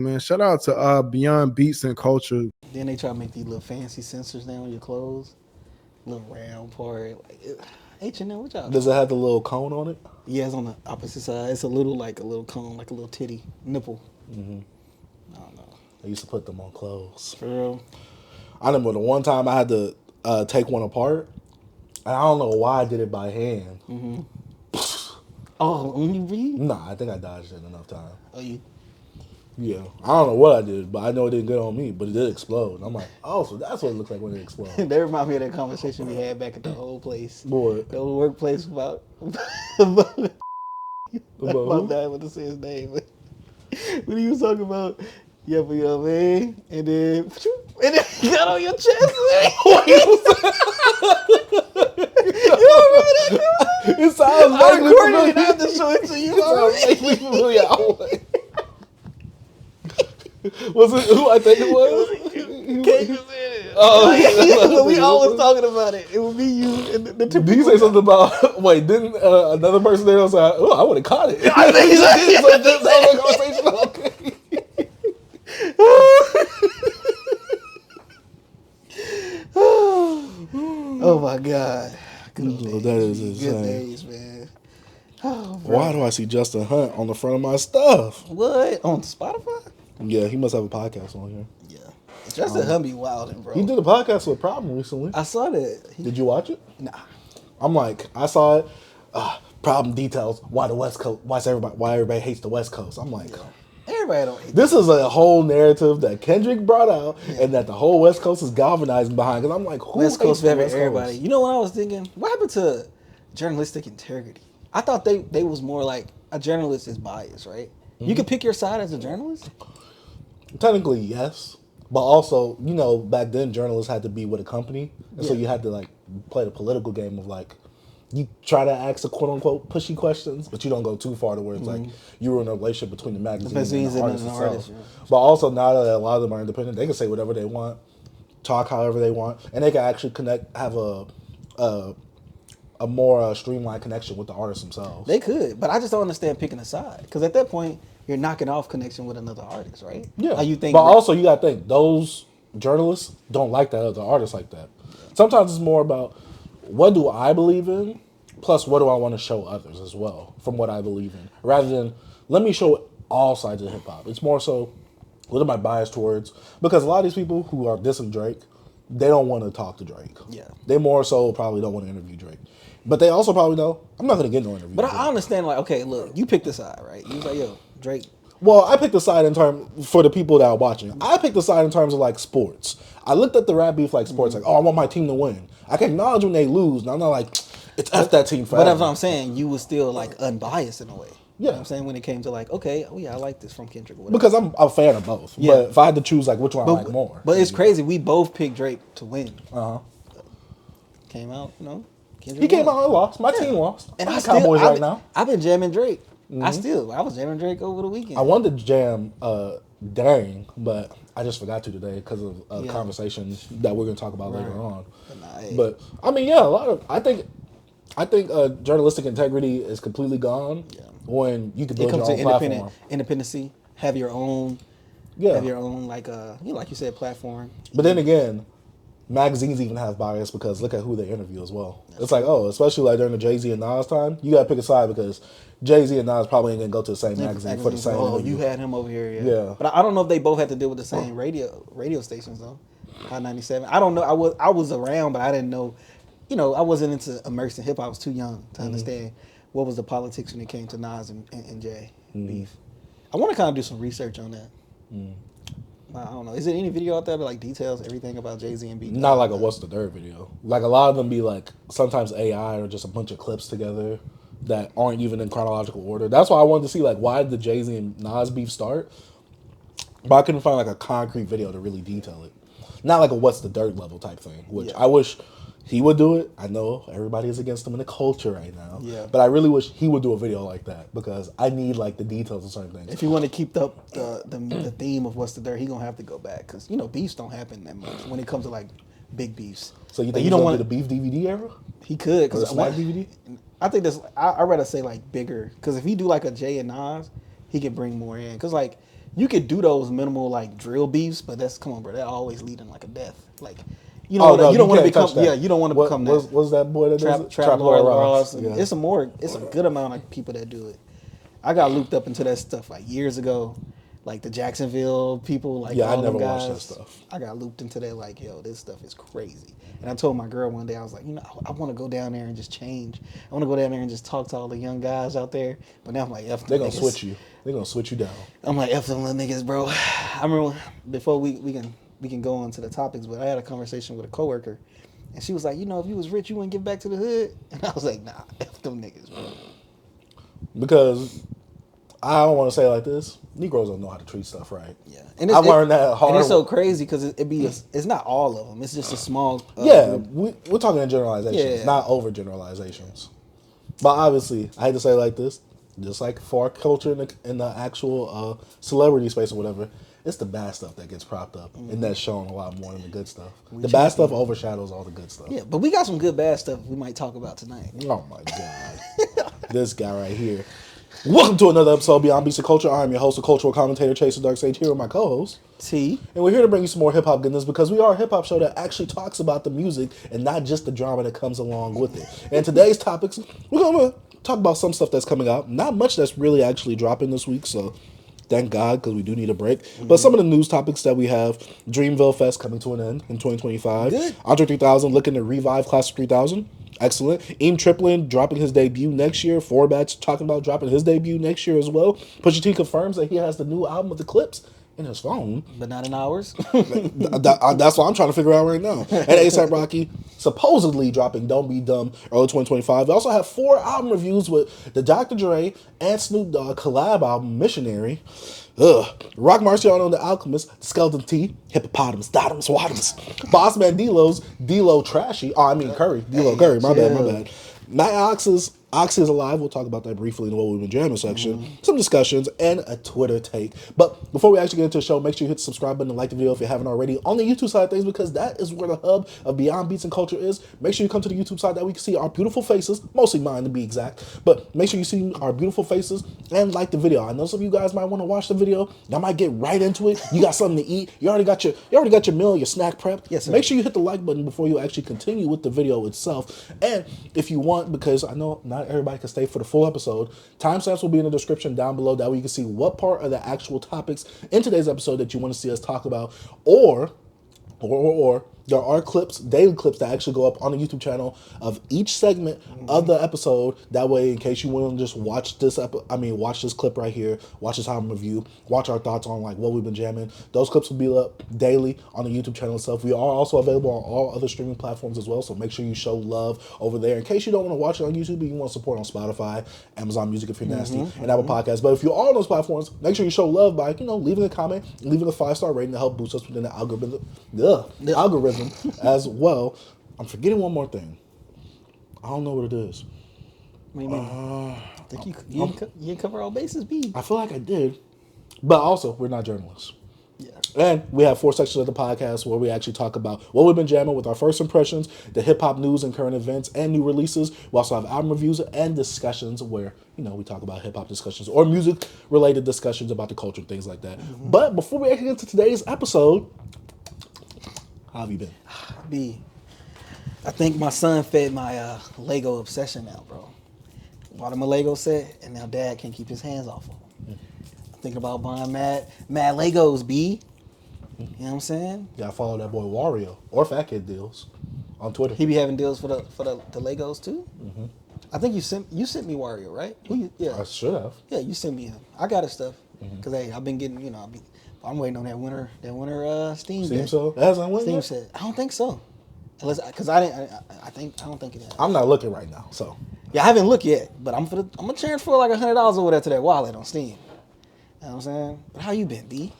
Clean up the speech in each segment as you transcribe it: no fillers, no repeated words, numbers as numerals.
Man, shout out to Beyond Beats and Culture. Then they try to make these little fancy sensors now on your clothes. Little round part. Like, H&M, what y'all? Does it have the little cone on it? Yeah, it's on the opposite side. It's a little cone, like a little titty nipple. Mm-hmm. I don't know. I used to put them on clothes. For real? I remember the one time I had to take one apart, and I don't know why I did it by hand. Mm-hmm. Oh, when you read? Nah, I think I dodged it enough time. Oh, you? Yeah, I don't know what I did, but I know it didn't get on me, but it did explode. And I'm like, oh, so that's what it looks like when it explodes. That remind me of that conversation we had back at the old place. Boy. The old workplace about About that. I want to say his name. But when he was talking about, yeah, but you know what I mean? And then you got on your chest. It sounds I vaguely recorded familiar. it. I have to show it to you. It sounds vaguely familiar. I'm like, was it who I think it was? Kate was in it. Oh, yeah, but we always talking about it. It would be you and the two Did you say something about, wait, didn't another person there was like, oh, I would have caught it. I think So just that conversation, okay. Oh my God. Good old days. That is Good insane. days, man. Oh, bro. Why do I see Justin Hunt on the front of my stuff? What? On Spotify? Yeah, he must have a podcast on here. Yeah. Justin Hunt be wildin', bro. He did a podcast with Problem recently. I saw that. Did you watch it? Nah. I'm like, I saw it. Problem details why the West Coast, why everybody hates the West Coast. I'm like, Everybody don't hate this is a whole narrative that Kendrick brought out and that the whole West Coast is galvanizing behind. Because I'm like, who West Coast hates the for West everybody. Coast? You know what I was thinking? What happened to journalistic integrity? I thought they was more like a journalist is biased, right? Mm-hmm. You can pick your side as a journalist? Technically, yes. But also, you know, back then journalists had to be with a company. And so you had to like play the political game of like, you try to ask the quote unquote pushy questions, but you don't go too far to where it's like you were in a relationship between the magazine and the artist itself. Yeah. But also now that a lot of them are independent, they can say whatever they want, talk however they want, and they can actually have a more streamlined connection with the artists themselves. They could, but I just don't understand picking a side. Because at that point, you're knocking off connection with another artist, right? Yeah. How you think? But also, you got to think, those journalists don't like that other artist like that. Yeah. Sometimes it's more about, what do I believe in, plus what do I want to show others as well from what I believe in, rather than let me show all sides of hip hop. It's more so, what am I biased towards? Because a lot of these people who are dissing Drake, they don't want to talk to Drake. Yeah. They more so probably don't want to interview Drake. But they also probably know, I'm not going to get no interview. But I understand, like, okay, look, you picked a side, right? You was like, yo, Drake. Well, I picked a side in terms, for the people that are watching, I picked a side in terms of like sports. I looked at the rap beef like sports, like, oh, I want my team to win. I can acknowledge when they lose, and I'm not like, it's F that team forever. But that's what I'm saying. You was still like unbiased in a way. Yeah. You know what I'm saying? When it came to like, okay, oh yeah, I like this from Kendrick or whatever. Because I'm a fan of both. Yeah. But if I had to choose like which one I like more. But it's crazy. We both picked Drake to win. Uh-huh. Came out, you know. Kendrick He came won. out and lost. My team lost. And I'm Cowboys right now. I've been jamming Drake. I was jamming Drake over the weekend. I wanted to jam Dang, but I just forgot to today because of a conversation that we're going to talk about later on. But I mean, yeah, I think journalistic integrity is completely gone when you can build your own platform. Independency, have your own, like you said, platform. But then again, magazines even have bias because look at who they interview as well. It's like, especially like during the Jay-Z and Nas time, you got to pick a side because Jay-Z and Nas probably ain't going to go to the same magazine for the same interview. You had him over here, yeah. But I don't know if they both had to deal with the same radio stations, though. Hot 97. I don't know. I was around, but I didn't know. You know, I wasn't into immersed in hip-hop. I was too young to understand what was the politics when it came to Nas and Jay beef. I want to kind of do some research on that. I don't know. Is there any video out there that like details everything about Jay-Z and beef? Not like a What's the Dirt video. Like a lot of them be like sometimes AI or just a bunch of clips together that aren't even in chronological order. That's why I wanted to see like why did the Jay-Z and Nas beef start? But I couldn't find like a concrete video to really detail it. Not like a What's the Dirt level type thing, which I wish he would do it. I know everybody is against him in the culture right now. Yeah. But I really wish he would do a video like that because I need like the details of certain things. If you want to keep up the theme of What's the Dirt, he gonna have to go back because you know beefs don't happen that much when it comes to like big beefs. So you think you don't want the beef DVD era? He could because Smack DVD. I think that's. I'd rather say like bigger because if he do like a Jay and Nas, he can bring more in because like you could do those minimal like drill beefs, but come on, bro. That always leading like a death. Like you know, no, you don't want to can't touch become. that. Yeah, you don't want to become that. What's that boy that does it? Trap Lord Ross. Yeah. It's a good amount of people that do it. I got looped up into that stuff like years ago, like the Jacksonville people. Like Yeah, I all them never watched guys. that stuff. I got looped into that like, yo, this stuff is crazy. And I told my girl one day, I was like, you know, I want to go down there and just change. I want to go down there and just talk to all the young guys out there. But now I'm like, F them They're gonna niggas. switch you. They're gonna switch you down. I'm like, F them little niggas, bro. I remember before we can go on to the topics, but I had a conversation with a coworker, and she was like, you know, if you was rich, you wouldn't give back to the hood. And I was like, nah, F them niggas, bro. Because I don't want to say it like this. Negroes don't know how to treat stuff right. Yeah, and I learned that hard. And it's so crazy because it's not all of them. It's just a small. Yeah, group. we're talking in generalizations, Yeah. not over generalizations. But obviously, I hate to say it like this, just like for our culture in the actual celebrity space or whatever, it's the bad stuff that gets propped up, and that's shown a lot more than the good stuff. The bad stuff overshadows all the good stuff. Yeah, but we got some good bad stuff we might talk about tonight. Oh my God, this guy right here. Welcome to another episode of Beyond Beats and Culture. I'm your host, the cultural commentator, Chaser Dark Sage, here with my co-host, T. And we're here to bring you some more hip-hop goodness because we are a hip-hop show that actually talks about the music and not just the drama that comes along with it. And today's topics, we're going to talk about some stuff that's coming out. Not much that's really actually dropping this week, so thank God, because we do need a break. But some of the news topics that we have, Dreamville Fest coming to an end in 2025. Good. Andre 3000 looking to revive Class of 3000. Excellent. Eam Triplin dropping his debut next year. Forbatch talking about dropping his debut next year as well. Pusha T confirms that he has the new album with the clips in his phone. But not in ours. That's what I'm trying to figure out right now. And A$AP Rocky supposedly dropping Don't Be Dumb early 2025. We also have 4 album reviews with the Dr. Dre and Snoop Dogg collab album, Missionary. Rock Marciano and the Alchemist, Skeleton T, Hippopotamus, Dotamus, Wadamus. BossMan Dlow Trashy. Oh, I mean Curry. Dlow Curry, my bad. Matt OXI Is Alive. We'll talk about that briefly in the What We've Been Jamming section. Some discussions and a Twitter take. But before we actually get into the show, make sure you hit the subscribe button and like the video if you haven't already on the YouTube side of things, because that is where the hub of Beyond Beats and Culture is. Make sure you come to the YouTube side that we can see our beautiful faces, mostly mine to be exact. But make sure you see our beautiful faces and like the video. I know some of you guys might want to watch the video. Y'all might get right into it. You got something to eat. You already got your meal, your snack prep. Yes, sir. Make sure you hit the like button before you actually continue with the video itself. And if you want, because I know not everybody can stay for the full episode, timestamps will be in the description down below. That way you can see what part of the actual topics in today's episode that you want to see us talk about, or there are clips, daily clips that actually go up on the YouTube channel of each segment of the episode. That way, in case you want to just watch this watch this clip right here, watch this album review, watch our thoughts on like what we've been jamming. Those clips will be up daily on the YouTube channel itself. We are also available on all other streaming platforms as well, so make sure you show love over there. In case you don't want to watch it on YouTube, but you want to support on Spotify, Amazon Music if you're nasty, and Apple Podcasts. But if you are on those platforms, make sure you show love by leaving a comment, leaving a 5-star rating to help boost us within the algorithm as well. I'm forgetting one more thing. I don't know what it is. What do you mean? I think you didn't cover all bases, B. I feel like I did. But also, we're not journalists. Yeah. And we have 4 sections of the podcast where we actually talk about what we've been jamming with our first impressions, the hip-hop news and current events, and new releases. We also have album reviews and discussions where, we talk about hip-hop discussions or music-related discussions about the culture and things like that. But before we actually get to today's episode, how have you been? B. I think my son fed my Lego obsession now, bro. Bought him a Lego set, and now Dad can't keep his hands off of them. I'm thinking about buying mad Legos, B. You know what I'm saying? Yeah, I follow that boy Wario or Fat Kid Deals on Twitter. He be having deals for the Legos too. Mm-hmm. I think you sent me Wario, right? Yeah, I should have. Yeah, you sent me him. I got his stuff because hey, I've been getting I'm waiting on that winter Steam so? It hasn't won Steam yet? set. I don't think so. Unless because I don't think it has. I'm not looking right now, so. Yeah, I haven't looked yet, but I'm gonna transfer like $100 over there to that wallet on Steam. You know what I'm saying? But how you been, B?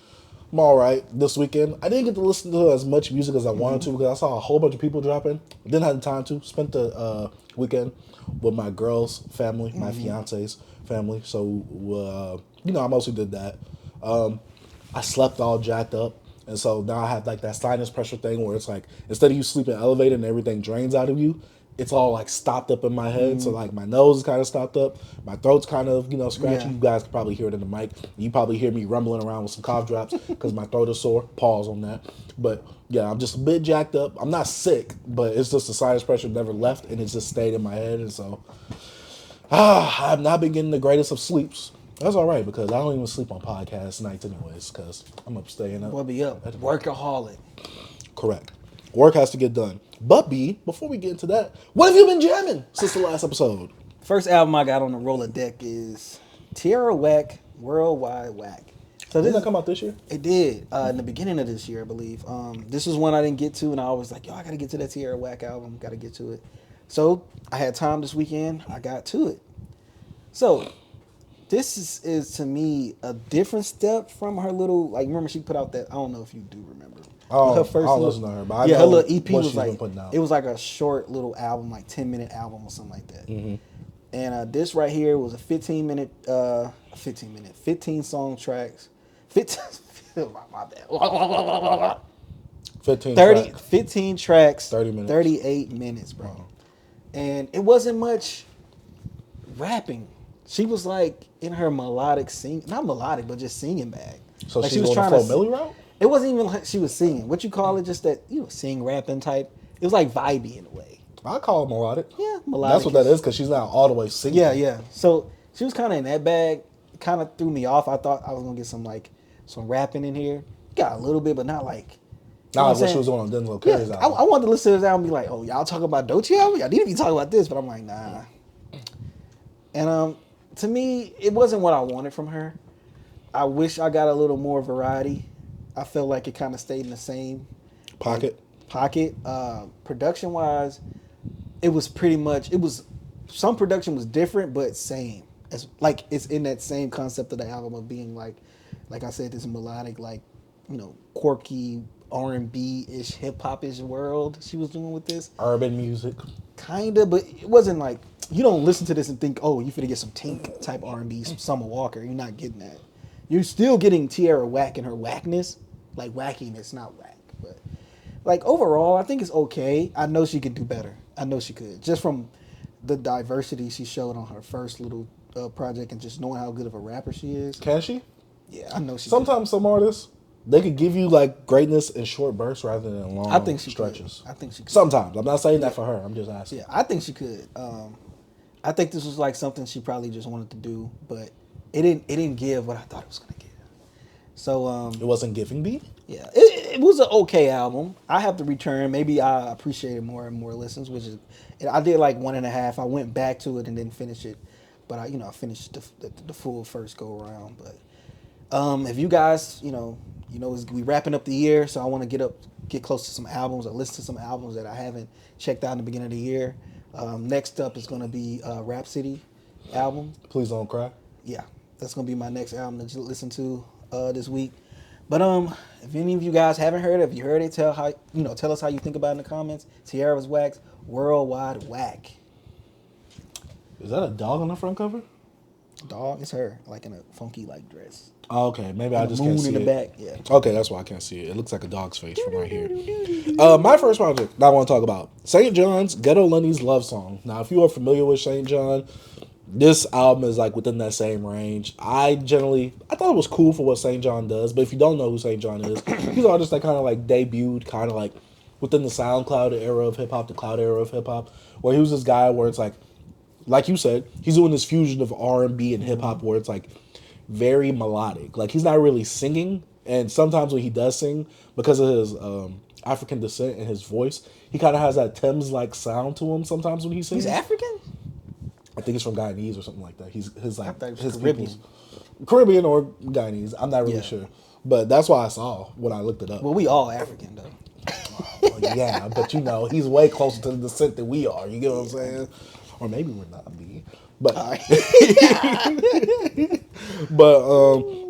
I'm all right this weekend. I didn't get to listen to as much music as I wanted to because I saw a whole bunch of people dropping. Didn't have the time to. Spent the weekend with my girl's family, my fiance's family. So, I mostly did that. I slept all jacked up. And so now I have like that sinus pressure thing where it's like, instead of you sleeping elevated and everything drains out of you, it's all like stopped up in my head. So like my nose is kind of stopped up, my throat's kind of, you know, scratchy. Yeah. You guys can probably hear it in the mic. You probably hear me rumbling around with some cough drops because my throat is sore. Pause on that. But yeah, I'm just a bit jacked up. I'm not sick, but it's just the sinus pressure never left and it's just stayed in my head. And so I've not been getting the greatest of sleeps. That's all right because I don't even sleep on podcast nights anyways because I'm up staying up. We'll be up. Workaholic. Correct. Work has to get done. But B, before we get into that, what have you been jamming since the last episode? First album I got on the Roulette is Tierra Whack, Worldwide Whack. So Didn't that come out this year? It did in the beginning of this year, I believe. This was one I didn't get to, and I was like, yo, I gotta get to that Tierra Whack album. Gotta get to it. So I had time this weekend. I got to it. So this is to me a different step from her little, like, remember she put out that, I don't know if you do remember. Oh, her first I'll little, listen to her, but I yeah, know her little EP what was she's like, been putting out. it was like a short little album, like 10-minute album or something like that. And this right here was a 15 song tracks. 15, my bad. 15 tracks, 30 minutes. 38 minutes, bro. And it wasn't much rapping. She was like in her melodic not melodic, but just singing bag. So like she was trying to Flo Milli route? It wasn't even like she was singing. What you call it? Just that, you know, sing rapping type. It was like vibey in a way. I call it melodic. Yeah, melodic. That's what that is because she's not all the way singing. Yeah, yeah. So she was kind of in that bag. Kind of threw me off. I thought I was gonna get some rapping in here. Got a little bit, but not like. Not like what she was doing on Denzel Curry's album. I wanted to listen to this album and be like, oh, y'all talking about Doechii album? Y'all need to be talking about this, but I'm like, nah. And to me, it wasn't what I wanted from her. I wish I got a little more variety. I felt like it kind of stayed in the same pocket. Production wise, it was pretty much, some production was different, but same. It's like it's in that same concept of the album of being like I said, this melodic, like, you know, quirky R&B-ish, hip-hop-ish world she was doing with this. Urban music. Kinda, but it wasn't like, you don't listen to this and think, oh, you finna get some Tink type R&B, some Summer Walker. You're not getting that. You're still getting Tierra Whack and her whackness. Like, wackiness, not whack. But, like, overall, I think it's okay. I know she could do better. I know she could. Just from the diversity she showed on her first little project and just knowing how good of a rapper she is. Can she? Yeah, I know she Sometimes some artists, they could give you, like, greatness in short bursts rather than long stretches. I think she could. Sometimes. I'm not saying that for her. I'm just asking. Yeah, I think she could. I think this was, like, something she probably just wanted to do, but it didn't give what I thought it was going to give. So it wasn't giving me? Yeah, it was an okay album. I have to return. Maybe I appreciated more and more listens, which is, I did like 1.5. I went back to it and didn't finish it, but I finished the full first go around. But if you guys, we wrapping up the year, so I want to get close to some albums or listen to some albums that I haven't checked out in the beginning of the year. Next up is going to be Rhapsody album. Please Don't Cry. Yeah, that's going to be my next album to listen to this week. But if any of you guys haven't heard it, if you heard it, tell us how you think about it in the comments. Tierra's Wax, Worldwide Whack. Is that a dog on the front cover? Dog, it's her, like in a funky like dress. Oh, okay, maybe I just can't see it. Moon in the back, yeah. Okay, that's why I can't see it. It looks like a dog's face from right here. My first project that I want to talk about, St. John's, Ghetto Lenny's Love Song. Now, if you are familiar with St. John, this album is like within that same range. I thought it was cool for what St. John does, but if you don't know who St. John is, he's an artist that kind of like debuted kind of like within the SoundCloud era of hip hop, the cloud era of hip hop, where he was this guy where it's like you said, he's doing this fusion of R&B and hip hop where it's like very melodic. Like he's not really singing, and sometimes when he does sing, because of his African descent and his voice, he kind of has that Thames like sound to him sometimes when he sings. He's African? I think he's from Guyanese or something like that. His Caribbean. Caribbean or Guyanese. I'm not really sure, but that's why I saw when I looked it up. Well, we all African though. Yeah, but he's way closer to the descent than we are. You get what I'm saying? Or maybe we're not. But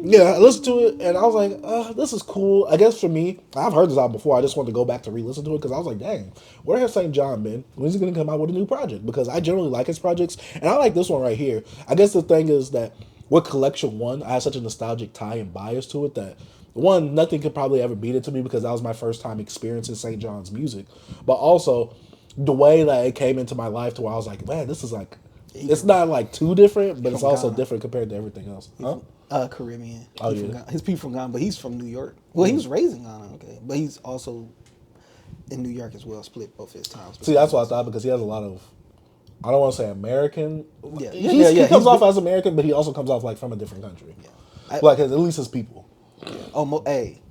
yeah, I listened to it and I was like, this is cool. I guess for me, I've heard this album before. I just wanted to go back to re-listen to it because I was like, dang, where has St. John been? When's he going to come out with a new project? Because I generally like his projects, and I like this one right here. I guess the thing is that with Collection 1, I had such a nostalgic tie and bias to it that, one, nothing could probably ever beat it to me because that was my first time experiencing St. John's music. But also, the way that it came into my life to where I was like, man, this is like, it's not like too different, but it's also Ghana. different compared to everything else. Huh? Caribbean. Oh, He yeah. from Ghana. His people from Ghana, but he's from New York. Well, he was raised in Ghana, okay, but he's also in New York as well. Split both his times. See, that's what I thought because he has a lot of, I don't want to say American. Yeah. He comes He's off as American, but he also comes off like from a different country. Yeah. Like at least his people. Oh, hey,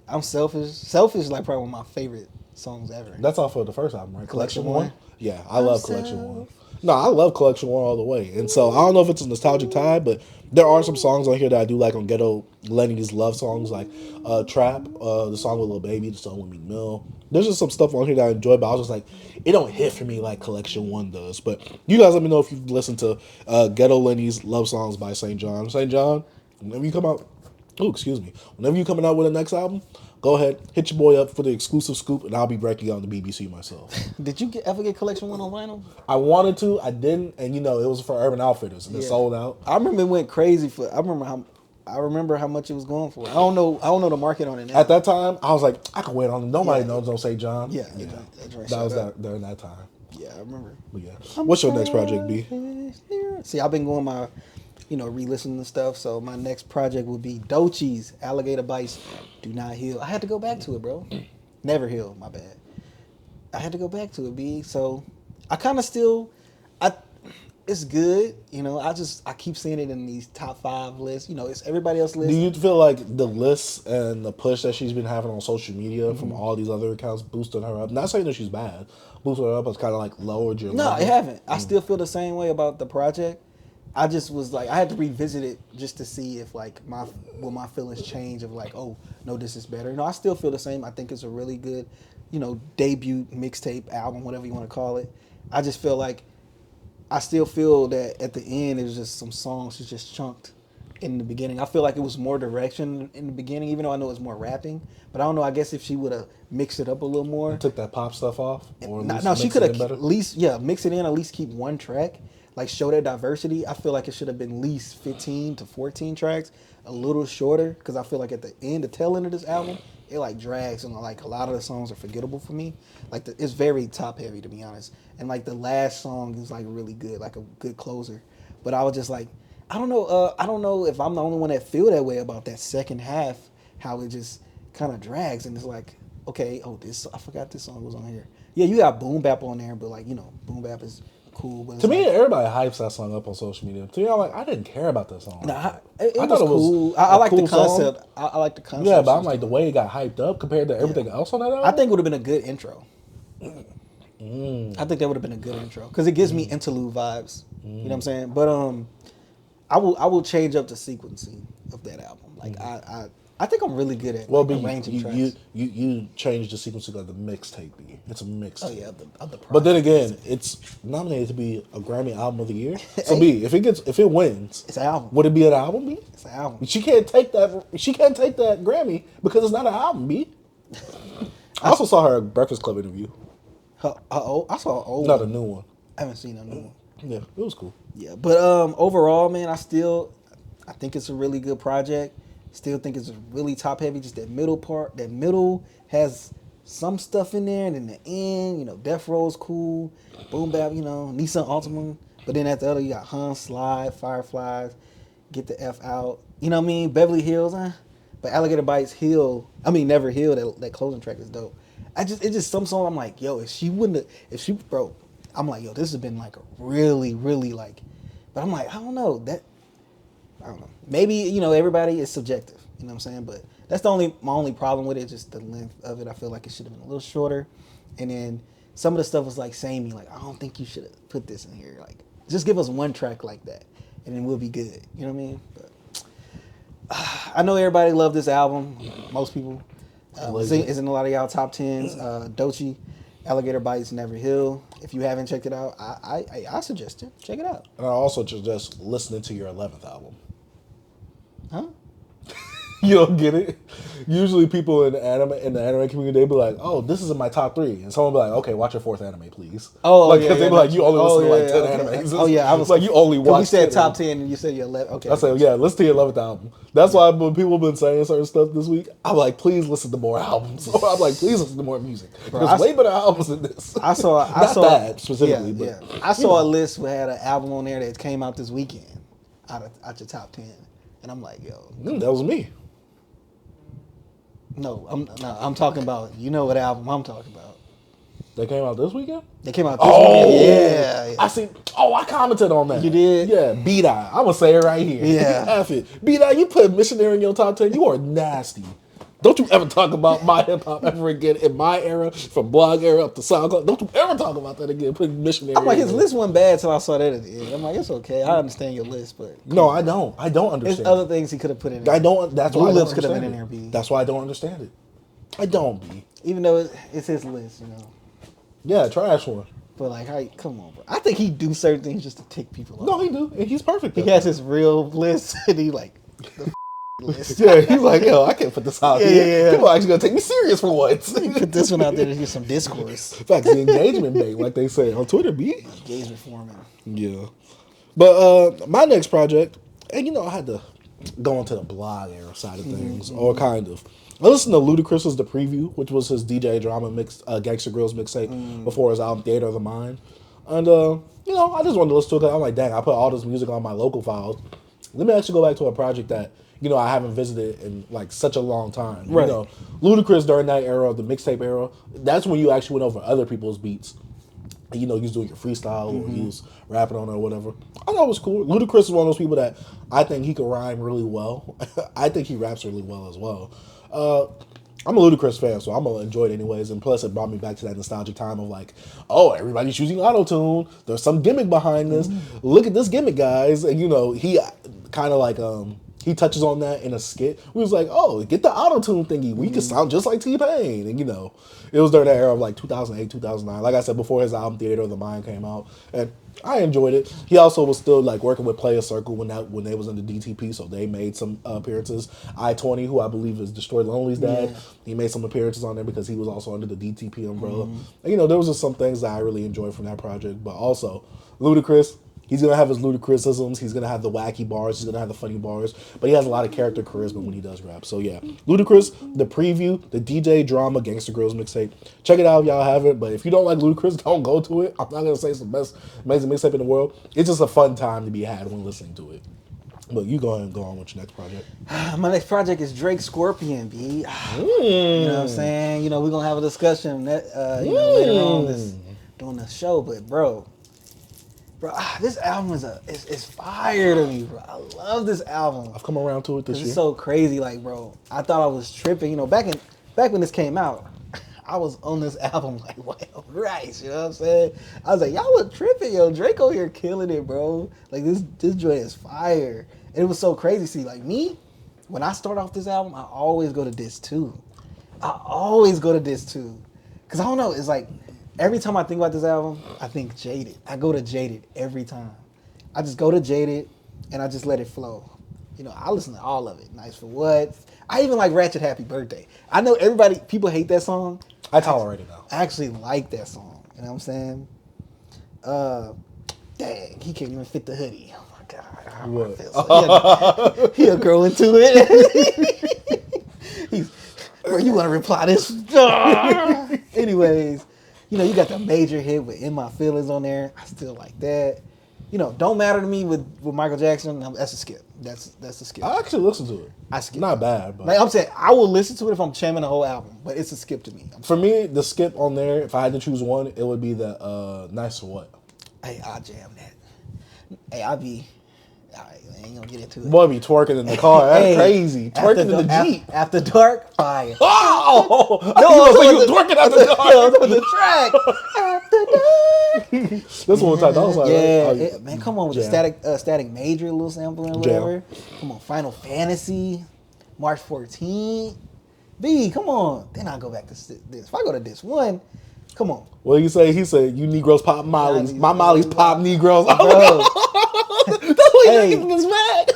I'm selfish. Selfish is like probably one of my favorite songs ever. That's off of the first album, right? Collection Collection One? One. Yeah, I love Collection One. No, I love Collection One all the way. And so I don't know if it's a nostalgic time, but there are some songs on here that I do like on Ghetto. Lenny's love songs like Trap, the song with Lil Baby, the song with Meek Mill. There's just some stuff on here that I enjoy, but I was just like, it don't hit for me like Collection One does. But you guys let me know if you've listened to Ghetto Lenny's love songs by St. John. St. John, whenever you come out, whenever you coming out with the next album, go ahead, hit your boy up for the exclusive scoop, and I'll be breaking it on the BBC myself. Did you ever get Collection One on vinyl? I wanted to, I didn't, and it was for Urban Outfitters, and it sold out. I remember it went crazy for. I remember how much it was going for. I don't know the market on it now. At that time, I was like, I can wait on it. Nobody knows don't say John. Yeah, that was during that time. Yeah, I remember. But yeah, what's your next project, B? See, I've been going my, re-listening to stuff. So my next project will be Doechii's Alligator Bites Do Not Heal. I had to go back to it, bro. Never heal. My bad. I had to go back to it, B. So I kind of still, it's good. I keep seeing it in these top 5 lists. It's everybody else's list. Do you feel like the lists and the push that she's been having on social media from all these other accounts boosted her up? Not saying that she's bad. Boosted her up has kind of like lowered your No, level. it haven't. I still feel the same way about the project. I just was like, I had to revisit it just to see if like will my feelings change of like, oh no, this is better. No, I still feel the same. I think it's a really good, debut mixtape album, whatever you want to call it. I just feel like I still feel that at the end it was just some songs was just chunked in the beginning. I feel like it was more direction in the beginning, even though I know it's more rapping. But I don't know. I guess if she would have mixed it up a little more, Took that pop stuff off, or at least no, she mix could it in have better? at least mix it in. At least keep one track, like show that diversity. I feel like it should have been at least 15 to 14 tracks, a little shorter, because I feel like at the end, the tail end of this album, it like drags and like a lot of the songs are forgettable for me. Like it's very top heavy, to be honest. And like the last song is like really good, like a good closer. But I was just like, I don't know. I don't know if I'm the only one that feel that way about that second half. How it just kind of drags and it's like, okay, I forgot this song was on here. Yeah, you got Boom Bap on there, but like Boom Bap is cool. But To me, like, everybody hypes that song up on social media. To me, I'm like, I didn't care about that song. nah, it I was thought it was cool. a I like cool the song. concept. I like the concept. Yeah, but I'm like, the way it got hyped up compared to everything else on that album? I think it would have been a good intro. I think that would have been a good intro because it gives me interlude vibes. You know what I'm saying? But I will change up the sequencing of that album. Like I think I'm really good at arranging tracks. You changed the sequence of the mixtape. It's a mixtape. Oh yeah, of the But then project. again, it's nominated to be a Grammy Album of the Year. So B, if it wins, It's an album. would it be an album, B? It's an album. She can't take that. She can't take that Grammy because it's not an album, B. I also saw her Breakfast Club interview. I saw an old Not a one. new one. I haven't seen a new one. Yeah, it was cool. Yeah, but overall, man, I think it's a really good project. Still think it's really top heavy. Just that middle part. That middle has some stuff in there, and in the end, Death Row's cool. Boom Bap, Nissan Altima. But then at the other, you got Hun, Slide, Fireflies, Get the F Out. You know what I mean? Beverly Hills, But Alligator Bites Never Heal. That closing track is dope. It's just some song I'm like, yo, bro, I'm like, yo, this has been like a really, really like, but I'm like, I don't know. Maybe, everybody is subjective, you know what I'm saying? But that's my only problem with it, just the length of it. I feel like it should have been a little shorter. And then some of the stuff was like samey, like, I don't think you should have put this in here. Like, just give us one track like that, and then we'll be good. You know what I mean? But I know everybody loved this album. Most people. It's in a lot of y'all top 10s. Doechii, Alligator Bites, Never Heal. If you haven't checked it out, I suggest it. Check it out. And I also just listening to your 11th album. Huh? You don't get it? Usually people in the anime community, they be like, oh, this is in my top 3. And someone be like, okay, watch your 4th anime, please. Oh, like, yeah. Because they be like, you only listen to like 10 okay. animes. Oh, yeah. I was like, you only watch. We said top 10 and you said your 11. Okay. I said, yeah, listen to your 11th album. That's why when people have been saying certain stuff this week, I'm like, please listen to more albums. Or I'm like, please listen to more music. There's way better albums than this. I saw that specifically, yeah, but I saw a list that had an album on there that came out this weekend out your top 10. And I'm like, yo. That was me. No, I'm talking about, you know what album I'm talking about. They came out this weekend? They came out this weekend. Yeah. I see. Oh, I commented on that. You did? Yeah, B-Dye. I'm going to say it right here. Yeah. F it. B-Dye, you put Missionary in your top 10. You are nasty. Don't you ever talk about my hip-hop ever again in my era, from blog era up to SoundCloud. Don't you ever talk about that again. Put Missionary I'm like, his there. list wasn't bad till I saw that at the end. I'm like, it's okay. I understand your list, but... No, I don't. I don't understand. There's other things he could have put in there. I don't. That's Blue why I don't Lips could have been understand in there, it. B. That's why I don't understand it. I don't, B. Even though it's his list, you know. Yeah, trash one. But like, come on, bro. I think he do certain things just to tick people off. No, he do. And he's perfect. He has his real list, and he like the list. Yeah, he's like, yo, I can't put this out Yeah, here. yeah. People are actually gonna take me serious for once. Put this one out there to get some discourse. In fact, the engagement bait, like they say on Twitter, B. Engagement forming. Yeah. But my next project, and you know, I had to go into the blog era side of things, or kind of. I listened to Ludacris's The Preview, which was his DJ drama Gangsta Grills mixtape before his album Theater of the Mind. And, you know, I just wanted to listen to it because I'm like, dang, I put all this music on my local files. Let me actually go back to a project that, you know, I haven't visited in like such a long time. Right. You know, Ludacris during that era, the mixtape era, that's when you actually went over other people's beats. And, you know, you was doing your freestyle or you was rapping on it or whatever. I thought it was cool. Ludacris is one of those people that I think he can rhyme really well. I think he raps really well as well. I'm a Ludacris fan, so I'm going to enjoy it anyways. And plus, it brought me back to that nostalgic time of like, oh, everybody's using auto-tune. There's some gimmick behind this. Look at this gimmick, guys. And, you know, he kind of like, he touches on that in a skit. We was like, oh, get the auto-tune thingy. We can sound just like T-Pain. And, you know, it was during that era of like 2008, 2009. Like I said, before his album Theater of the Mind came out. And I enjoyed it. He also was still like working with Player Circle when they was in the DTP, so they made some appearances. I-20, who I believe is Destroy Lonely's dad, he made some appearances on there because he was also under the DTP umbrella. And, you know, there was just some things that I really enjoyed from that project. But also, Ludacris, he's going to have his Ludacrisisms. He's going to have the wacky bars. He's going to have the funny bars. But he has a lot of character charisma when he does rap. So, yeah. Ludacris, The Preview, the DJ Drama Gangsta Grills mixtape. Check it out if y'all have it. But if you don't like Ludacris, don't go to it. I'm not going to say it's the best, amazing mixtape in the world. It's just a fun time to be had when listening to it. But you go ahead and go on with your next project. My next project is Drake Scorpion, B. You know what I'm saying? You know, we're going to have a discussion that, you know, later on during the show. But, bro, this album is fire to me, bro. I love this album. I've come around to it this year. It's so crazy, like, bro. I thought I was tripping. You know, back when this came out, I was on this album like, wow, Christ, you know what I'm saying? I was like, y'all was tripping, yo. Drake over here killing it, bro. Like, this joint is fire. And it was so crazy. See, like, me, when I start off this album, I always go to disc 2. Because I don't know, it's like, every time I think about this album, I think Jaded. I go to Jaded every time. I just go to Jaded, and I just let it flow. You know, I listen to all of it. Nice for What. I even like Ratchet Happy Birthday. I know people hate that song. I tolerate it, though. I actually like that song. You know what I'm saying? Dang, he can't even fit the hoodie. Oh, my God. What? He'll grow into it. Bro, you want to reply this? Anyways. You know, you got the major hit with In My Feelings on there. I still like that. You know, Don't Matter to Me with Michael Jackson. That's a skip. That's a skip. I actually listened to it. I skip. Not bad, but like I'm saying, I will listen to it if I'm jamming the whole album, but it's a skip to me. For me, the skip on there, if I had to choose one, it would be the Nice for What. Hey, I'll jam that. Hey, All right, I ain't gonna get into it. Boy, be twerking in the car. That's crazy. Twerking in the Jeep. After Dark, fire. Oh! No, you was twerking after dark. No, the track. After Dark. This one time, I was like, man, come on with the Static Major little sample and whatever. Come on, Final Fantasy, March 14th. B, come on. Then I go back to this. If I go to this one, come on. What did he say? He said, you Negroes pop Mollies. My Mollies pop Negroes. Bro. That's why you gets mad.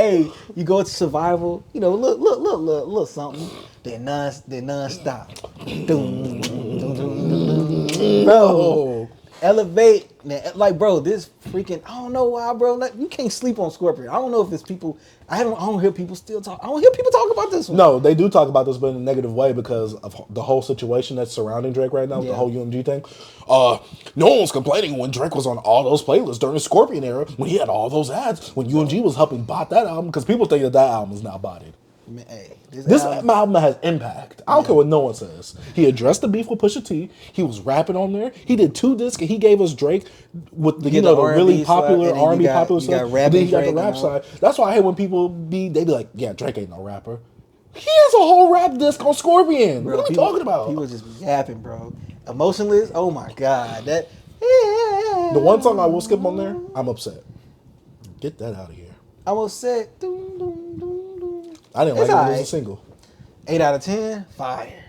Hey, you go to survival, you know, look something. Then non-stop. Doom, doom, doom, doom, doom. Bro, elevate. Like, bro, this freaking, I don't know why, bro. Like, you can't sleep on Scorpion. I don't know if it's people, I don't hear people still talk. I don't hear people talk about this one. No, they do talk about this, but in a negative way because of the whole situation that's surrounding Drake right now, the whole UMG thing. No one was complaining when Drake was on all those playlists during the Scorpion era, when he had all those ads, when UMG was helping bot that album, because people think that album is now botted. Man, hey, This album has impact. I don't care what no one says. He addressed the beef with Pusha T. He was rapping on there. He did 2 discs, and he gave us Drake with the the really popular R&B popular stuff. And then he got the rap side. That's why I hate when people they be like, yeah, Drake ain't no rapper. He has a whole rap disc on Scorpion. Bro, what are we talking about? People just be yapping, bro. Emotionless. Oh my god, that. The one song I will skip on there, I'm upset. Get that out of here. I'm upset. Doom, doom, doom. I didn't like it when it was a single. 8 out of 10, fire.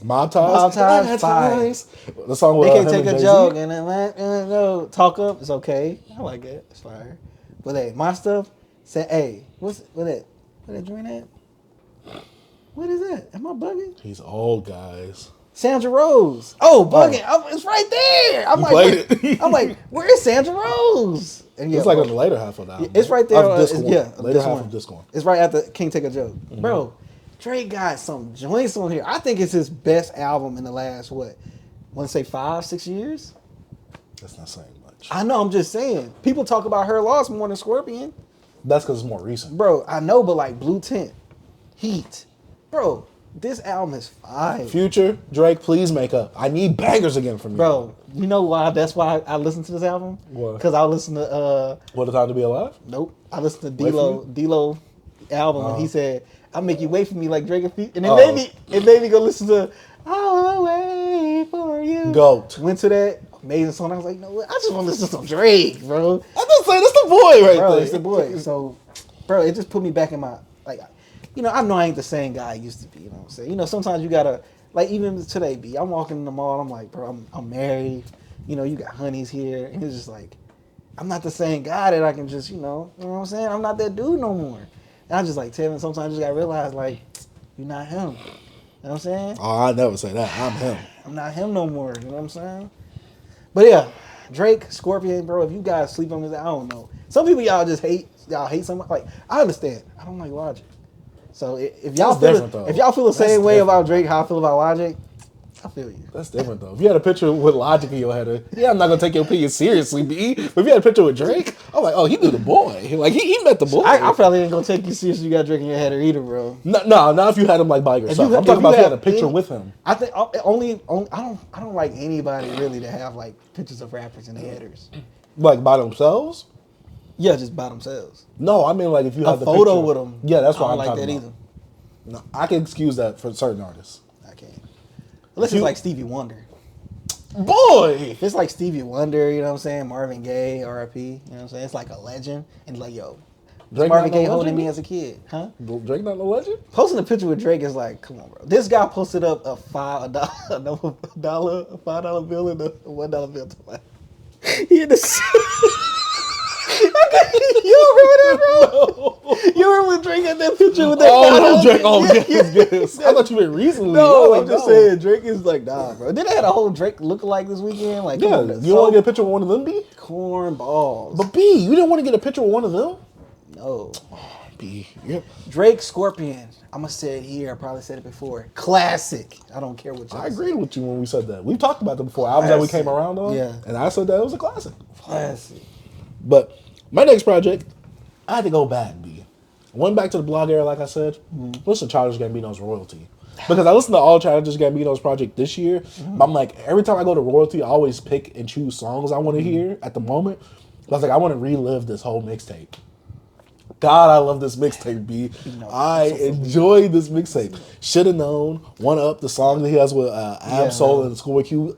Mob Ties, fire. The song with They can't take and a Jay-Z. joke and then talk up. It's okay. I like it. It's fire. But hey, my stuff. Say, hey, what that joint at? What is that? Am I bugging? He's old, guys. Sandra Rose. Oh, bugging. It's right there. I'm played it. I'm like, where is Sandra Rose? And It's like on the later half of the album. It's right there. Later half of Disc One. It's right after Can't Take a Joke. Mm-hmm. Bro, Drake got some joints on here. I think it's his best album in the last, want to say 5-6 years? That's not saying much. I know, I'm just saying. People talk about Her Loss more than Scorpion. That's because it's more recent. Bro, I know, but like Blue Tint, Heat. Bro, this album is fire. Future, Drake, please make up. I need bangers again from you. Bro, you know why? That's why I listened to this album? What? Because I listened to... What a Time to Be Alive? Nope. I listened to Dlow album and he said, I'll make you wait for me like Drake and Feet. And it made me go listen to I'll wait for you. Goat. Went to that amazing song. I was like, no, I just want to listen to some Drake, bro. I'm just saying, that's the boy right Bro, there. it's the boy. So, bro, it just put me back in my, like, you know, I know I ain't the same guy I used to be, you know what I'm saying? You know, sometimes you gotta, like, even today, B, I'm walking in the mall, I'm like, bro, I'm married. You know, you got honeys here. And it's just like, I'm not the same guy that I can just, you know what I'm saying? I'm not that dude no more. And I just like, Tevin, sometimes I just gotta realize, like, you're not him. You know what I'm saying? Oh, I never say that. I'm him. I'm not him no more. You know what I'm saying? But yeah, Drake, Scorpion, bro, if you guys sleep on this, I don't know. Some people y'all just hate somebody. Like, I understand. I don't like Logic. So if y'all feel the same way about Drake, how I feel about Logic, I feel you. That's different though. If you had a picture with Logic in your header, yeah, I'm not gonna take your opinion seriously, B. But if you had a picture with Drake, I'm like, oh, he knew the boy. Like he met the boy. I probably ain't gonna take you seriously. You got Drake in your header either, bro. No, not if you had him like by yourself. I'm talking about if you had a picture with him. I think only I don't like anybody really to have like pictures of rappers in their headers. Like by themselves? Yeah, just by themselves. No, I mean like if you have the photo picture with them. Yeah, that's why I don't I'm like talking that about. either. No, I can excuse that for certain artists. I can't. Unless it's like Stevie Wonder. Boy! If it's like Stevie Wonder, you know what I'm saying? Marvin Gaye, R.I.P., you know what I'm saying? It's like a legend. And like, yo, Drake Marvin Gaye no holding legend? me as a kid. Huh? Drake not no legend? Posting a picture with Drake is like, come on, bro. This guy posted up a $5 bill and a $1 bill to my... He in the... You remember that, bro? No. You remember when Drake had that picture with that? Oh, Drake. Oh, yes. I thought you meant recently. No, I'm just saying. Drake is like, nah, bro. Then they had a whole Drake lookalike this weekend. Like, Yeah, come on, you want to get a picture with one of them, B? corn balls. But B, you didn't want to get a picture with one of them? No. B, yep. Drake, Scorpion. I'm going to say it here. I probably said it before. Classic. I don't care what y'all I say. agreed with you when we said that. We've talked about them before. Albums that we came around on. Yeah. And I said that it was a classic. Classic. But my next project, I had to go back, B. I went back to the blog era, like I said. Listen to Childish Gambino's Royalty. Because I listened to all Childish Gambino's project this year. But I'm like, every time I go to Royalty, I always pick and choose songs I want to hear at the moment. I was like, I want to relive this whole mixtape. God, I love this mixtape, B. I enjoy this mixtape. Should have known. One Up, the song that he has with Ab Soul and Schoolboy Q.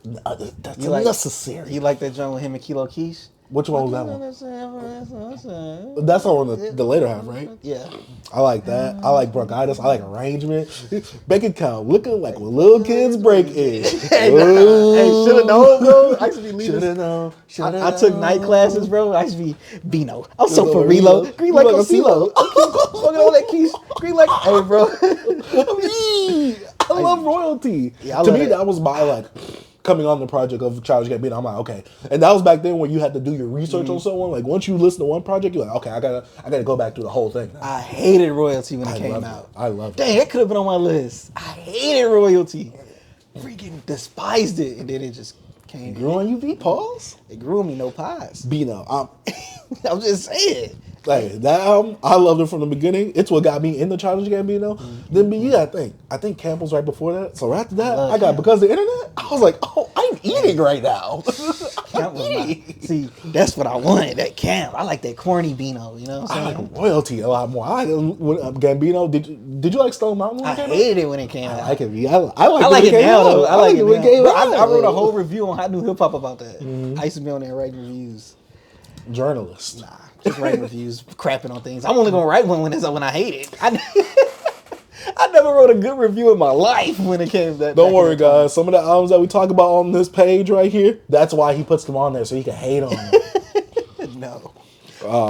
That's You like- necessary. You like that joint with him and Kilo Keish? Which one was that one? That's on the later half, right? Yeah. I like that. I like bronchitis. I like arrangement. Bank account looking like when little kids break in. Hey, shoulda known, bro. I used to be leaving. Shoulda known. I took night classes, bro. I used to be Bino. I'm so for reload. Green like a CeeLo. Smoking on that keys. Green like, hey, bro. I love royalty. Yeah, to me, that was my like coming on the project of Childish Gambino. I'm like, okay, and that was back then when you had to do your research on someone. Like once you listen to one project, you're like, okay, I gotta go back through the whole thing. I hated royalty when it came out. I loved it. Dang, that could have been on my list. I hated royalty. Freaking despised it, and then it just came. Grew on you, pause. It grew on me, no pies. Bino, I'm just saying. like that album, I loved it from the beginning. It's what got me in the Childish Gambino. Then, you gotta think. I think Camp was right before that. So after that, I got because of the internet. I was like, oh, I'm eating right now. Camp was see, that's what I wanted. That Camp. I like that corny Bino. You know what I'm I saying? like royalty a lot more. I Gambino. Did you like Stone Mountain? I hated it when it came out. I like it. I like it now, though. I like it when now. it came Bro, out. I wrote a whole review on Hot New Hip Hop about that. I used to be on there writing reviews. Journalist. Nah, just writing reviews, crapping on things. I'm only gonna write one when I hate it. I never wrote a good review in my life when it came to that. Don't worry, guys. Some of the albums that we talk about on this page right here, that's why he puts them on there so he can hate on them. No.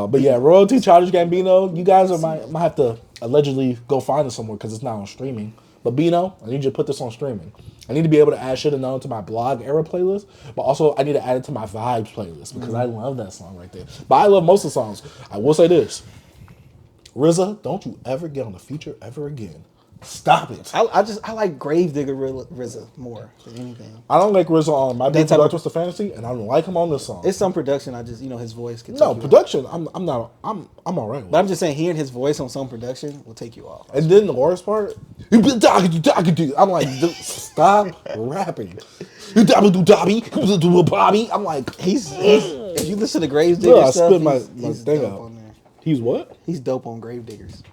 But yeah, royalty, Childish Gambino. You guys might have to allegedly go find it somewhere because it's not on streaming. But Bino, I need you to put this on streaming. I need to be able to add Shoulda Known to my blog era playlist, but also I need to add it to my vibes playlist because I love that song right there. But I love most of the songs. I will say this. RZA, don't you ever get on the feature ever again. Stop it. I like Gravedigger RZA more than anything. I don't like RZA on My Big type of- Twisted Fantasy, and I don't like him on this song. It's some production. I just his voice can take No, you production, I'm all right with. But I'm just saying hearing his voice on some production will take you off. And then the worst part, I'm like, stop rapping. I'm like, He's if you listen to Gravedigger I stuff, spit my he's thing dope out. on there. He's what? He's dope on Gravediggers.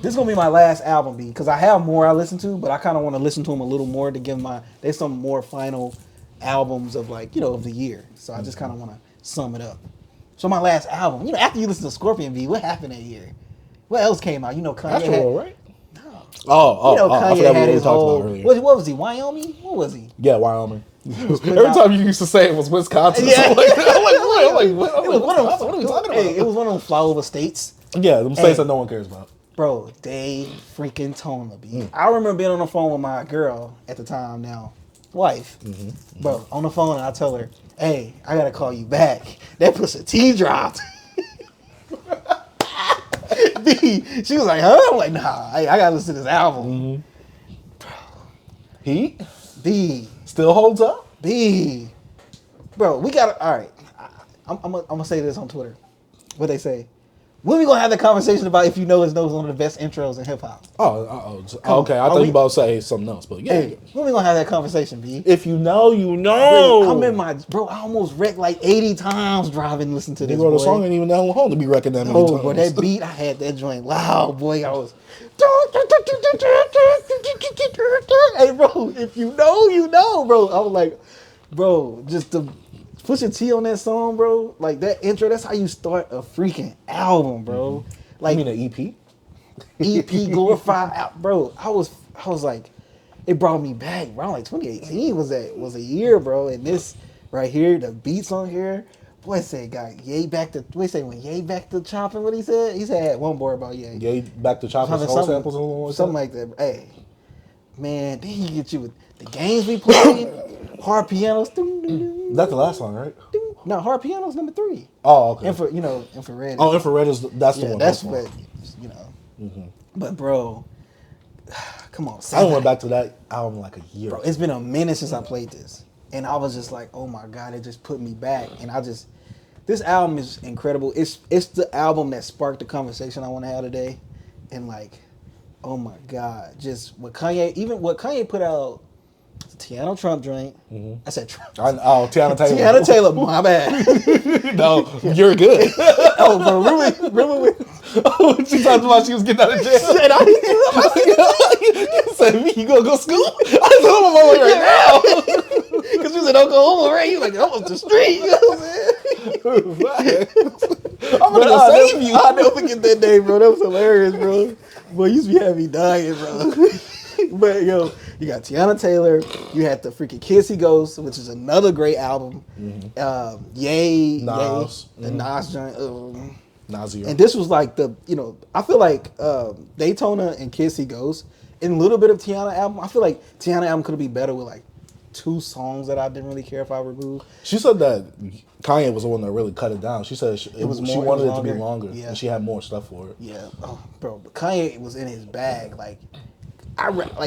This is gonna be my last album, because I have more I listen to, but I kind of want to listen to them a little more to give there's some more final albums of of the year. So I just kind of want to sum it up. So my last album, after you listen to Scorpion B, what happened that year? What else came out? Kanye Astro had, World, right? No. Oh, Kanye I forgot had what we his talked whole. about earlier. What was he? Wyoming? What was he? Yeah, Wyoming. putting Every out- time you used to say it was Wisconsin, Yeah. I'm like, what It was one of what are we talking about? Hey, it was one of them flyover states. Yeah, them states that no one cares about. Bro, DAYTONA, B. I remember being on the phone with my girl at the time, now wife. Bro, on the phone, and I tell her, hey, I gotta call you back. That Pusha T dropped. B, she was like, huh? I'm like, nah, I gotta listen to this album. Heat B, still holds up. B. Bro, we gotta, all right. I'm gonna say this on Twitter. What they say. When we gonna have the conversation about If You Know Is Know is one of the best intros in hip hop? Okay. I thought you were about to say something else, but yeah. Hey, when we gonna have that conversation, B? If you know, you know. I'm in my I almost wrecked like 80 times driving listening to this. He wrote boy. a song ain't even that long to be wrecking that many Oh, times. but that beat, I had that joint loud, boy. I was. Hey, bro, if you know, you know, bro. I was like, bro, just the Pusha T on that song, bro. Like that intro, that's how you start a freaking album, bro. Like, you mean an EP? EP glorified, bro. I was like, it brought me back, bro. Like 2018 was a year, bro. And this right here, the beats on here, boy said got Ye back to. What he say when Ye back to chopping? What he said? He said one more about Ye. Ye back to chopping soul samples or something like that. Hey, man, then he get you with the games we played, hard pianos. That's the last song, right? No, hard pianos number 3. Oh, okay. Infrared. Oh, infrared is that's the one. That's what But bro, come on. I went back to that album like a year. Bro, it's been a minute since I played this, and I was just like, oh my god, it just put me back. And this album is incredible. It's the album that sparked the conversation I want to have today, and like, oh my god, just what Kanye put out. Tiana Trump joint. I said Trump. Tiana Taylor. Tiana Taylor, my bad. No, you're good. Oh, bro, remember when she talked about she was getting out of jail. said You said, you gonna go school? I said, I'm on my way right now. Because you was in Oklahoma, right? You like, I'm off the street. You know what I'm saying? I'm gonna go save you. I'll never forget that day, bro. That was hilarious, bro. Boy, you used to be having me dying, bro. But yo, you got Tiana Taylor. You had the freaking Kids He Ghost, which is another great album. Yay, Nas. the Nas joint. Nasir. And this was like I feel like Daytona and Kids He Ghost, and a little bit of Tiana album. I feel like Tiana album could be better with like 2 songs that I didn't really care if I removed. She said that Kanye was the one that really cut it down. She said she wanted it to be longer, yeah. and she had more stuff for it. Yeah, bro, but Kanye was in his bag. Like,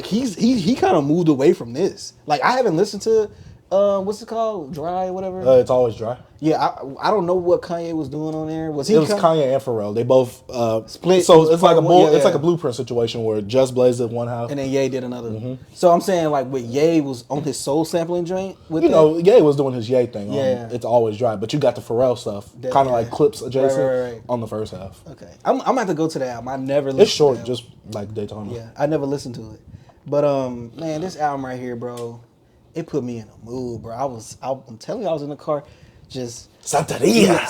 he kind of moved away from this. Like, I haven't listened to what's it called, Dry, whatever. It's Always Dry. Yeah, I don't know what Kanye was doing on there. It was Kanye and Pharrell. They both split. So it's like it's like a blueprint situation where Just Blaze did one half, and then Ye did another. So I'm saying like with Ye was on his soul sampling joint. With Ye was doing his Ye thing. Yeah, It's Always Dry, but you got the Pharrell stuff, kind of like clips adjacent right. on the first half. Okay, I'm gonna have to go to that album. I never. Listened It's short, to just like Daytona. Yeah, I never listened to it, but man, this album right here, bro, it put me in a mood, bro. I'm telling you, I was in the car. Just Santeria.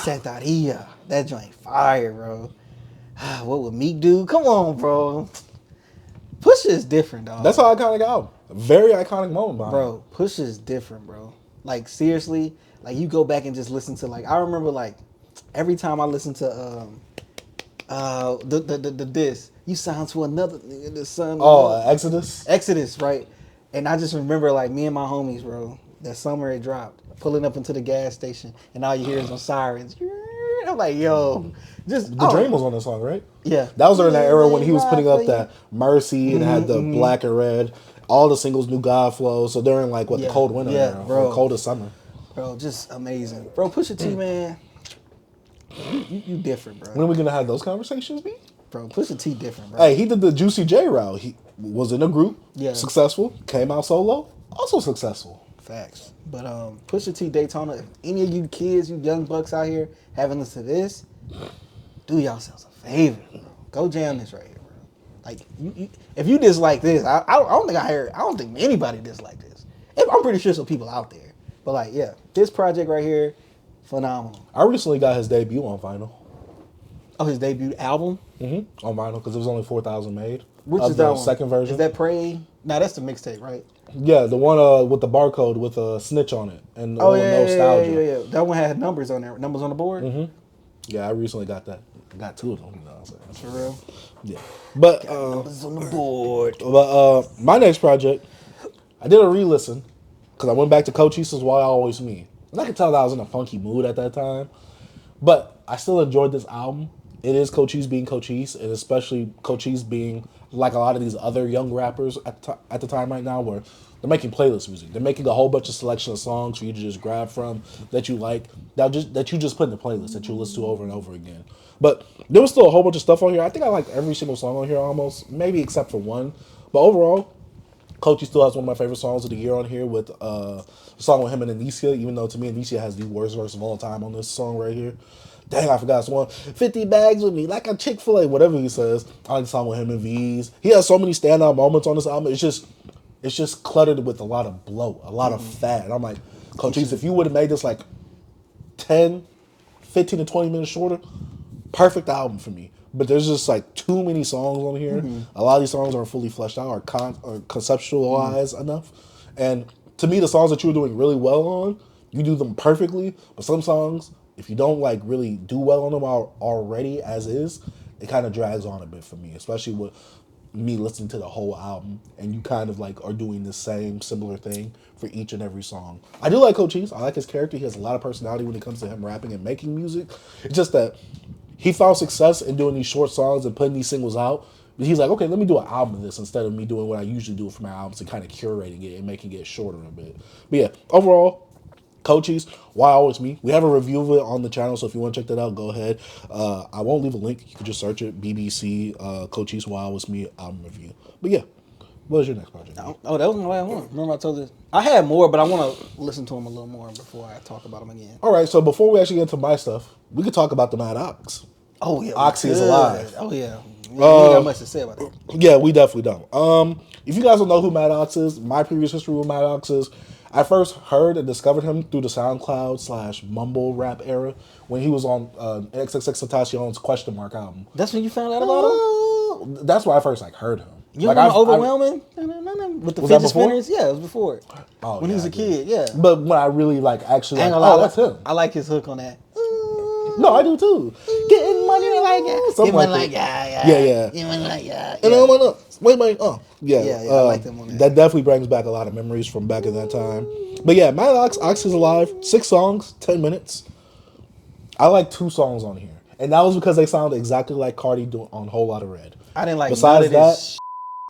That joint fire, bro. What would Meek do? Come on, bro. Pusha is different, dog. That's an iconic album. A very iconic moment, bro. Pusha is different, bro. Like seriously, like you go back and just listen to like I remember like every time I listen to the diss, you sound to another nigga, the son. Exodus, right? And I just remember like me and my homies, bro. That summer it dropped. Pulling up into the gas station, and all you hear is some sirens. I'm like, yo, just The Dream was on this song, right? Yeah, that was during that era when he was putting up that Mercy and had the black and red. All the singles knew God flow. So during like the cold winter, era, bro, or coldest summer, bro, just amazing, bro. Pusha T, man, you different, bro. When are we gonna have those conversations, B? Bro, Pusha T different, bro. Hey, he did the Juicy J route. He was in a group, successful. Came out solo, also successful. Facts. But Pusha T Daytona, if any of you kids, you young bucks out here haven't listened to this, do yourselves a favor, bro. Go jam this right here, bro. Like if you dislike this, I don't think anybody dislike this. I'm pretty sure some people out there. But like, yeah, this project right here, phenomenal. I recently got his debut on vinyl. Oh, his debut album? Mm-hmm. On vinyl, because it was only 4,000 made. Which is that one? Second version. Is that Pray? Nah, that's the mixtape, right? Yeah, the one with the barcode with a snitch on it and nostalgia. Yeah. That one had numbers on there. Numbers on the board? Mm-hmm. Yeah, I recently got that. Got 2 of them. You know what I'm saying? For real? Yeah. But numbers on the board. But my next project, I did a re-listen because I went back to Cochise's Why Always Me. And I could tell that I was in a funky mood at that time. But I still enjoyed this album. It is Cochise being Cochise, and especially Cochise being like a lot of these other young rappers at the time right now, where they're making playlist music. They're making a whole bunch of selection of songs for you to just grab from that you like, that you just put in the playlist that you listen to over and over again. But there was still a whole bunch of stuff on here. I think I liked every single song on here almost, maybe except for one. But overall, Cochise still has one of my favorite songs of the year on here with a song with him and Anicia, even though to me Anicia has the worst verse of all time on this song right here. Dang, I forgot someone. 50 bags with me, like a Chick-fil-A, whatever he says. I like the song with him and V's. He has so many standout moments on this album. It's just cluttered with a lot of bloat, a lot of fat. And I'm like, Cochise, if you would have made this like 10, 15 to 20 minutes shorter, perfect album for me. But there's just like too many songs on here. A lot of these songs aren't fully fleshed out or conceptualized enough. And to me, the songs that you're doing really well on, you do them perfectly. But some songs, if you don't like really do well on them already as is, it kind of drags on a bit for me, especially with me listening to the whole album and you kind of like are doing the same similar thing for each and every song. I do like Cochise. I like his character. He has a lot of personality when it comes to him rapping and making music. It's just that he found success in doing these short songs and putting these singles out. But he's like, okay, let me do an album of this instead of me doing what I usually do for my albums and kind of curating it and making it shorter a bit. But yeah, overall, Cochise, Why Always Me. We have a review of it on the channel, so if you want to check that out, go ahead. I won't leave a link. You can just search it, BBC, Cochise, Why Always Me album review. But yeah, what was your next project? Oh, that was my last one. Remember I told you? I had more, but I want to listen to them a little more before I talk about them again. All right, so before we actually get into my stuff, we could talk about the Mad Ox. Oh, yeah. OXI Is Alive. Oh, yeah. We ain't got much to say about that. Yeah, we definitely don't. If you guys don't know who Mad Ox is, my previous history with Mad Ox is, I first heard and discovered him through the SoundCloud / mumble rap era when he was on XXXTentacion's Question Mark album. That's when you found out about him? That's why I first heard him. You remember Overwhelming? With the fidget spinners? Yeah, it was before. Oh, when he was a kid, yeah. But when I really actually, that's him. I like his hook on that. No, I do too. Getting money like that. Something like that. Yeah. Getting money like that. And I'm like, wait. Yeah, I like them on that. That definitely brings back a lot of memories from back in that time. But yeah, Mad Ox is Alive. 6 songs, 10 minutes. I like 2 songs on here. And that was because they sounded exactly like Cardi doing on Whole Lotta Red. I didn't like Besides none of this.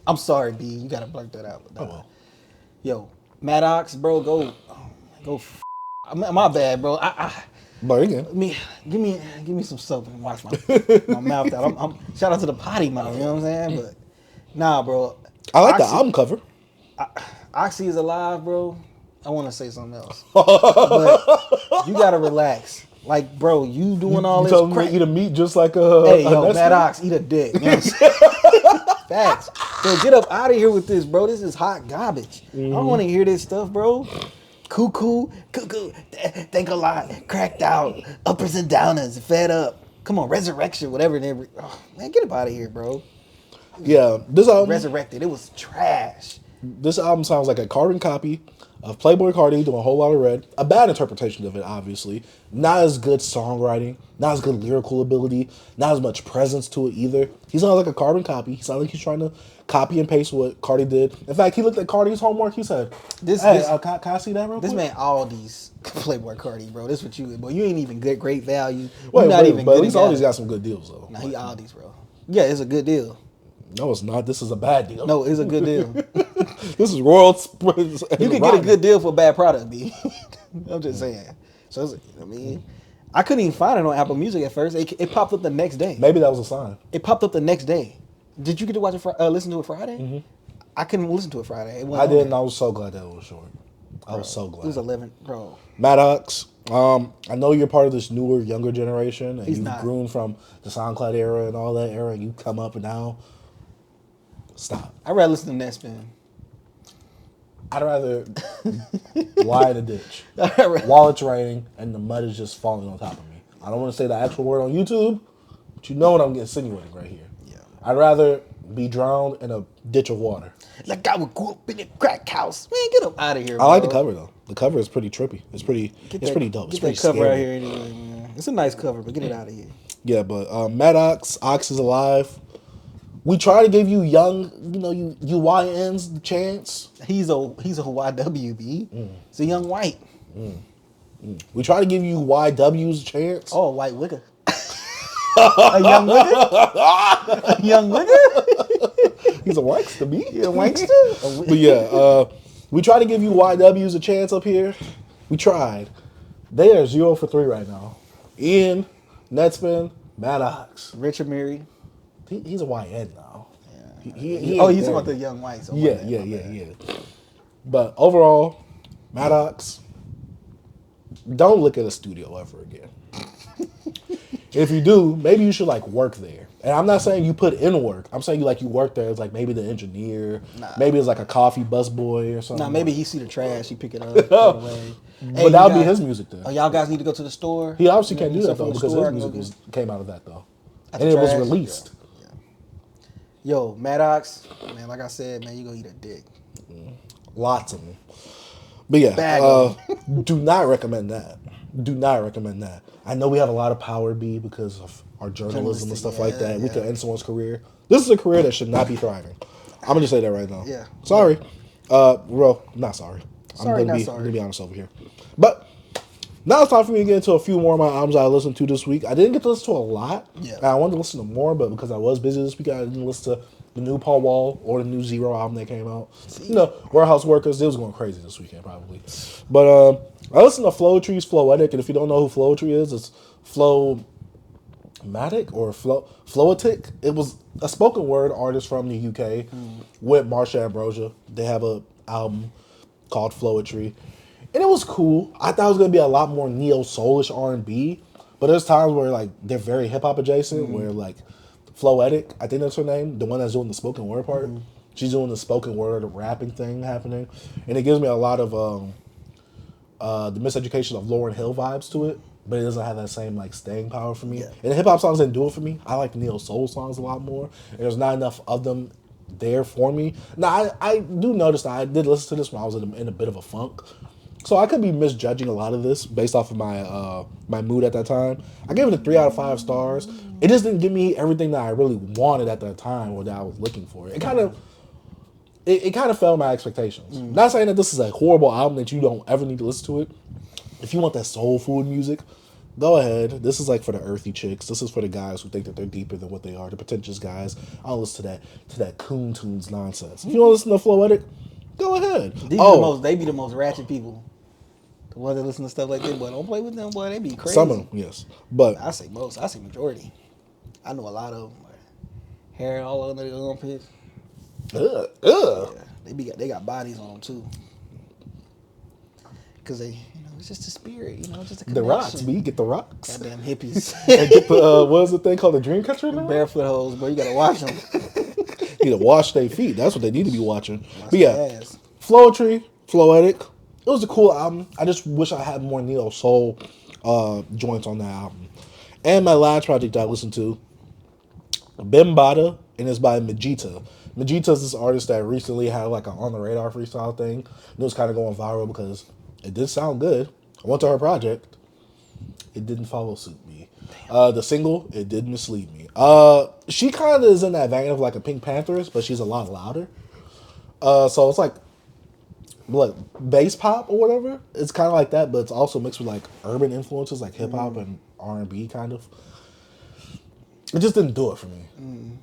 I'm sorry, B. You gotta blurt that out. Oh, well. Yo, Mad Ox, bro, go. My bad, bro. But again, give me some soap and wash my mouth out. I'm shout out to the potty mouth. You know what I'm saying? But nah, bro. I like the album cover. OXI Is Alive, bro. I want to say something else, but you gotta relax. Like, bro, you doing all this crap. crap. Eat a meat just like a. Hey, yo, Mad Ox, eat a dick. You know what I'm saying? Facts. So get up out of here with this, bro. This is hot garbage. I don't want to hear this stuff, bro. Cuckoo, think a lot, cracked out, uppers and downers, fed up. Come on, resurrection, whatever. Oh, man, get up out of here, bro. Yeah, this album. Resurrected. It was trash. This album sounds like a carbon copy of Playboy Cardi doing a Whole Lot of Red. A bad interpretation of it, obviously. Not as good songwriting, not as good lyrical ability, not as much presence to it either. He sounds like a carbon copy. He sounds like he's trying to copy and paste what Cardi did. In fact, he looked at Cardi's homework. He said, can I see that real quick? This man, all these Playboy Cardi, bro. This what you, bro. You ain't even good, great value. But at least Aldi's got some good deals, though. Nah, he Aldi's, bro. Yeah, it's a good deal. No, it's not. This is a bad deal. No, it's a good deal. This is Royal. You can get a good deal for a bad product, B. I'm just saying. So, I mean, I couldn't even find it on Apple Music at first. It popped up the next day. Maybe that was a sign. It popped up the next day. Did you get to watch it? Listen to it Friday? Mm-hmm. I couldn't listen to it Friday. I didn't. I was so glad that it was short. I was so glad. It was 11, bro. Mad Ox. I know you're part of this newer, younger generation, and He's you've not. grown from the SoundCloud era and all that era, and you come up and now. Stop. I'd rather listen to Netspin. I'd rather lie in a ditch while it's raining and the mud is just falling on top of me. I don't want to say the actual word on YouTube, but you know what I'm insinuating right here. Yeah. I'd rather be drowned in a ditch of water. Like I would go up in a crack house. Man, get up out of here, I like the cover though. The cover is pretty trippy. It's pretty dope. It's Get pretty that cover scary. out here anyway, man. It's a nice cover, but get it out of here. Yeah, but Mad Ox is Alive. We try to give you young, you YNs the chance. He's a YWB. It's a young white. We try to give you YWs a chance. Oh, a white wigger. A young wigger? A young wigger? He's a wankster, me. He's a wankster? But yeah, we try to give you YWs a chance up here. We tried. They are 0 for 3 right now. Ian, Netspin, Mad Ox. Richard Mary. He's a YN now. Yeah. He's talking about the young whites. Yeah. But overall, Mad Ox, don't look at a studio ever again. If you do, maybe you should work there. And I'm not saying you put in work. I'm saying you work there as maybe the engineer. Nah. Maybe it's a coffee busboy or something. Nah, maybe he see the trash, he pick it up. Put it away. But that would be his music then. Oh, y'all guys need to go to the store? He obviously can't do that though because his music came out of that though. And it was released. Yeah. Yo, Mad Ox, man, like I said, man, you gonna eat a dick. Lots of them. But yeah, do not recommend that. Do not recommend that. I know we have a lot of power, B, because of our journalism and stuff like that. We could end someone's career. This is a career that should not be thriving. I'm gonna just say that right now. Yeah. Sorry. Well, not sorry. I'm gonna be honest over here. But now it's time for me to get into a few more of my albums I listened to this week. I didn't get to listen to a lot. Yeah. I wanted to listen to more, but because I was busy this week, I didn't listen to the new Paul Wall or the new Zero album that came out. Warehouse Workers, it was going crazy this weekend probably. But I listened to Flowetree's Floetic, and if you don't know who Flowetree is, it's Flowmatic or Floetic. It was a spoken word artist from the UK with Marsha Ambrosia. They have an album called Flowetree. And it was cool. I thought it was going to be a lot more neo-soulish R&B, but there's times where they're very hip-hop adjacent, where Floetic, I think that's her name, the one that's doing the spoken word part, she's doing the spoken word rapping thing happening, and it gives me a lot of the Miseducation of Lauryn Hill vibes to it, but it doesn't have that same like staying power for me. Yeah. And the hip hop songs didn't do it for me. I like the neo soul songs a lot more. And there's not enough of them there for me. Now I do notice that I did listen to this when I was in a bit of a funk. So I could be misjudging a lot of this based off of my my mood at that time. I gave it a 3 out of 5 stars. It just didn't give me everything that I really wanted at that time or that I was looking for. It kind of fell my expectations. Not saying that this is a horrible album that you don't ever need to listen to it. If you want that soul food music, go ahead. This is like for the earthy chicks. This is for the guys who think that they're deeper than what they are. The pretentious guys. I'll listen to that Coon Tunes nonsense. If you want to listen to Floetic, go ahead. They be the most ratchet people. The ones that listen to stuff like that, boy, don't play with them, boy. They be crazy. Some of them, yes, but I say most. I say majority. I know a lot of them. Hair all under the armpits. Yeah, they got bodies on them too. Cause they, it's just a spirit, it's just a connection. The rocks, but you get the rocks. Goddamn hippies. And get the what was the thing called, the dream catcher? Barefoot hoes, bro. You gotta watch them. You need to wash their feet. That's what they need to be watching. Watch But yeah, their ass. Floetic. It was a cool album. I just wish I had more neo soul joints on that album. And my last project I listened to, Bembada, and it's by Majita. Majita is this artist that recently had like an on the radar freestyle thing. It was kind of going viral because it did sound good. I went to her project. It didn't follow suit me. The single, it did mislead me. She kind of is in that vein of like a Pink Pantherist, but she's a lot louder. So it's like bass pop or whatever. It's kind of like that, but it's also mixed with like urban influences like hip hop and R&B kind of. It just didn't do it for me.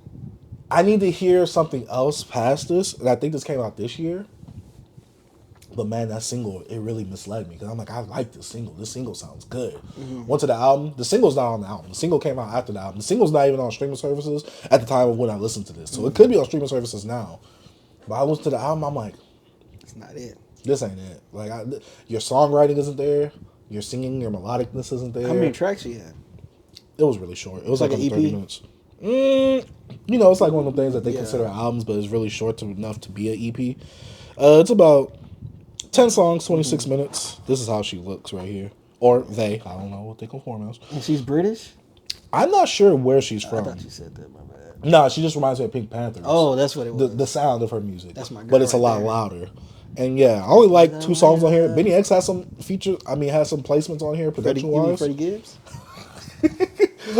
I need to hear something else past this, and I think this came out this year. But man, that single, it really misled me because I'm like, I like this single. This single sounds good. Went to the album. The single's not on the album. The single came out after the album. The single's not even on streaming services at the time of when I listened to this. So it could be on streaming services now. But I listened to the album, I'm like, it's not it. This ain't it. Like your songwriting isn't there. Your singing, your melodicness isn't there. How many tracks she had? It was really short. It was like an under EP? 30 minutes. It's like one of the things that they consider albums, but it's really short enough to be an EP. It's about 10 songs, 26 minutes. This is how she looks right here. Or they. I don't know what they conform as. And she's British? I'm not sure where she's from. I thought you said that, my bad. No, she just reminds me of Pink Panther. Oh, that's what it was. The sound of her music. That's my girl. But it's a lot louder. And yeah, I only like 2 songs on here. Benny X has some features. Has some placements on here, production wise. Freddie Gibbs?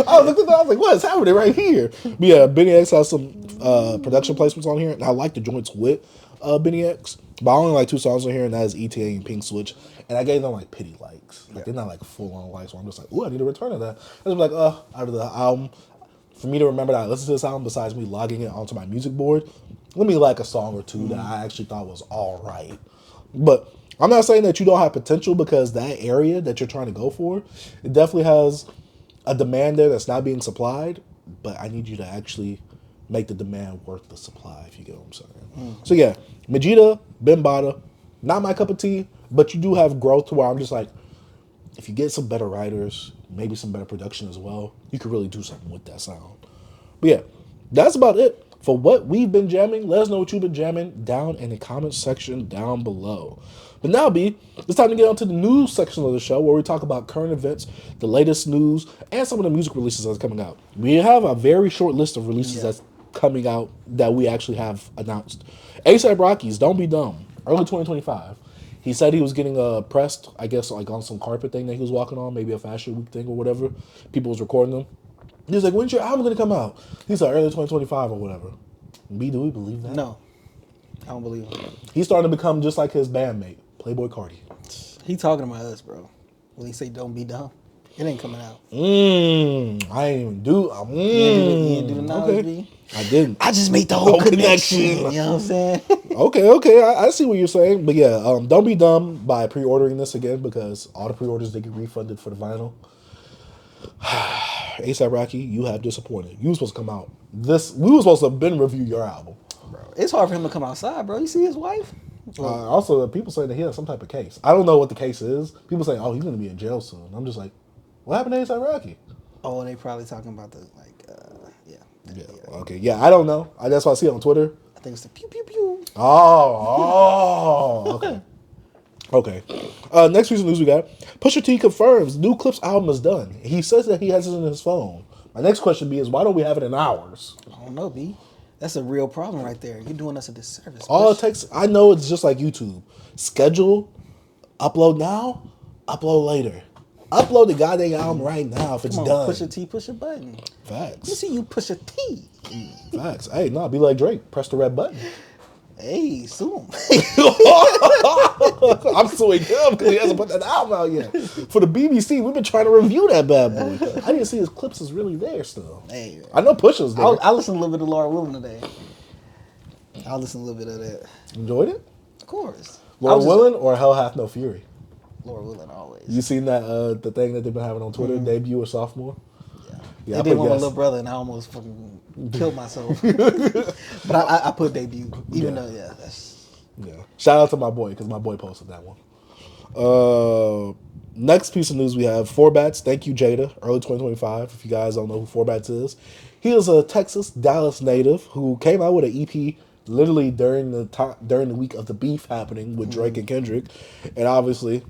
I looked at that. I was like, "What is happening right here?" But yeah, Benny X has some production placements on here, and I like the joints with Benny X. But I only like 2 songs on here, and that is ETA and Pink Switch. And I gave them like pity likes. Like they're not like full on likes. So I'm just like, "Ooh, I need to return to that." I was like, out of the album, for me to remember that I listened to this album, besides me logging it onto my music board, let me like a song or two that I actually thought was all right. But I'm not saying that you don't have potential, because that area that you're trying to go for, it definitely has a demand there that's not being supplied, but I need you to actually make the demand worth the supply, if you get what I'm saying. So yeah, Majida, Bembada, not my cup of tea, but you do have growth to where I'm just like, if you get some better writers, maybe some better production as well, you could really do something with that sound. But yeah, that's about it for what we've been jamming. Let us know what you've been jamming down in the comments section down below. But now, B, it's time to get on to the news section of the show, where we talk about current events, the latest news, and some of the music releases that's coming out. We have a very short list of releases that's coming out that we actually have announced. A$AP Rocky's Don't Be Dumb, early 2025. He said he was getting pressed, I guess, like on some carpet thing that he was walking on, maybe a fashion week thing or whatever. People was recording him. He was like, "When's your album gonna come out?" He said early 2025 or whatever. B, do we believe that? No. I don't believe him. He's starting to become just like his bandmate, Playboy Cardi. He talking about us, bro. When he say don't be dumb, it ain't coming out. I ain't even do. You didn't do the knowledge, B? I didn't. I just made the whole connection. You know what I'm saying? Okay. I see what you're saying. But yeah, don't be dumb by pre-ordering this again, because all the pre-orders, they get refunded for the vinyl. A$AP Rocky, you have disappointed. You were supposed to come out. We were supposed to have been review your album. Bro, it's hard for him to come outside, bro. You see his wife? Also, people say that he has some type of case. I don't know what the case is. People say, "Oh, he's going to be in jail soon." I'm just like, what happened to A$AP Rocky? Oh, they probably talking about the, Okay, yeah, I don't know. That's what I see on Twitter. I think it's the pew, pew, pew. Oh, okay. Okay. Next piece of news we got. Pusha T confirms new Clips album is done. He says that he has it in his phone. My next question is, why don't we have it in ours? I don't know, B. That's a real problem right there. You're doing us a disservice. All it takes, I know it's just like YouTube. Schedule, upload now, upload later. Upload the goddamn album right now if it's done. Push a T, push a button. Facts. Let me see you push a T. Facts. Hey, no, be like Drake. Press the red button. Hey, sue him. I'm suing him because he hasn't put that album out yet. For the BBC, we've been trying to review that bad boy. I didn't see his clips is really there still. Hey, I know Pusha's there. I listened a little bit of Laura Willing today. I listened a little bit of that. Enjoyed it? Of course. Laura Willing or Hell Hath No Fury? Laura Willing always. You seen that the thing that they've been having on Twitter, debut or sophomore? Yeah, they did one with little brother, and I almost fucking killed myself. But I put debut, even though that's Shout out to my boy because my boy posted that one. Next piece of news we have 4Bats. Thank you, Jada. Early 2025. If you guys don't know who 4Bats is, he is a Texas Dallas native who came out with an EP literally during the week of the beef happening with Drake and Kendrick, and obviously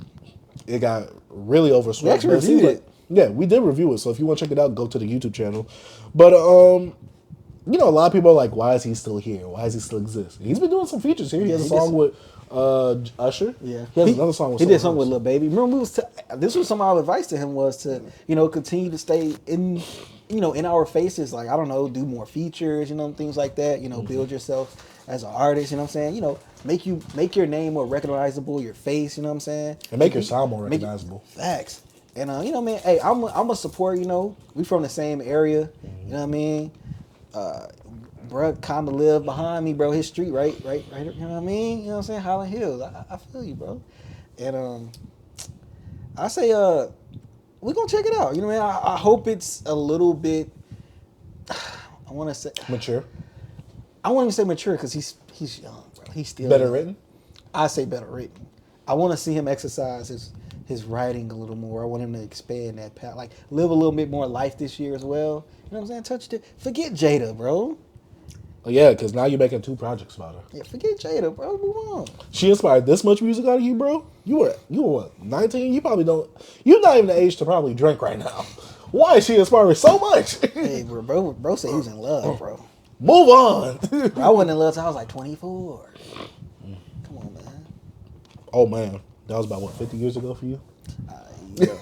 it got really overswelled. We actually reviewed it. Yeah, we did review it. So if you want to check it out, go to the YouTube channel. But you know, a lot of people are like, why is he still here? Why does he still exist? He's been doing some features here. He has a song with Usher. Yeah, he has another song with he did something with Lil Baby. Remember, this was some of our advice to him was to continue to stay in our faces. Like, I don't know, do more features, things like that. Build yourself as an artist. You know what I'm saying? Make your name more recognizable, your face. You know what I'm saying? And make your sound more recognizable. Facts. And man, hey, I'm a support. We from the same area. You know what I mean? Bruh kind of live behind me, bro. His street, right. You know what I mean? You know what I'm saying? Highland Hills. I feel you, bro. And I say, we're gonna check it out. You know what I mean? I hope it's a little bit. I want to say mature. I won't even say mature because he's young, bro. He's still better young. written. I say better written. I want to see him exercise his writing a little more. I want him to expand that path, like live a little bit more life this year as well. You know what I'm saying? Forget Jada, bro. Oh, yeah, because now you're making 2 projects about her. Yeah, forget Jada, bro. Move on. She inspired this much music out of you, bro? You were what, 19? You probably don't. You're not even the age to probably drink right now. Why is she inspiring so much? Hey, bro said he was in love, bro. Move on. Bro, I wasn't in love until I was like 24. Come on, man. Oh man, that was about what, 50 years ago for you? Yeah.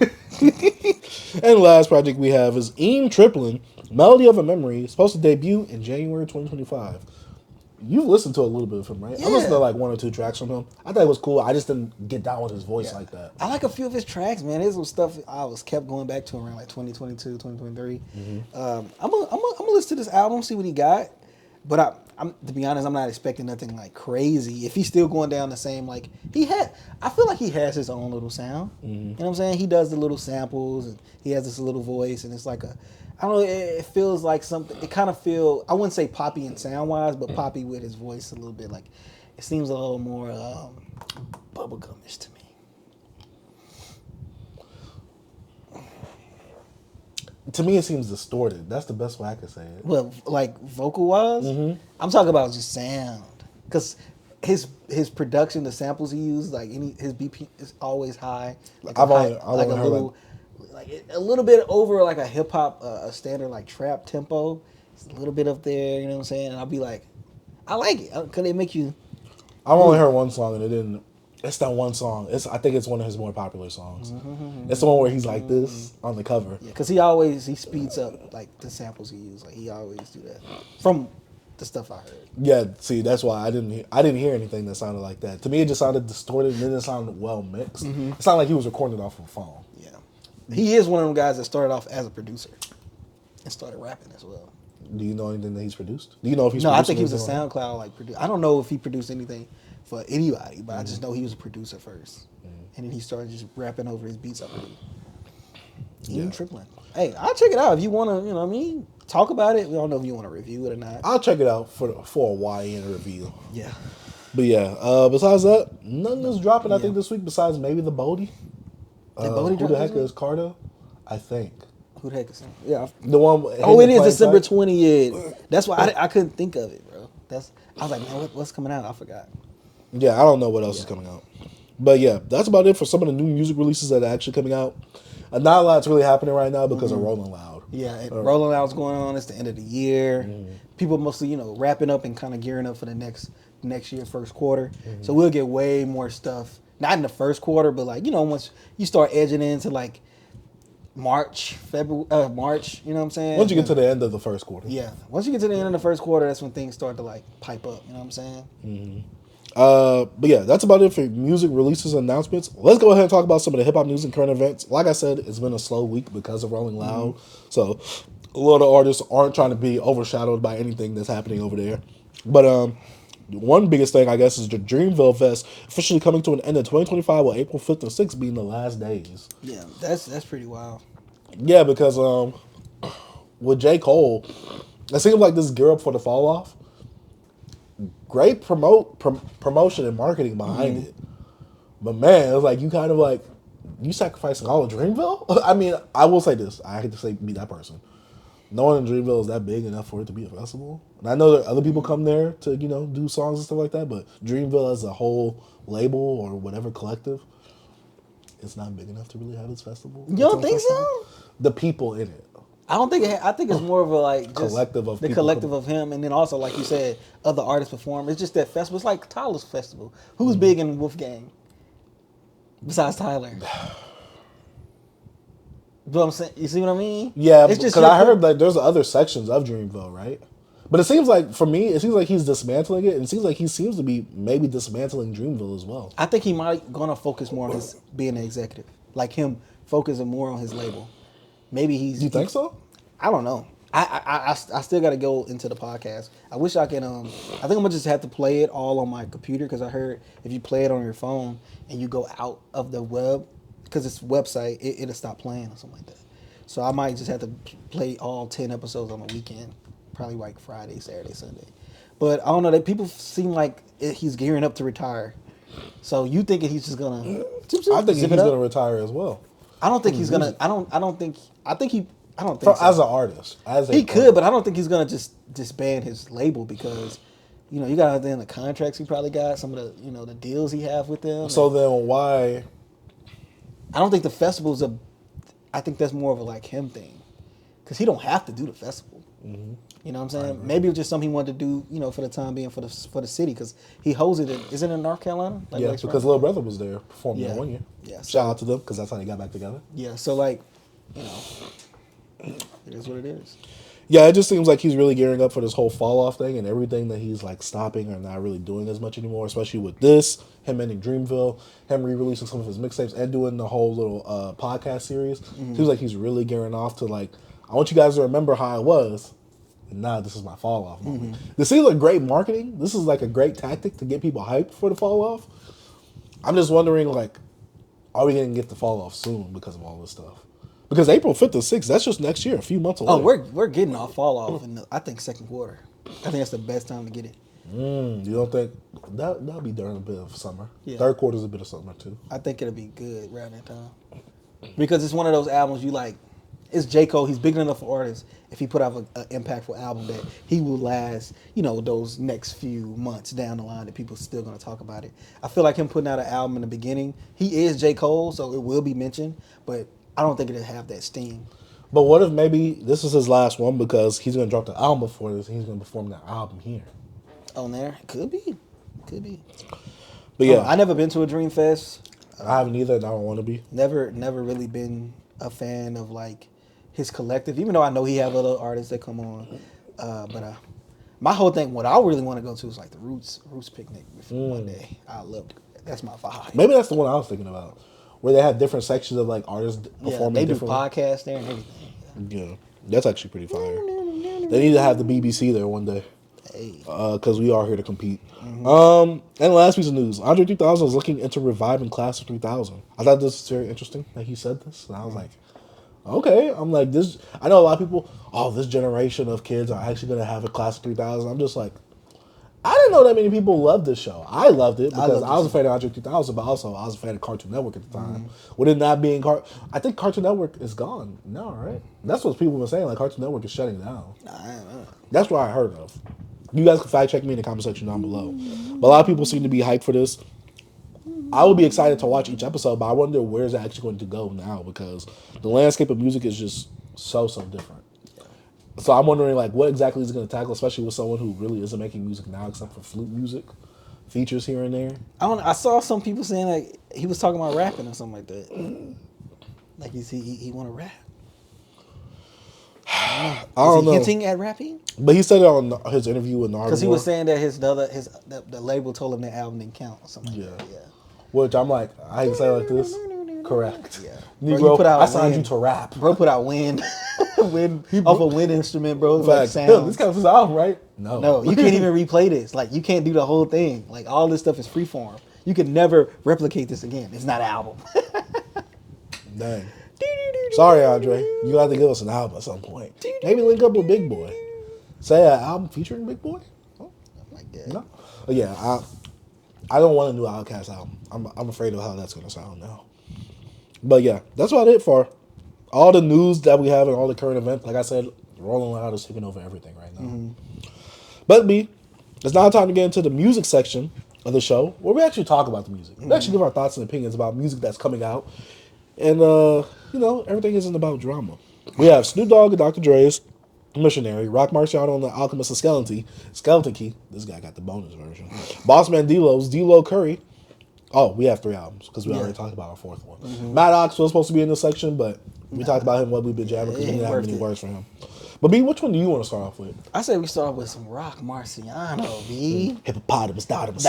And the last project we have is Eam Triplin, Melody of a Memory, supposed to debut in January 2025. You've listened to a little bit of him, right? Yeah. I listened to like 1 or 2 tracks from him. I thought it was cool. I just didn't get down with his voice like that. I like a few of his tracks, man. There's some stuff I kept going back to around like 2022, 2023. I'm gonna listen to this album, see what he got. But I'm to be honest, I'm not expecting nothing like crazy. If he's still going down the same I feel like he has his own little sound. You know what I'm saying? He does the little samples and he has this little voice and it's like I don't know, it feels like something, it kind of I wouldn't say poppy in sound wise, but poppy with his voice a little bit. Like, it seems a little more bubblegumish to me. To me, it seems distorted. That's the best way I could say it. Well, like vocal wise, I'm talking about just sound. Because his production, the samples he used, like his BP is always high. Like I've only heard a little bit over like a hip hop, a standard like trap tempo. It's a little bit up there, you know what I'm saying? And I'll be like, I like it. Could it make you? I've only heard 1 song and it didn't. It's that 1 song. I think it's one of his more popular songs. It's the one where he's like this on the cover. Yeah, because he speeds up like the samples he used. Like he always do that from the stuff I heard. Yeah, see, that's why I didn't hear anything that sounded like that. To me, it just sounded distorted and it didn't sound well mixed. It sounded like he was recording it off of a phone. Yeah, he is one of them guys that started off as a producer and started rapping as well. Do you know anything that he's produced? Do you know if he's No, I produced think he was a anything SoundCloud like producer. I don't know if he produced anything for anybody, but I just know he was a producer first, and then he started just rapping over his beats. I believe. Even Triplin. Hey, I'll check it out if you want to. You know what I mean? Talk about it. We don't know if you want to review it or not. I'll check it out for a YN review. Yeah. But yeah, besides that, nothing is dropping. I think this week besides maybe the Bodie. Bodie who the heck is Cardo? I think. Who the heck is him? Yeah. The one. Oh, it is December 20th. That's why I couldn't think of it, bro. I was like, man, what's coming out? I forgot. Yeah, I don't know what else is coming out. But yeah, that's about it for some of the new music releases that are actually coming out. Not a lot's really happening right now because of Rolling Loud. Yeah, and Rolling Loud's going on. It's the end of the year. People mostly, wrapping up and kind of gearing up for the next year, first quarter. So we'll get way more stuff. Not in the first quarter, but once you start edging into like March, March, you know what I'm saying? Once you get to the end of the first quarter. Yeah. Once you get to the end of the first quarter, that's when things start to like pipe up, you know what I'm saying? But yeah, that's about it for music releases and announcements. Let's go ahead and talk about some of the hip hop news and current events. Like I said, it's been a slow week because of Rolling Loud. So a lot of artists aren't trying to be overshadowed by anything that's happening over there. But one biggest thing, I guess, is the Dreamville Fest officially coming to an end in 2025 with April 5th and 6th being the last days. Yeah, that's pretty wild. Yeah, because with J. Cole, it seems like this is gear up for the fall off. Great promotion and marketing behind it. But man, it was like you sacrificing all of Dreamville? I mean, I will say this. I hate to say be that person. No one in Dreamville is that big enough for it to be a festival. And I know that other people come there to, do songs and stuff like that, but Dreamville as a whole label or whatever collective, it's not big enough to really have its festival. You don't think so? The people in it. I don't think I think it's more of a just collective of the people collective of him, and then also like you said, other artists perform. It's just that festival. It's like Tyler's festival. Who's big in Wolfgang besides Tyler? But I'm saying, you see what I mean? Yeah, it's because I heard like there's other sections of Dreamville, right? But it seems like for me, it seems like he's dismantling it, and it seems like he seems to be maybe dismantling Dreamville as well. I think he might gonna focus more on his being an executive, like him focusing more on his label. Maybe he's. You think so? I don't know. I still got to go into the podcast. I wish I can. I think I'm gonna just have to play it all on my computer because I heard if you play it on your phone and you go out of the web because it's website, it'll stop playing or something like that. So I might just have to play all 10 episodes on the weekend, probably like Friday, Saturday, Sunday. But I don't know. That people seem like he's gearing up to retire. So you thinking he's just gonna? I think he's gonna retire as well. I don't think he's gonna. I don't think. I think he. I don't think so. As an artist, he could, but I don't think he's gonna just disband his label because, you got then the contracts he probably got, some of the the deals he have with them. So then why? I don't think the festival's a. I think that's more of a like him thing, because he don't have to do the festival. Mm-hmm. You know what I'm saying? Maybe it was just something he wanted to do, for the time being for the city, because he holds it. Is it in North Carolina? Like yeah, because Little Brother was there performing that 1 year. Yeah. Shout out to them because that's how they got back together. Yeah. So it is what it is. Yeah, it just seems like he's really gearing up for this whole fall off thing and everything that he's like stopping or not really doing as much anymore, especially with this, him ending Dreamville, him re-releasing some of his mixtapes and doing the whole little podcast series. Seems like he's really gearing off to I want you guys to remember how I was. And now this is my fall off moment. This seems like great marketing. This is like a great tactic to get people hyped for the fall off. I'm just wondering are we going to get the fall off soon because of all this stuff? Because April 5th and 6th, that's just next year, a few months away. Oh, we're getting our fall off in I think second quarter. I think that's the best time to get it. You don't think that'll be during a bit of summer? Yeah. Third quarter's a bit of summer too. I think it'll be good around that time. Because it's one of those albums you like. It's J. Cole. He's big enough for artists. If he put out an impactful album that he will last, those next few months down the line that people are still going to talk about it. I feel like him putting out an album in the beginning, he is J. Cole, so it will be mentioned, but I don't think it'll have that steam. But what if maybe this is his last one because he's going to drop the album before this and he's going to perform that album here? On there? Could be. But yeah. I never been to a Dream Fest. I haven't either and I don't want to be. Never really been a fan of his collective, even though I know he have other artists that come on. But my whole thing, what I really want to go to is the Roots picnic one day. I love it. That's my vibe. Maybe that's the one I was thinking about, where they have different sections of artists performing. They do differently. podcasts there and everything. Yeah, that's actually pretty fire. They need to have the BBC there one day. Because we are here to compete. And the last piece of news, Andre 3000 is looking into reviving Class of 3000. I thought this was very interesting that he said this, and I was like, okay. I'm like, this. I know a lot of people, this generation of kids are actually going to have a Class of 3000. I'm just like, I didn't know that many people loved this show. I loved it because I was a fan of Andre 3000, but also I was a fan of Cartoon Network at the time. With it not being I think Cartoon Network is gone now, right? That's what people were saying. Cartoon Network is shutting down. That's what I heard of. You guys can fact check me in the comment section down below. But a lot of people seem to be hyped for this. I would be excited to watch each episode, but I wonder where is it actually going to go now because the landscape of music is just so different. So I'm wondering like what exactly is going to tackle, especially with someone who really isn't making music now except for flute music, features here and there. I saw some people saying like he was talking about rapping or something like that. Like he want to rap. I don't know. Hinting at rapping? But he said it on his interview with Nardo. Because he was saying that the label told him the album didn't count or something like that. Yeah. Which I'm like, I can say it like this. Correct. Yeah. Negro, Bro, you put out I signed you to rap. Bro put out wind. Off a wind instrument, bro. Like this counts as album, right? No, you can't even replay this. Like, you can't do the whole thing. Like, all this stuff is freeform. You can never replicate this again. It's not an album. Dang. Sorry, Andre. You got to give us an album at some point. Maybe link up with Big Boy. Say an album featuring Big Boy? Oh, like that. No. But yeah, I don't want a new Outkast album. I'm afraid of how that's going to sound now. But yeah, that's about it for all the news that we have and all the current events. Like I said, Rolling Loud is taking over everything right now. Mm-hmm. But B, it's now time to get into the music section of the show where we actually talk about the music. We actually give our thoughts and opinions about music that's coming out. And, everything isn't about drama. We have Snoop Dogg and Dr. Dre's Missionary, Rock Marciano and the Alchemist of Skeleton Key. This guy got the bonus version. BossMan Dlow's Dlow Curry. Oh, we have 3 albums because we already talked about our 4th one. Mm-hmm. Maddox was supposed to be in this section, but we talked about him what we've been jamming because we didn't have many words for him. But B, which one do you want to start off with? I say we start off with some Rock Marciano, B. Hippopotamus, Bottomus.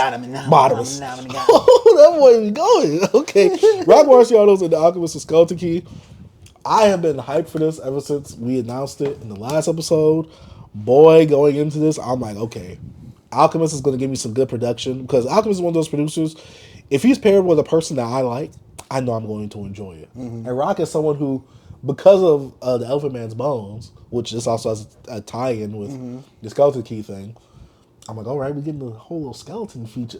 Oh, that boy is going. Okay. Rock Marciano's and the Alchemist of Skeleton Key. I have been hyped for this ever since we announced it in the last episode. Boy, going into this, I'm like, okay, Alchemist is going to give me some good production because Alchemist is one of those producers. If he's paired with a person that I like, I know I'm going to enjoy it. Mm-hmm. And Rock is someone who, because of the Elephant Man's Bones, which this also has a tie-in with the Skeleton Key thing, I'm like, all right, we're getting the whole little skeleton feature.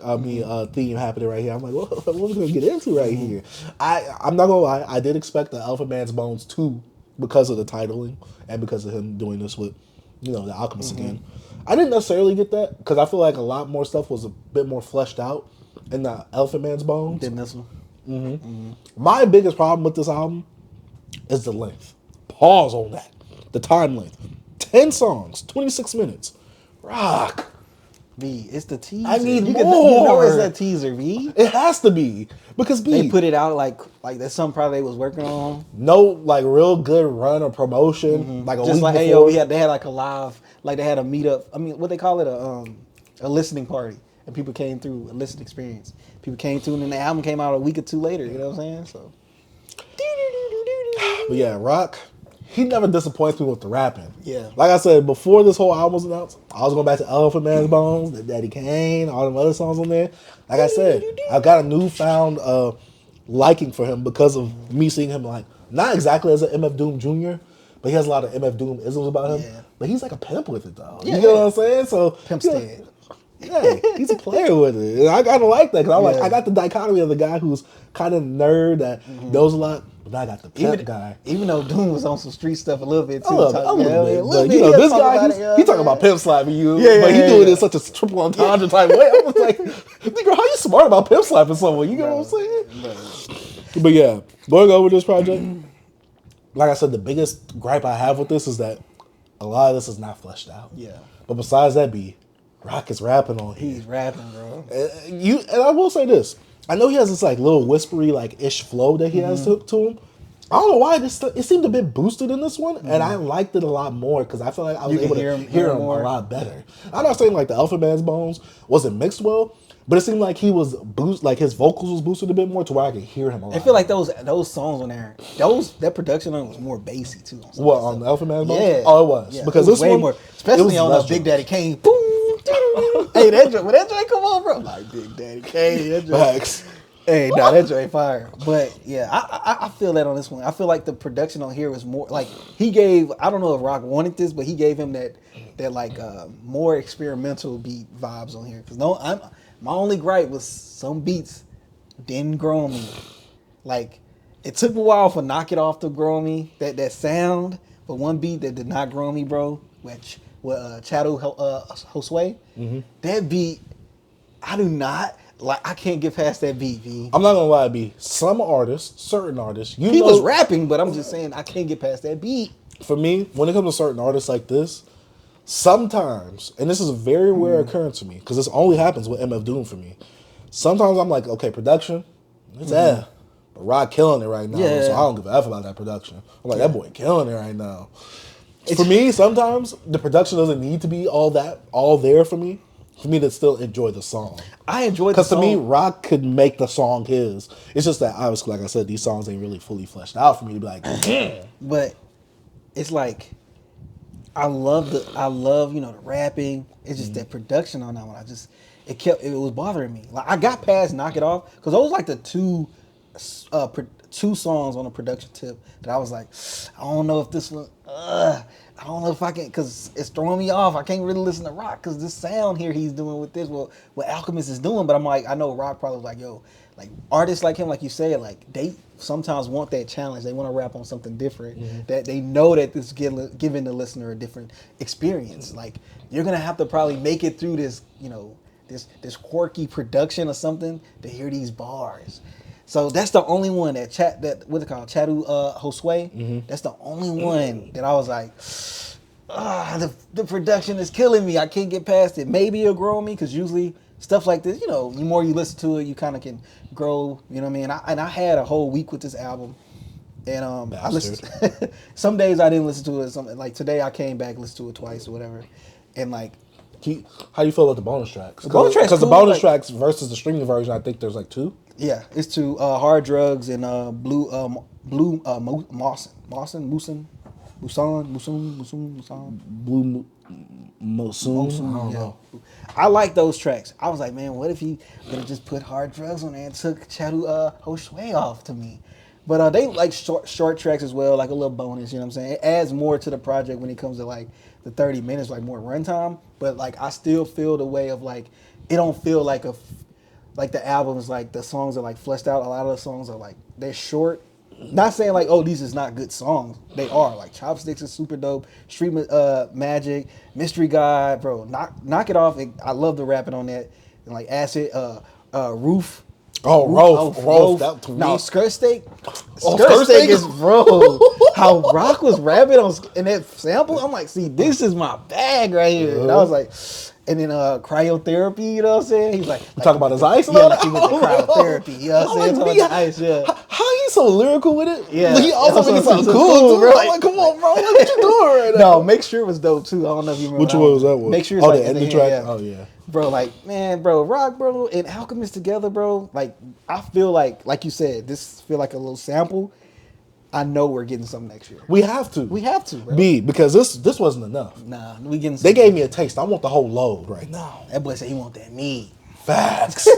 Theme happening right here. I'm like, what are we gonna get into right here? I'm not gonna lie, I did expect the Elephant Man's Bones 2 because of the titling and because of him doing this with, the Alchemist again. I didn't necessarily get that because I feel like a lot more stuff was a bit more fleshed out in the Elephant Man's Bones than this one. My biggest problem with this album is the length. Pause on that. The time length. 10 songs, 26 minutes. Rock. B, it's the teaser. I need more. You know it's that teaser, B. It has to be. Because B. They put it out like that's something probably they was working on. No, like, real good run or promotion. Like, a just week like, before. they had like a live, like they had a meetup. I mean, what they call it, a listening party. And people came through a listening experience. People came through and then the album came out a week or 2 later. You know what I'm saying? So. But yeah, Rock, he never disappoints me with the rapping. Yeah. Like I said, before this whole album was announced, I was going back to Elephant Man's Bones, the Daddy Kane, all them other songs on there. Like I said, I've got a newfound liking for him because of me seeing him like, not exactly as an MF Doom Jr., but he has a lot of MF Doom isms about him. Yeah. But he's like a pimp with it though. Yeah. You know what I'm saying? So Pimp's dead. Yeah, he's a player with it. And I kind of like that because I'm like, I got the dichotomy of the guy who's kind of nerd that knows a lot, but I got the pimp guy. Even though Doom was on some street stuff a little bit too. A little bit. But this guy, he's talking about pimp slapping you, but he doing it in such a triple entendre type way. I was like, nigga, how you smart about pimp slapping someone? You know what I'm saying? But yeah, going over this project, like I said, the biggest gripe I have with this is that a lot of this is not fleshed out. Yeah. But besides that, Rock is rapping on here. He's rapping, bro. And I will say this. I know he has this like little whispery like ish flow that he has to him. I don't know why it seemed a bit boosted in this one, and I liked it a lot more because I feel like I was able to hear him a lot better. I'm not saying like the Elephant Man's Bones wasn't mixed well, but it seemed like he was like his vocals was boosted a bit more to where I could hear him a lot. I feel like those songs on there, that production on it was more bassy too. What on the Elephant Man's Bones? Yeah. Oh, it was because this way one, more, especially on the Big Daddy Kane. Boom. Hey, when that joint come on, bro, I'm like Big Daddy Kane. That joint. Hey, no, that joint fire. But yeah, I feel that on this one. I feel like the production on here was more like he gave. I don't know if Rock wanted this, but he gave him that like more experimental beat vibes on here. Cause my only gripe was some beats didn't grow on me. Like it took a while for Knock It Off to grow on me. That sound, but one beat that did not grow on me, bro, with Chadu Josue, that beat, I Like I can't get past that beat, V. I'm not gonna lie, B. Some artists, certain artists, He was rapping, but I'm just saying I can't get past that beat. For me, when it comes to certain artists like this, sometimes, and this is a very rare occurrence for me, because this only happens with MF Doom for me. Sometimes I'm like, okay, production, it's but Rod killing it right now, so I don't give a F about that production. I'm like, that boy killing it right now. For me, sometimes the production doesn't need to be all there for me to still enjoy the song. I enjoyed the song. Because to me, Rock could make the song his. It's just that, obviously, like I said, these songs ain't really fully fleshed out for me to be like, damn. But it's like, I love the rapping. It's just that production on that one. It was bothering me. Like I got past Knock It Off because those like the two songs on the production tip that I was like, I don't know if this one, I don't know if I can, because it's throwing me off. I can't really listen to Rock because this sound here he's doing with this, well, what Alchemist is doing. But I'm like, I know Rock probably was like, yo, like artists like him, like you said, like they sometimes want that challenge. They want to rap on something different that they know that this is giving the listener a different experience. Like you're gonna have to probably make it through this, this quirky production or something to hear these bars. So that's the only one that what's it called, Chadu Josue. That's the only one that I was like, the production is killing me. I can't get past it. Maybe it'll grow on me because usually stuff like this, the more you listen to it, you kind of can grow. You know what I mean? And I had a whole week with this album, and I listened. Some days I didn't listen to it. Some like today I came back, listened to it twice or whatever, and like. How do you feel about the bonus tracks? Because the bonus tracks versus the streaming version, I think there's like 2. Yeah, it's 2. Hard Drugs and Blue Muson. Yeah. I like those tracks. I was like, man, what if he would have just put Hard Drugs on there and took Chadu Josue off to me? But they like short tracks as well, like a little bonus, you know what I'm saying? It adds more to the project when it comes to like the 30 minutes, like more runtime. But like I still feel the way of like, it don't feel like the albums, like the songs are like fleshed out. A lot of the songs are like, they're short. Not saying like, oh, these is not good songs. They are. Like Chopsticks is super dope. Street Magic, Mystery God, bro. Knock It Off. I love the rapping on that. And like Acid, Roof. Oh, Rolf. No, Skirt Steak. Skirt Steak is, bro. How Rock was rapping in that sample. I'm like, see, this is my bag right here. And I was like, and then cryotherapy, you know what I'm saying? He's like talking about his ice? Yeah, like he went to cryotherapy. You know what I'm saying? Talking about the ice, yeah. How he so lyrical with it? Yeah. But he also making something cool, bro. I'm like, come on, bro. What you doing right now? No, Make Sure was dope, too. I don't know if you remember. Which one was that one? Make Sure is like the ending track? Yeah. Oh, yeah. Bro, like, man, bro, Rock, bro, and Alchemist together, bro. Like, I feel like you said, this feel like a little sample. I know we're getting something next year. We have to, bro. Because this wasn't enough. Nah, we getting. They gave me a taste. I want the whole load right now. That boy said he want that meat. Facts.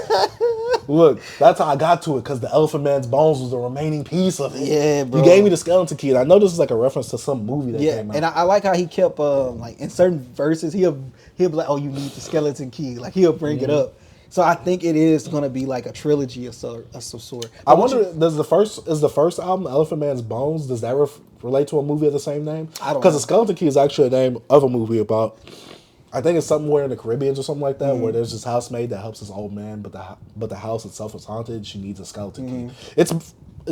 Look, that's how I got to it, because the Elephant Man's bones was the remaining piece of it. Yeah, bro. You gave me the Skeleton Key, and I know this is like a reference to some movie that came out. And I like how he kept like in certain verses he'll be like, oh, you need the Skeleton Key. Like he'll bring it up. So I think it is going to be like a trilogy of some sort. I wonder, is the first album, Elephant Man's Bones, does that relate to a movie of the same name? I don't know. Because the Skeleton Key is actually a name of a movie about, I think it's somewhere in the Caribbean or something like that, where there's this housemaid that helps this old man, but the house itself is haunted. She needs a skeleton key. It's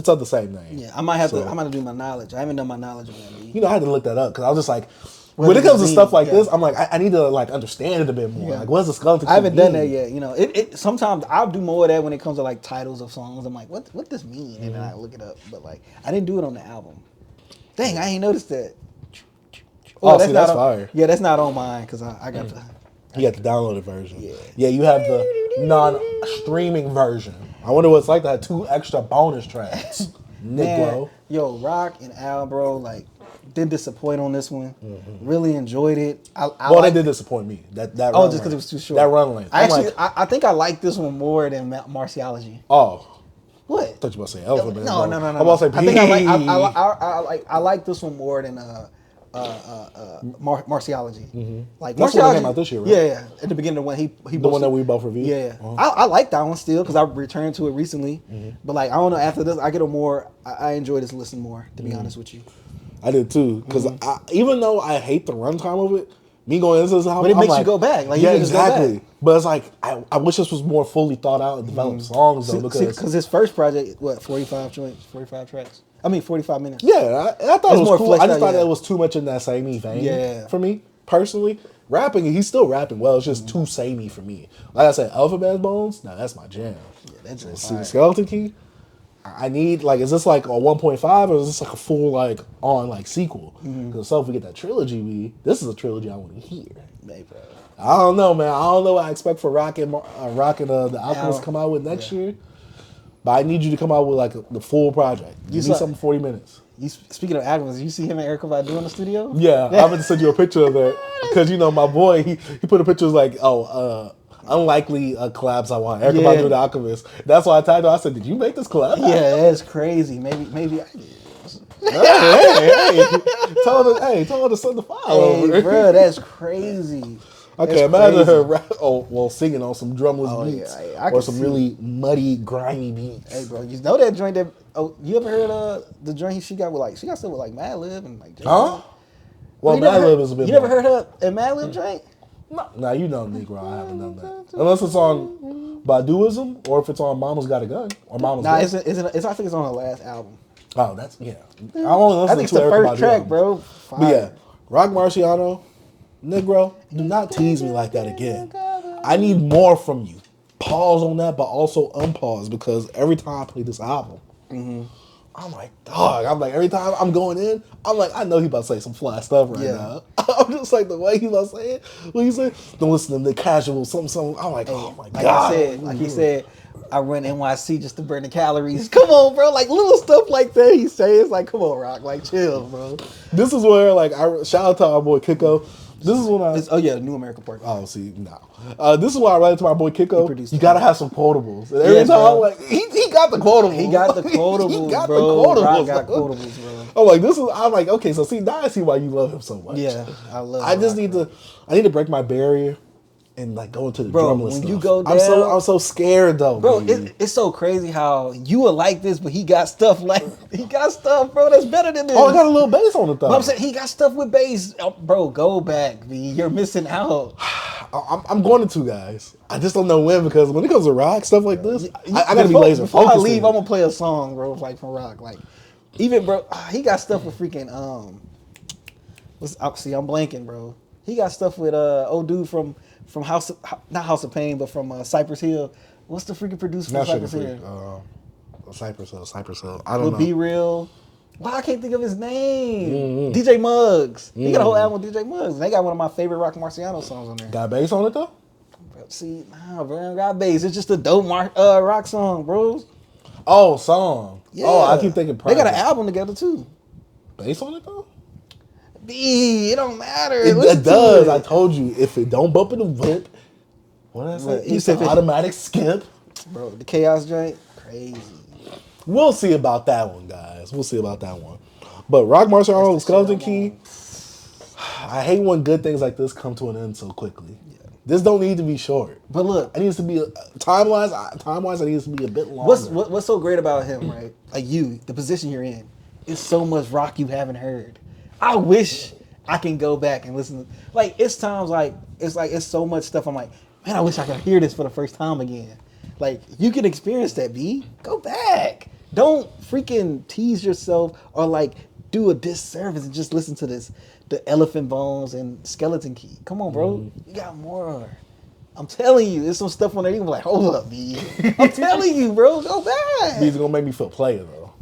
of the same name. Yeah, I might have to do my knowledge. I haven't done my knowledge on that. I had to look that up because I was just like, when it comes to stuff like this, I'm like, I need to like understand it a bit more. Yeah. Like, what's the skeleton key? I haven't done that yet. It sometimes I'll do more of that when it comes to like titles of songs. I'm like, what does mean? And then I look it up. But like, I didn't do it on the album. Dang, I ain't noticed that. Oh, that's fire. Yeah, that's not on mine because I got the. You got the downloaded version. Yeah, you have the non-streaming version. I wonder what it's like to have 2 extra bonus tracks. Man, yo, Rock and Al, bro, like, did disappoint on this one. Really enjoyed it. They did disappoint me. That just because it was too short. That run length. I think I like this one more than Marciology. Oh. What? I thought you were about to say Elephant Man. No. I'm about to say I think I like this one more than Marciology. Like that's Marciology what came out this year, right? Yeah. At the beginning when he the one that we both reviewed. Yeah. I like that one still because I returned to it recently. But like I don't know, after this I get a more. I enjoy this listen more. To be honest with you. I did too, because even though I hate the runtime of it, me going into this album, but it makes you go back. Like, yeah, exactly. But it's like I wish this was more fully thought out and developed songs though, because his first project, what, 45 joints, 45 tracks. I mean 45 minutes. Yeah, I thought it was more cool. I fleshed just out, thought yeah. that was too much in that samey vein. Yeah. For me personally, rapping, he's still rapping well. It's just too samey for me. Like I said, Alphabet Bones. Now that's my jam. Yeah, that's So, just see, Skeleton Key. I need like, is this like a 1.5 or is this like a full like on like sequel? Because so if we get that trilogy, this is a trilogy I want to hear. Hey, bro. I don't know, man. I don't know what I expect for Rock and the Alchemist to come out with next year. But I need you to come out with like the full project. You need something 40 minutes. Speaking of Alchemist, you see him and Erykah Badu in the studio? Yeah, I'm going to send you a picture of that. Because, you know, my boy, he put a picture like, unlikely collabs I want. Erykah Badu and the Alchemist. That's why I tagged her. I said, did you make this collab? Yeah, that's crazy. Maybe I did. hey. Tell her to send the file over. Hey, bro, that's crazy. Okay, imagine her singing on some drumless beats. Yeah, I or some really muddy, grimy beats. Hey, bro, you know that joint that... Oh, you ever heard the joint she got stuff with like Madlib and like... Huh? Well, Madlib is a bit... You never heard her a Madlib joint? Nah, you know Negro, I haven't done that. Unless it's on Baduism or if it's on Mama's Got a Gun or Mama's Gun. I think it's on her last album. Oh, that's... Yeah. I only listen I think to it's the Erykah first Badu track, albums. bro. But yeah, Rock Marciano, Negro, do not tease me like that again. I need more from you. Pause on that, but also unpause because every time I play this album, I'm like, dog. I'm like, every time I'm going in, I'm like, I know he about to say some fly stuff right now. I'm just like, the way he about to say it. When he said, don't listen to the casual, something. I'm like, oh my God. Like he said, I run NYC just to burn the calories. Come on, bro. Like little stuff like that he says. It's like, come on, Rock. Like, chill, bro. This is where, like, I shout out to our boy Kiko. This is when New American Park. Oh, see, no. This is why I ran into my boy Kiko. You gotta have some quotables. And every time bro. I'm like, he got the quotables. He got the quotables, he got bro. the quotables. Rock got quotables, bro. I'm like, I'm like, okay, so see, now I see why you love him so much. Yeah, I love I just Rock, need to break my barrier and like go into the drumless when stuff. you go down, I'm so scared though, bro. It's so crazy how you will like this, but he got stuff, bro. That's better than this. Oh, I got a little bass on it though. But I'm saying he got stuff with bass, bro. Go back, B. You're missing out. I'm going to two guys. I just don't know when because when it comes to rock stuff like this, I gotta be laser Before focused. I leave, I'm gonna play a song, bro, like from Rock. Like even bro, he got stuff with freaking see, I'm blanking, bro. He got stuff with old dude from not House of Pain, but from Cypress Hill. What's the freaking producer from Cypress Hill? Cypress Hill. I don't know. Be Real. Why I can't think of his name? DJ Muggs. He got a whole album with DJ Muggs. And they got one of my favorite Rock Marciano songs on there. Got bass on it though? See, nah, bro, got bass. It's just a dope rock song, bro. Oh, song. Yeah. Oh, I keep thinking They got an album together too. Bass on it though? B, it don't matter. It does. I told you, if it don't bump in the whip, what did I say? It's an automatic skip. Bro, the Chaos joint, crazy. We'll see about that one, guys. We'll see about that one. But Rock Marciano and Skeleton Key, I hate when good things like this come to an end so quickly. Yeah. This don't need to be short. But look, it needs to be time-wise, it needs to be a bit longer. What's so great about him, right? Like you, the position you're in, it's so much rock you haven't heard. I wish I can go back and listen. It's times it's so much stuff. I'm like, man, I wish I could hear this for the first time again. Like, you can experience that, B. Go back. Don't freaking tease yourself or like do a disservice and just listen to the Elephant Bones and Skeleton Key. Come on, bro. You got more. I'm telling you, there's some stuff on there. You can be like, hold up, B. I'm telling you, bro. Go back. B's gonna make me feel player though.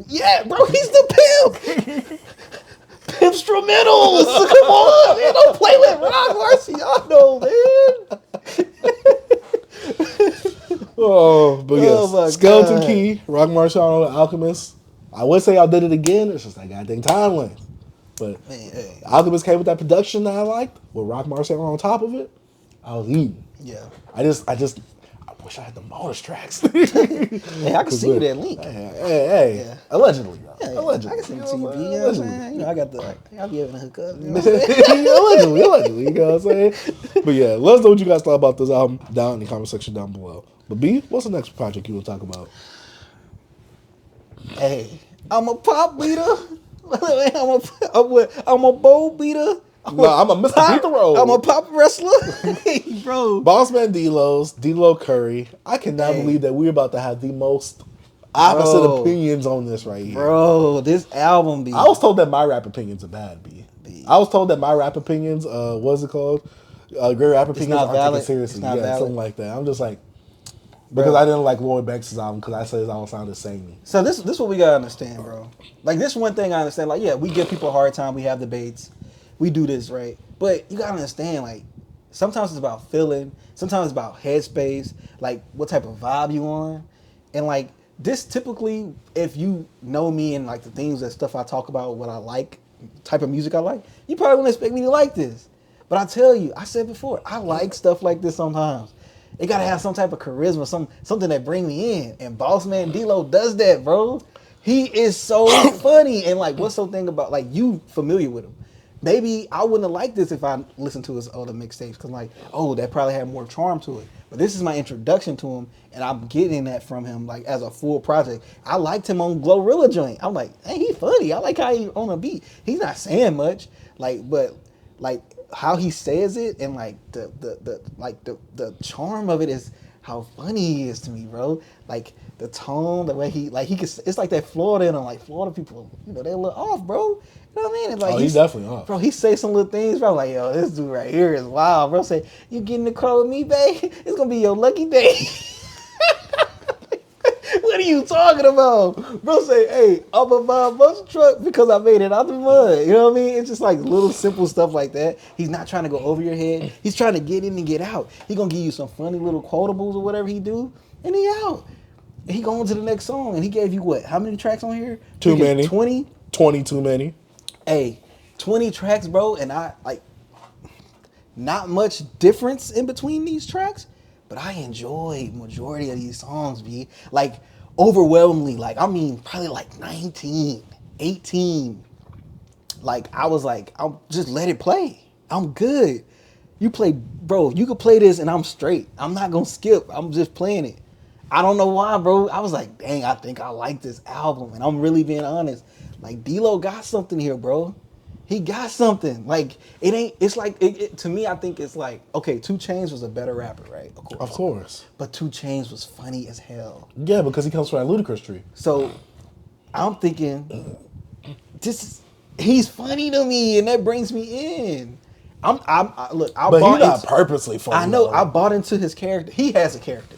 Yeah, bro. He's the pimp. Instrumentals, come on, man! Don't play with Rock Marciano, man. But yes, Skeleton God. Key, Rock Marciano, the Alchemist. I would say I did it again. It's just that goddamn time length. But Alchemist came with that production that I liked, with Rock Marciano on top of it. I was eating. Yeah. I wish I had the bonus tracks. Hey, I can see you that link. Hey. Yeah. Allegedly, though. Yeah, Allegedly. I can send it to you, B. You know what I'm saying? You know, I'll be able to hook up. You know Allegedly, you know what I'm saying? But yeah, let us know what you guys thought about this album down in the comment section down below. But B, what's the next project you want to talk about? Hey, I'm a pop beater. I'm a bowl beater. No, I'm a Mr. Beat the Road. I'm a pop wrestler, bro. BossMan Dlow Curry. I cannot believe that we're about to have the most opposite opinions on this right here. Bro, this album, B. I was told that my rap opinions are bad, B. I was told that my rap opinions, what's it called? Great rap opinions aren't taken seriously. Yeah, something like that. I'm just like, because I didn't like Lloyd Banks' album because I said his album sounded samey. So this what we gotta understand, bro. Like this one thing I understand. Like yeah, we give people a hard time. We have debates. We do this right, but you gotta understand. Like sometimes it's about feeling. Sometimes it's about headspace. Like what type of vibe you on, and like this typically, if you know me and like the things that stuff I talk about, what I like, type of music I like, you probably wouldn't expect me to like this. But I tell you, I said before, I like stuff like this sometimes. It gotta have some type of charisma, something that bring me in. And BossMan Dlow does that, bro. He is so funny. And like, what's the thing about like you familiar with him? Maybe I wouldn't have liked this if I listened to his other mixtapes, cause like, oh, that probably had more charm to it. But this is my introduction to him, and I'm getting that from him like as a full project. I liked him on Glorilla joint. I'm like, hey, he funny. I like how he on a beat. He's not saying much, like, but like how he says it and like the charm of it is how funny he is to me, bro. Like the tone, the way he can. It's like that Florida in him. Like Florida people, you know, they a little off, bro. You know what I mean? It's like he's definitely off. Bro, he say some little things, bro. I'm like, yo, this dude right here is wild, bro. Say, you get in the car with me, babe? It's gonna be your lucky day. What are you talking about? Bro say, hey, I'm gonna buy a bus truck because I made it out the mud. You know what I mean? It's just like little simple stuff like that. He's not trying to go over your head. He's trying to get in and get out. He gonna give you some funny little quotables or whatever he do, and he out. And he going to the next song, and he gave you what? How many tracks on here? Too many. 20? 20 too many. Hey, 20 tracks, bro, and I like not much difference in between these tracks, but I enjoyed majority of these songs, B. Like overwhelmingly, like I mean probably like 19, 18. Like I was like, I'll just let it play. I'm good. You play, bro, you could play this and I'm straight. I'm not gonna skip. I'm just playing it. I don't know why, bro. I was like, dang, I think I like this album. And I'm really being honest. Like, Dlow got something here, bro. He got something. Like, it ain't, it's like, to me, I think it's like, okay, 2 Chainz was a better rapper, right? Of course. But 2 Chainz was funny as hell. Yeah, because he comes from that Ludacris tree. So, I'm thinking, he's funny to me, and that brings me in. Look, but he's not purposely funny. I know, though. I bought into his character. He has a character.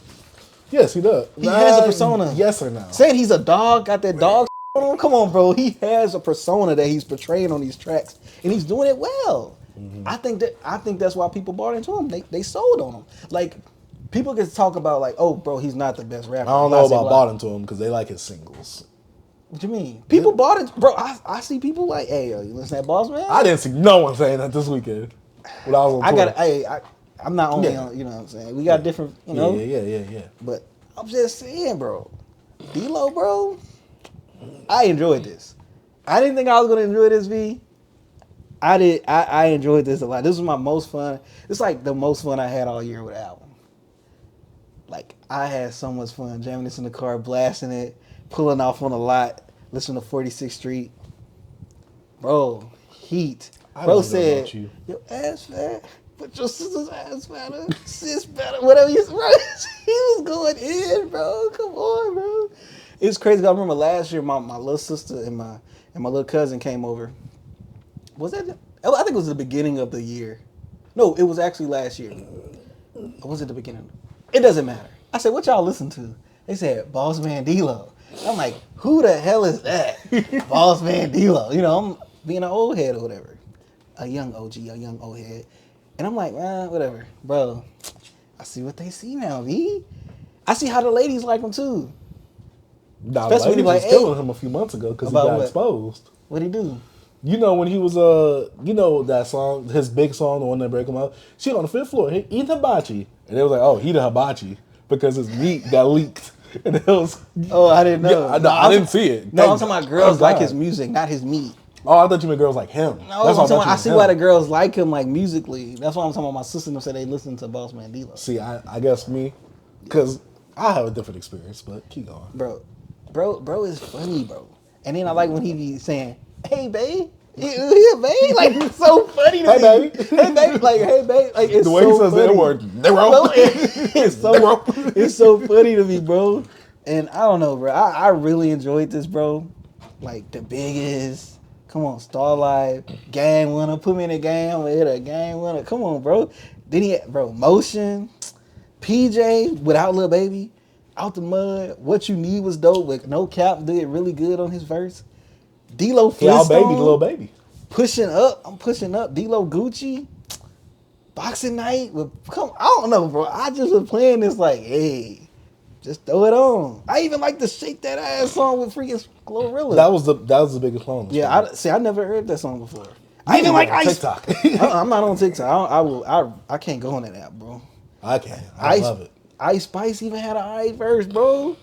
Yes, he does. He has a persona. Yes or no? Saying he's a dog, got that dog on. Come on, bro. He has a persona that he's portraying on these tracks, and he's doing it well. Mm-hmm. I think that's why people bought into him. They sold on him. Like people can talk about like, oh, bro, he's not the best rapper. I don't know about bought into him because they like his singles. What you mean? People bought it, bro. I see people like, hey, yo, you listen to that BossMan? I didn't see no one saying that this weekend. When I was on tour. I'm not only on, you know what I'm saying? We got different, you know? Yeah. But I'm just saying, bro. Dlow, bro, I enjoyed this. I didn't think I was going to enjoy this, V. I did. I enjoyed this a lot. This was my most fun. It's like the most fun I had all year with the album. Like, I had so much fun jamming this in the car, blasting it, pulling off on the lot, listening to 46th Street. Bro, heat. Bro said, your ass fat. But your sister's ass fatter, sis better, whatever you bro. He was going in, bro. Come on, bro. It's crazy. I remember last year, my little sister and my little cousin came over. Was that? I think it was the beginning of the year. No, it was actually last year. Or was it the beginning? It doesn't matter. I said, what y'all listen to? They said, BossMan Dlow. I'm like, who the hell is that? BossMan Dlow. You know, I'm being an old head or whatever. A young OG, a young old head. And I'm like, whatever. Bro, I see what they see now, V. I see how the ladies like him, too. Nah, the ladies was killing him a few months ago because he got exposed. What'd he do? You know when he was, you know that song, his big song, the one that break him out? She on the 5th floor, he eat hibachi. And they was like, oh, he the hibachi because his meat got leaked. And it was... Oh, I didn't know. Yeah, I didn't see it. No, I'm talking about girls like his music, not his meat. Oh, I thought you meant girls like him. No, that's what I see why the girls like him, like musically. That's why I'm talking about. My sister said they listen to BossMan Dlow. See, I guess me, because I have a different experience, but keep going. Bro is funny, bro. And then I like when he be saying, "Hey, babe," Yeah, babe. Like it's so funny to Hey, me. baby. Hey, baby. Like, hey, babe. Like it's The way so he says funny. that word, Bro, it's so funny to me, bro. And I don't know, bro. I really enjoyed this, bro. Like the biggest. Come on, Starlight, game winner. Put me in a game. I'm gonna hit a game winner. Come on, bro. Then he, bro, Motion, PJ without Lil Baby, Out the Mud. What You Need was dope, but no cap did really good on his verse. Dlow He out baby, Flintstone, little baby. pushing up. I'm pushing up. Dlow Gucci. Boxing night with I don't know, bro. I just was playing this like, hey, just throw it on. I even like the Shake That Ass song with freaking Glorilla. That was the biggest song. Yeah, I never heard that song before. I even like Ice. TikTok. I'm not on TikTok. I can't go on that app, bro. I can. I love it. Ice Spice even had an ice verse, bro.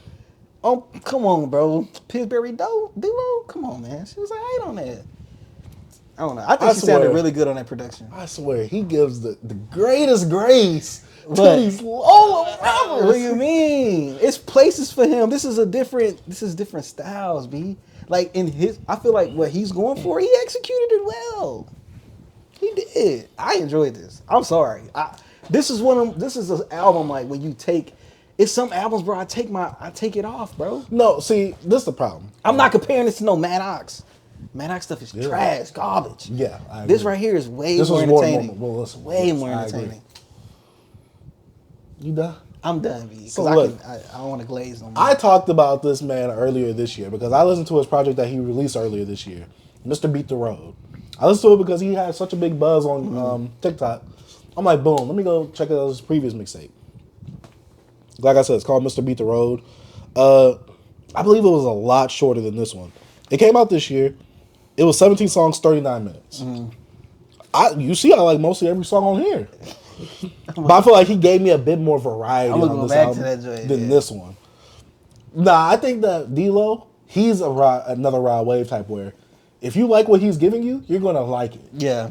Oh, come on, bro. Pillsbury Dlow, come on, man. She was like, I ain't on that. I don't know. I think she sounded really good on that production. I swear, he gives the greatest grace to What? these low rappers. What do you mean? It's places for him. This is different styles, B. Like I feel like what he's going for, he executed it well. He did. I enjoyed this. I'm sorry. This is an album like when you take. It's some albums, bro. I take it off, bro. No, see, this is the problem. I'm not comparing this to no Maddox. Maddox stuff is trash, garbage. Yeah, I agree. This right here is way more entertaining. Way more entertaining. You done? I'm done, B. Because So look, I don't want to glaze no more. I talked about this man earlier this year because I listened to his project that he released earlier this year, Mr. Beat the Road. I listened to it because he had such a big buzz on TikTok. I'm like, boom, let me go check out his previous mixtape. Like I said, it's called Mr. Beat the Road. I believe it was a lot shorter than this one. It came out this year. It was 17 songs, 39 minutes. You see, I like mostly every song on here. But I feel like he gave me a bit more variety on this album than this one. Nah, I think that Dlow, he's another Rod Wave type where if you like what he's giving you, you're going to like it. Yeah.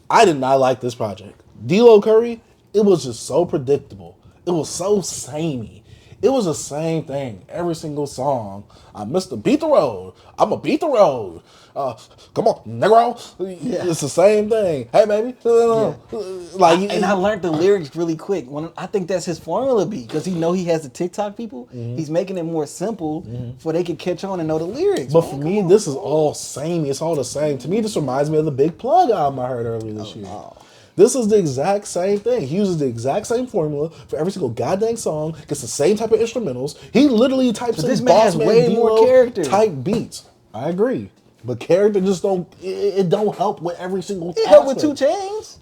I did not like this project. Dlow Curry, it was just so predictable. It was so samey. It was the same thing. Every single song. I missed the beat the road. I'm going to beat the road. Come on, Negro. Yeah. It's the same thing. Hey, baby. Yeah. And I learned the lyrics really quick. I think that's his formula B, because he has the TikTok people. He's making it more simple so they can catch on and know the lyrics. But for me, this is all samey. It's all the same. To me, this reminds me of the Big Plug album I heard earlier this year. No. This is the exact same thing. He uses the exact same formula for every single goddamn song. Gets the same type of instrumentals. He literally types in this man has way more character type beats. I agree, but character just don't. It don't help with every single. It helped with 2 Chainz.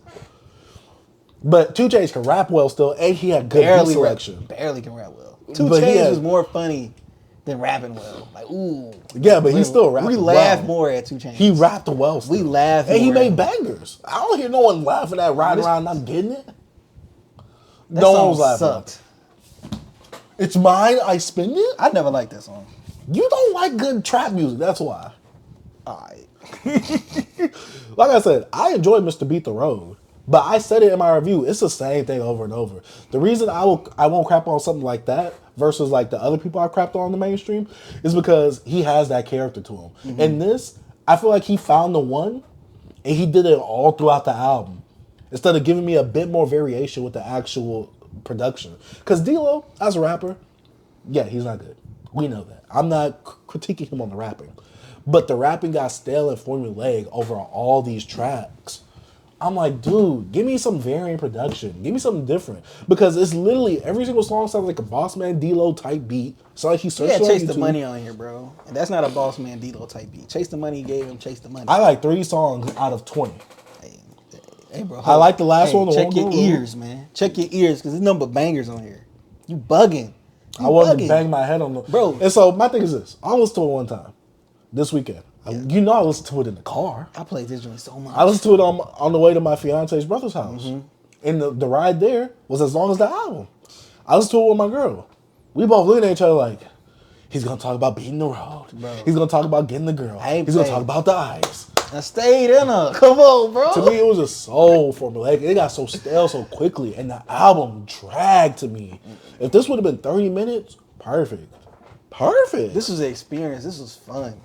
But 2 Chainz can rap well still, and he had good beat selection. Barely can rap well. 2 Chainz was more funny than rapping well. Like, ooh. Yeah, but he still rapped. We laughed more at 2 Chainz. He rapped well still. We laughed and he made bangers. I don't hear no one laughing at Riding Around Not Getting It. No one was laughing. Sucked. It's mine, I spend it? I never liked that song. You don't like good trap music, that's why. Alright. Like I said, I enjoyed Mr. Beat the Road. But I said it in my review, it's the same thing over and over. The reason I won't crap on something like that versus like the other people I crapped on the mainstream is because he has that character to him. And this, I feel like he found the one and he did it all throughout the album. Instead of giving me a bit more variation with the actual production. Because Dlow, as a rapper, yeah, he's not good. We know that. I'm not critiquing him on the rapping. But the rapping got stale and formulaic over all these tracks. I'm like, dude, give me some varying production. Give me something different. Because it's literally, every single song sounds like a BossMan Dlow type beat. It's like he searched on Chase YouTube. the Money on here, bro. And that's not a BossMan Dlow type beat. Chase the Money gave him Chase the Money. I like 3 songs out of 20. Hey, bro. I like the last one. Check your ears, man. Check your ears, because there's nothing but bangers on here. You bugging. I wanted to bang my head on the... Bro. And so my thing is this. I listened to it one time. This weekend. You know I listened to it in the car. I played this joint so much. I listened to it on the way to my fiance's brother's house. And the ride there was as long as the album. I listened to it with my girl. We both looking at each other like, he's going to talk about beating the road. Bro. He's going to talk about getting the girl. He's going to talk about the eyes. I stayed in her. Come on, bro. To me, it was just so formulaic. It got so stale so quickly. And the album dragged to me. If this would have been 30 minutes, perfect. Perfect. This was an experience. This was fun.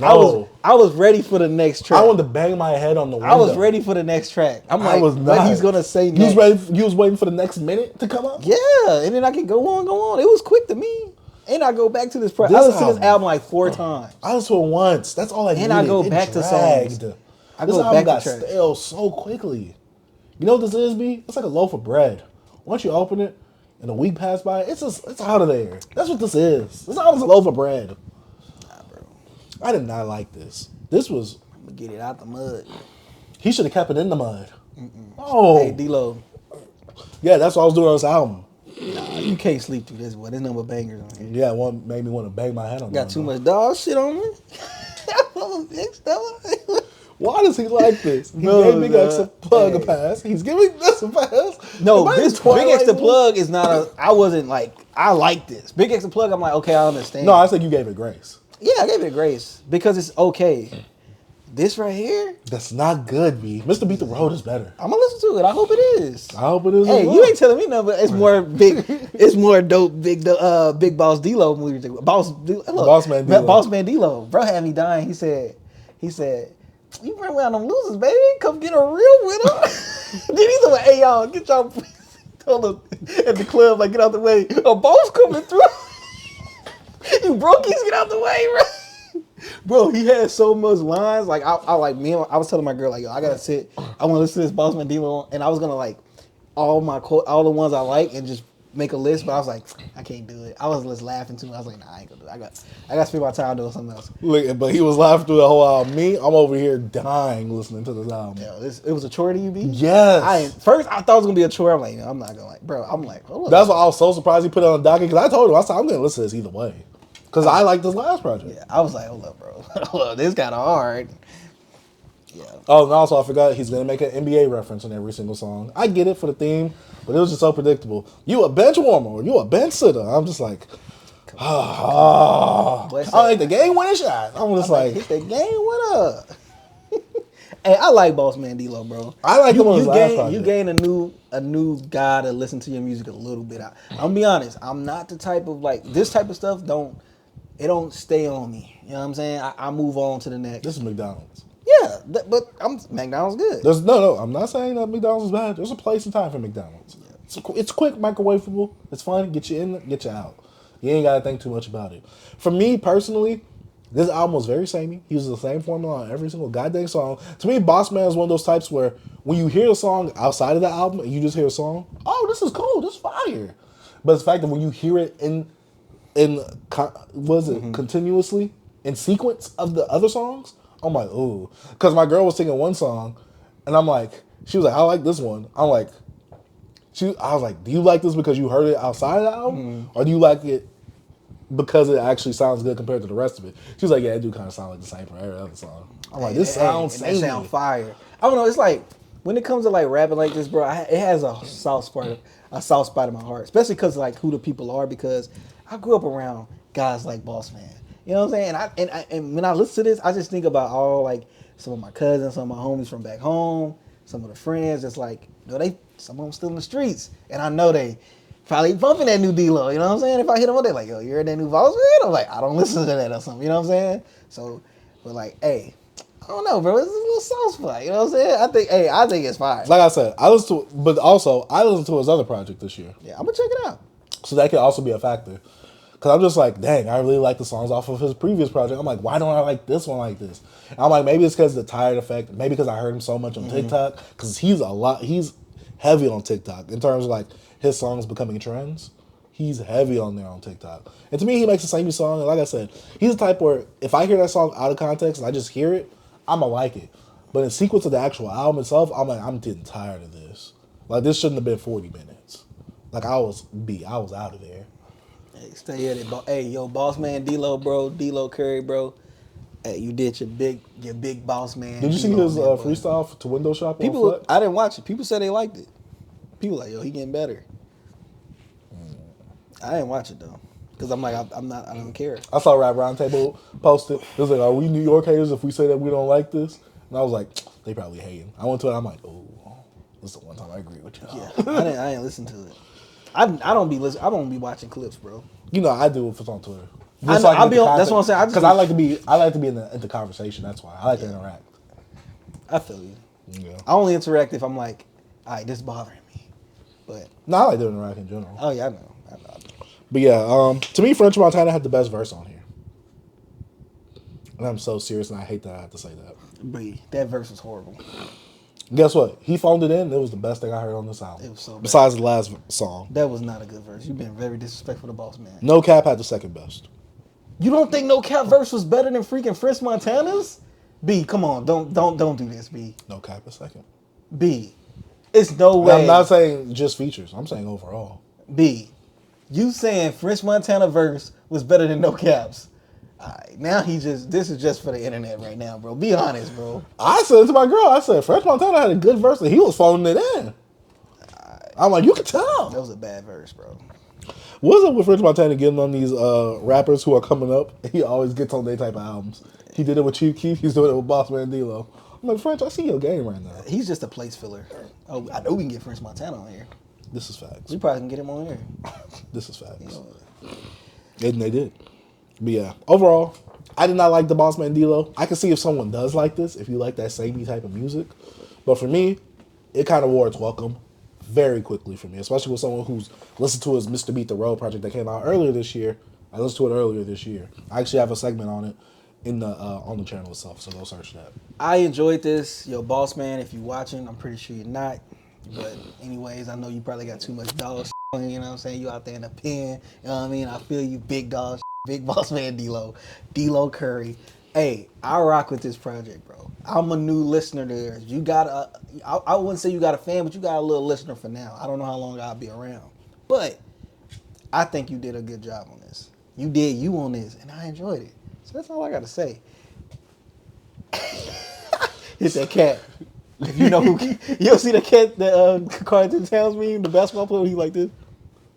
No. I was ready for the next track. I wanted to bang my head on the window. I was ready for the next track. I'm like, was what not. he's gonna say You next. was ready. You was waiting for the next minute to come up. Yeah, and then I can go on. It was quick to me. And I go back to this. I This listened to this album- album like 4 times. I listened to it once. That's all I needed. And I go It back to dragged. songs. I This go album back got to tracks. stale so quickly. You know what this is, B? It's like a loaf of bread. Once you open it and a week passed by, it's out of there. That's what this is. This album's a loaf of bread. Nah, bro. I did not like this. This was. I'm gonna get it out the mud. He should have kept it in the mud. Oh, Hey, Dlow. yeah, that's what I was doing on this album. Nah, you can't sleep through this, boy. There's number bangers on here. Yeah, one made me want to bang my head on. Got too much dog shit on me. Why does he like this? He No, gave Big X a plug a hey. pass. He's giving this a pass. No, Am I this in Twilight Big X the Zone? plug is not a. I wasn't like I like this Big X the plug. I'm like okay, I understand. No, I think you gave it grace. Yeah, I gave it a grace because it's okay. This right here, That's not good, B. Mr. Beat the Road is better. I'm gonna listen to it. I hope it is. I hope it is. Hey, as well. you ain't telling me nothing, but it's more big. It's more dope. Big Boss Dlow movie. BossMan Dlow. BossMan Dlow. Bro had me dying. He said, you bring around them losers, baby. Come get a real winner. Then he's like, hey y'all, get y'all told him at the club, like get out the way. A boss coming through. You brokies, get out the way, bro. Bro, he had so much lines. Like I was telling my girl, like, yo, I gotta sit. I want to listen to this BossMan Dlow, and I was gonna like all the ones I like and just make a list. But I was like, I can't do it. I was just laughing too. I was like, nah, I ain't gonna do it. I got to spend my time doing something else. Look, but he was laughing through the whole album. Me, I'm over here dying listening to this album. Yeah, it was a chore to you, B? Yes. First, I thought it was gonna be a chore. I'm like, no, I'm not gonna like, bro. I'm like, hold up. That's why I was so surprised he put it on the docket because I told him, I said, I'm going to listen to this either way. Because I like this last project. Yeah, I was like, hold up, bro. Hold up, this kind of hard. Yeah. Oh, and also I forgot he's gonna make an NBA reference in every single song. I get it for the theme, but it was just so predictable. You a bench warmer or you a bench sitter? I'm just like, I like the game winning shot. I'm just like, hit the game. What up? Hey, I like BossMan Dlow, bro. I like him on his last project. You gain a new guy to listen to your music a little bit. I'm gonna be honest. I'm not the type of like this type of stuff. Don't stay on me. You know what I'm saying? I move on to the next. This is McDonald's. Yeah, but McDonald's good. No. I'm not saying that McDonald's is bad. There's a place and time for McDonald's. It's quick, microwavable. It's fun. Get you in, get you out. You ain't gotta think too much about it. For me personally, this album was very samey. He uses the same formula on every single goddamn song. To me, BossMan is one of those types where when you hear a song outside of the album and you just hear a song, oh, this is cool, this is fire. But it's the fact that when you hear it continuously in sequence of the other songs, I'm like, ooh. Because my girl was singing one song, and I'm like, she was like, I like this one. I was like, do you like this because you heard it outside of the album, or do you like it because it actually sounds good compared to the rest of it? She was like, yeah, it do kind of sound like the same from every other song. I'm like, this sounds It samey. sound fire. I don't know. It's like when it comes to like rapping like this, bro. It has a soft spot in my heart, especially because like who the people are. Because I grew up around guys like BossMan. You know what I'm saying? And when I listen to this, I just think about all like some of my cousins, some of my homies from back home, some of the friends. It's like, some of them still in the streets, and I know they probably bumping that new Dlow. You know what I'm saying? If I hit them up, they like, yo, you heard that new BossMan? I'm like, I don't listen to that or something. You know what I'm saying? So, but like, hey, I don't know, bro. It's a little soft spot. You know what I'm saying? I think it's fire. Like I said, I listened to his other project this year. Yeah, I'm gonna check it out. So that could also be a factor. Because I'm just like, dang, I really like the songs off of his previous project. I'm like, why don't I like this one like this? And I'm like, maybe it's because of the tired effect. Maybe because I heard him so much on TikTok. Because he's heavy on TikTok in terms of like his songs becoming trends. He's heavy on there on TikTok. And to me, he makes the same song. And like I said, he's the type where if I hear that song out of context and I just hear it, I'm going to like it. But in sequence of the actual album itself, I'm like, I'm getting tired of this. Like, this shouldn't have been 40 minutes. Like, I was out of there. Hey, stay at it. Hey, yo, BossMan Dlow, bro. Dlow Curry, bro. Hey, you did your big boss man. Did you see his freestyle to Window Shop? People, I didn't watch it. People said they liked it. People like, yo, he getting better. I didn't watch it though, cause I'm like, I don't care. I saw Rap Roundtable posted. It was like, are we New York haters if we say that we don't like this? And I was like, they probably hating. I went to it. I'm like, oh, this is the one time I agree with you. Yeah, I didn't listen to it. I don't be watching clips, bro. You know, I do if it's on Twitter. Just so I can get the that's what I'm saying. Because I like to be in the conversation. That's why I like to interact. I feel you. Yeah. I only interact if I'm like, all right, this is bothering me. But no, I like to interact in general. Oh yeah, I know. But yeah, to me, French Montana had the best verse on here. And I'm so serious, and I hate that I have to say that. But that verse was horrible. Guess what? He phoned it in. It was the best thing I heard on this album. It was so bad. Besides the last song. That was not a good verse. You've been very disrespectful to BossMan. No Cap had the second best. You don't think No Cap verse was better than freaking French Montana's? B, come on, don't do this, B. No Cap is second. B, it's no way. I'm not saying just features. I'm saying overall. B, you saying French Montana verse was better than No Cap's? Alright, now this is just for the internet right now, bro. Be honest, bro. I said to my girl, I said French Montana had a good verse and he was phoning it in. I'm like, you can tell. That was a bad verse, bro. What's up with French Montana getting on these rappers who are coming up? He always gets on their type of albums. He did it with Chief Keef. He's doing it with BossMan Dlow. I'm like, French, I see your game right now. He's just a place filler. Oh, I know we can get French Montana on here. This is facts. We probably can get him on here. This is facts. And they did. But yeah, overall, I did not like the BossMan Dlow. I can see if someone does like this, if you like that samey type of music. But for me, it kind of wore its welcome very quickly for me, especially with someone who's listened to his Mr. Beat the Road project that came out earlier this year. I listened to it earlier this year. I actually have a segment on it in the on the channel itself, so go search that. I enjoyed this. Yo, BossMan, if you're watching, I'm pretty sure you're not. But anyways, I know you probably got too much dog shit, you know what I'm saying? You out there in the pen, you know what I mean? I feel you, big dog shit, big BossMan Dlow Curry. Hey, I rock with this project, bro. I'm a new listener to yours. You got I wouldn't say you got a fan, but you got a little listener for now. I don't know how long I'll be around. But I think you did a good job on this. You did you on this, and I enjoyed it. So that's all I got to say. Hit that cat. If you know who, you ever see the cat that Carlton Towns meme, the basketball player? He like this.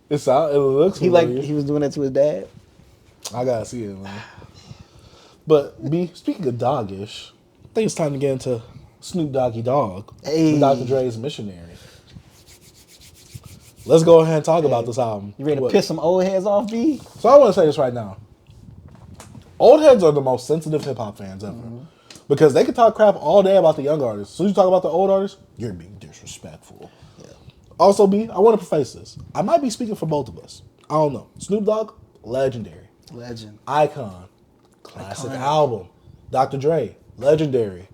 It looks. He was doing that to his dad. I gotta see it, man. But B, speaking of doggish, I think it's time to get into Snoop Doggy Dogg, Hey. Dr. Dre's Missionary. Let's go ahead and talk about this album. You ready to piss some old heads off, B? So I want to say this right now. Old heads are the most sensitive hip hop fans ever. Because they can talk crap all day about the young artists. As soon as you talk about the old artists, you're being disrespectful. Yeah. Also, B, I want to preface this. I might be speaking for both of us. I don't know. Snoop Dogg, legendary. Legend. Icon. Classic album. Dr. Dre, legendary.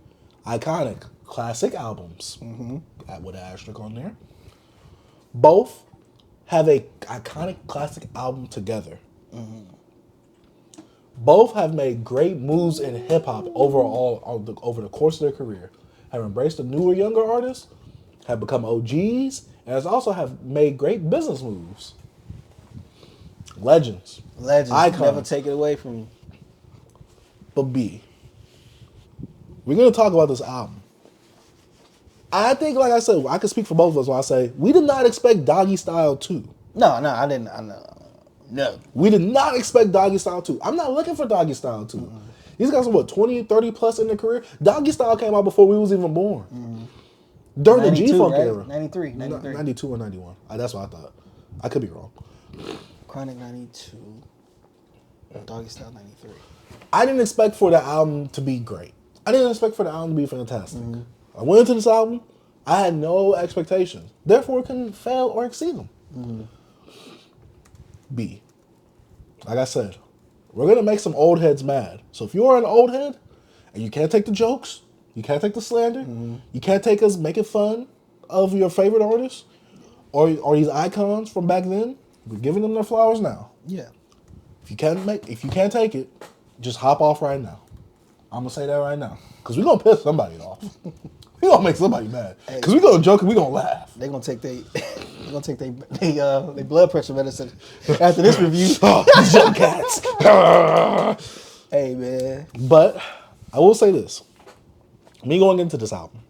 Iconic. Classic albums. With an asterisk on there. Both have a iconic classic album together. Both have made great moves in hip hop over the course of their career. Have embraced the newer, younger artists, have become OGs, and has also have made great business moves. Legends. Icons. Never take it away from you. But B, we're gonna talk about this album. I think, like I said, I can speak for both of us when I say we did not expect Doggy Style 2. No, I didn't. No. We did not expect Doggy Style 2. I'm not looking for Doggy Style 2. These guys are, 20, 30 plus in their career? Doggy Style came out before we was even born. During the G-Funk era. 93. 92 or 91. That's what I thought. I could be wrong. Chronic 92. Doggy Style 93. I didn't expect for the album to be great. I didn't expect for the album to be fantastic. I went into this album, I had no expectations. Therefore, it couldn't fail or exceed them. B, like I said, we're going to make some old heads mad. So if you're an old head and you can't take the jokes, you can't take the slander, you can't take us making fun of your favorite artists or these icons from back then, we're giving them their flowers now. Yeah. If you can't take it, just hop off right now. I'm going to say that right now. Because we're going to piss somebody off. We're going to make somebody mad. Because we're going to joke and we're going to laugh. They're going to take their blood pressure medicine after this review. Joke cats. Hey, man. But I will say this. Me going into this album,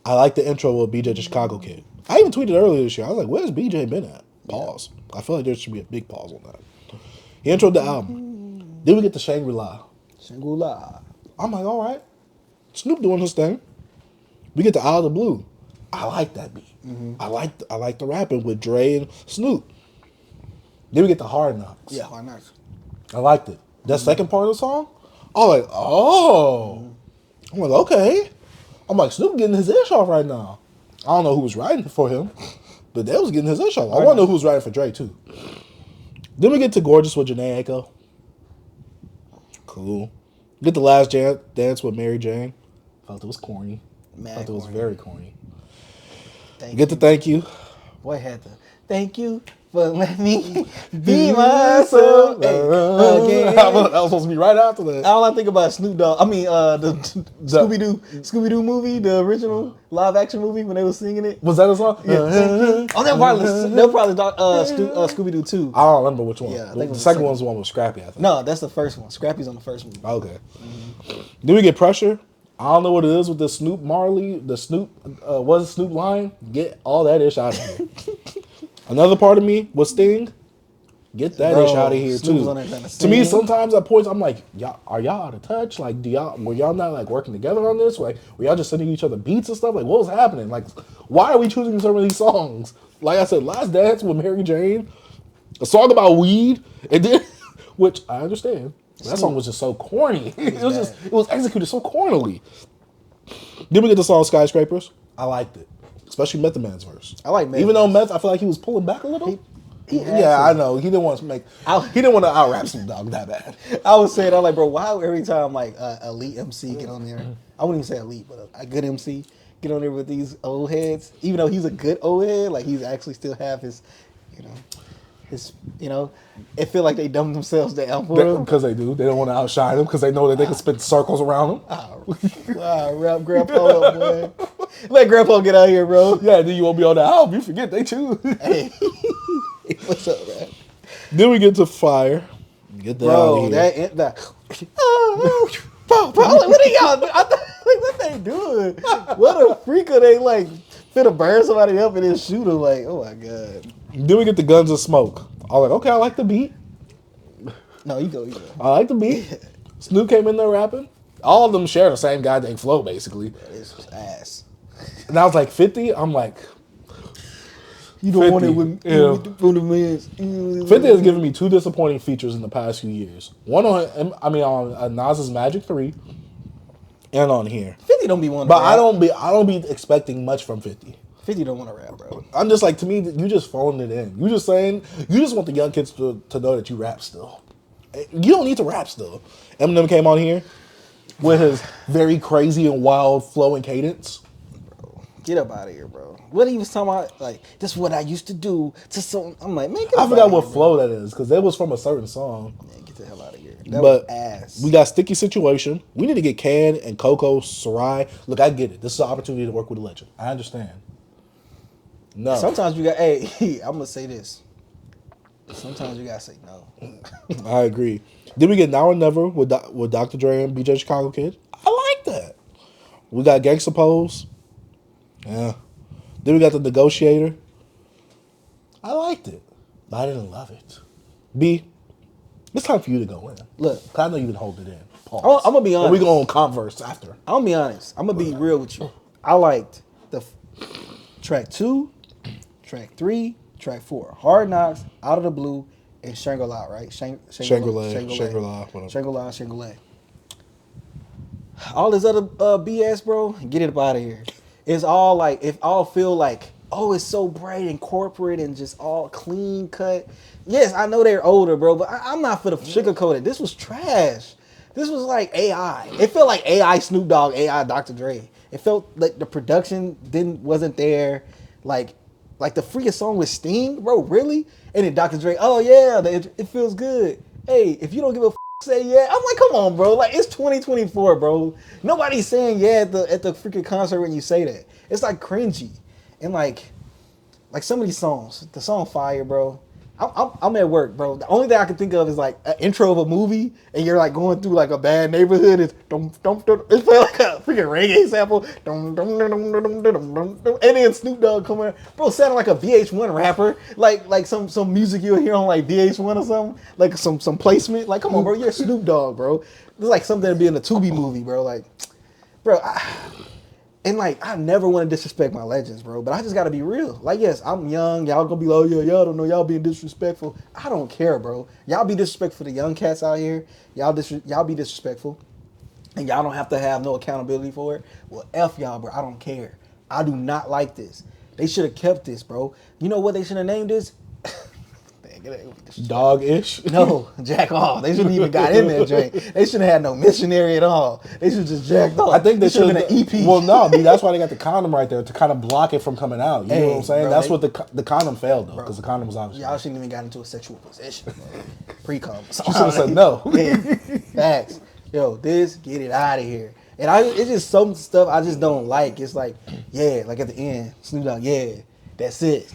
I like the intro with BJ the Chicago Kid. I even tweeted earlier this year. I was like, where's BJ been at? Pause. I feel like there should be a big pause on that. He introed the album. Then we get to Shangri-La. I'm like, all right. Snoop doing his thing. We get to Out of the Blue. I like that beat. I like the rapping with Dre and Snoop. Then we get to Hard Knocks. Yeah, Hard Knocks. I liked it. That second part of the song, I was like, oh. I'm like, okay. I'm like, Snoop getting his ish off right now. I don't know who was writing for him, but they was getting his ish off. I want to know who was writing for Dre, too. Then we get to Gorgeous with Janae Aiko. Cool. Get the Last Dance with Mary Jane. Felt it was corny. Felt it was very corny. Get the Thank You. Boy had to. Thank you for letting me be myself again. That was supposed to be right after that. All I think about is Snoop Dogg. I mean, the Scooby-Doo movie, the original live action movie when they were singing it. Was that a song? Yeah. Oh, they'll probably Scooby-Doo 2. I don't remember which one. Yeah, I think the second one's the one with Scrappy, I think. No, that's the first one. Scrappy's on the first movie. Okay. Then we get Pressure. I don't know what it is with the Snoop Marley, was it Snoop line? Get all that ish out of here. Another part of me was Sting. Get that ish out of here too. To me, sometimes at points I'm like, are y'all out of touch? Like, were y'all not like working together on this? Like, were y'all just sending each other beats and stuff? Like, what was happening? Like, why are we choosing some of these songs? Like I said, Last Dance with Mary Jane, a song about weed, and then, which I understand. That song was just so corny. It was executed so cornily. Then we get the song Skyscrapers. I liked it. Especially Method Man's verse. I like Meth. Even though Meth, I feel like he was pulling back a little. I know. He didn't want to out rap Snoop Dogg that bad. I was saying, I'm like, bro, why every time like elite MC get on there, I wouldn't even say elite, but a good MC get on there with these old heads, even though he's a good old head, like he's actually still have his, it feel like they dumb themselves down for him. Because they do. They don't want to outshine him because they know that they can spin circles around him. Wrap Grandpa up, boy. Let Grandpa get out here, bro. Yeah, then you won't be on the album. You forget they too. Hey. What's up, man? Then we get to Fire. Get that out of here. Bro, like, what are y'all doing? What they doing? What a freak are they, like, finna burn somebody up and then shoot them? Like, oh my God. Then we get the Guns of Smoke. I was like, okay, I like the beat. No, you go. I like the beat. Snoop came in there rapping. All of them share the same goddamn flow, basically. It's ass. And I was like, 50? I'm like, you don't want it with the mans. 50 has given me two disappointing features in the past few years. One on Nas's Magic 3 and on here. 50 don't be one. But I don't be expecting much from 50. 50 don't want to rap, bro. I'm just like, to me, you just phoning it in. You just want the young kids to know that you rap still. You don't need to rap still. Eminem came on here with his very crazy and wild flow and cadence. Bro, get up out of here, bro. What he was talking about, like, this is what I used to do to some. I'm like, man, I forgot what flow that is because it was from a certain song. Man, get the hell out of here. That was ass. We got Sticky Situation. We need to get Can and Coco, Sarai. Look, I get it. This is an opportunity to work with a legend. I understand. No. Sometimes you got, I'm going to say this. Sometimes you got to say no. I agree. Then we get Now or Never with Dr. Dre and BJ Chicago Kid. I like that. We got Gangsta Pose. Yeah. Then we got The Negotiator. I liked it, but I didn't love it. B, it's time for you to go in. Look. I know you've been holding it in. Pause. I'm going to be honest. We're going to converse after. I'm going to be honest. I'm going to be real with you. I liked the track 2, track 3, track 4. Hard Knocks, Out of the Blue, and Shangri-La, right? Shangri-La. All this other BS, bro, get it up out of here. It's all like, it all feel like, oh, it's so bright and corporate and just all clean cut. Yes, I know they're older, bro, but I'm not for the sugarcoat it. This was trash. This was like AI. It felt like AI Snoop Dogg, AI Dr. Dre. It felt like the production wasn't there. Like the freaking song with Sting, bro, really? And then Dr. Dre, oh yeah, it feels good. Hey, if you don't give a say yeah, I'm like, come on, bro. Like, it's 2024, bro. Nobody's saying yeah at the freaking concert when you say that. It's like cringy. And like some of these songs, the song Fire, bro. I'm at work, bro. The only thing I can think of is like an intro of a movie, and you're like going through like a bad neighborhood. It's it's playing like a freaking reggae sample, and then Snoop Dogg coming, bro, sounding like a VH1 rapper, like some music you'll hear on like VH1 or something, like some placement. Like, come on, bro, you're Snoop Dogg, bro. It's like something to be in a Tubi movie, bro. Like, bro, And like, I never want to disrespect my legends, bro. But I just gotta be real. Like, yes, I'm young. Y'all gonna be like, oh yeah, y'all don't know, y'all being disrespectful. I don't care, bro. Y'all be disrespectful to young cats out here. Y'all be disrespectful, and y'all don't have to have no accountability for it. Well, f y'all, bro. I don't care. I do not like this. They should have kept this, bro. You know what they should have named this? Dog-ish? No, jack off. They shouldn't even got in there, Jay. They shouldn't have had no missionary at all. They should just jacked off. I think they should have been an EP. Well, no, dude, that's why they got the condom right there to kind of block it from coming out. You know what I'm saying? Bro, That's what the condom failed though, because the condom was obviously. Y'all shouldn't even got into a sexual position, pre-com. You should have said no. Yeah, facts. Yo, get it out of here. And it's just some stuff I just don't like. It's like, yeah, like at the end, Snoop Dogg, yeah, that's it.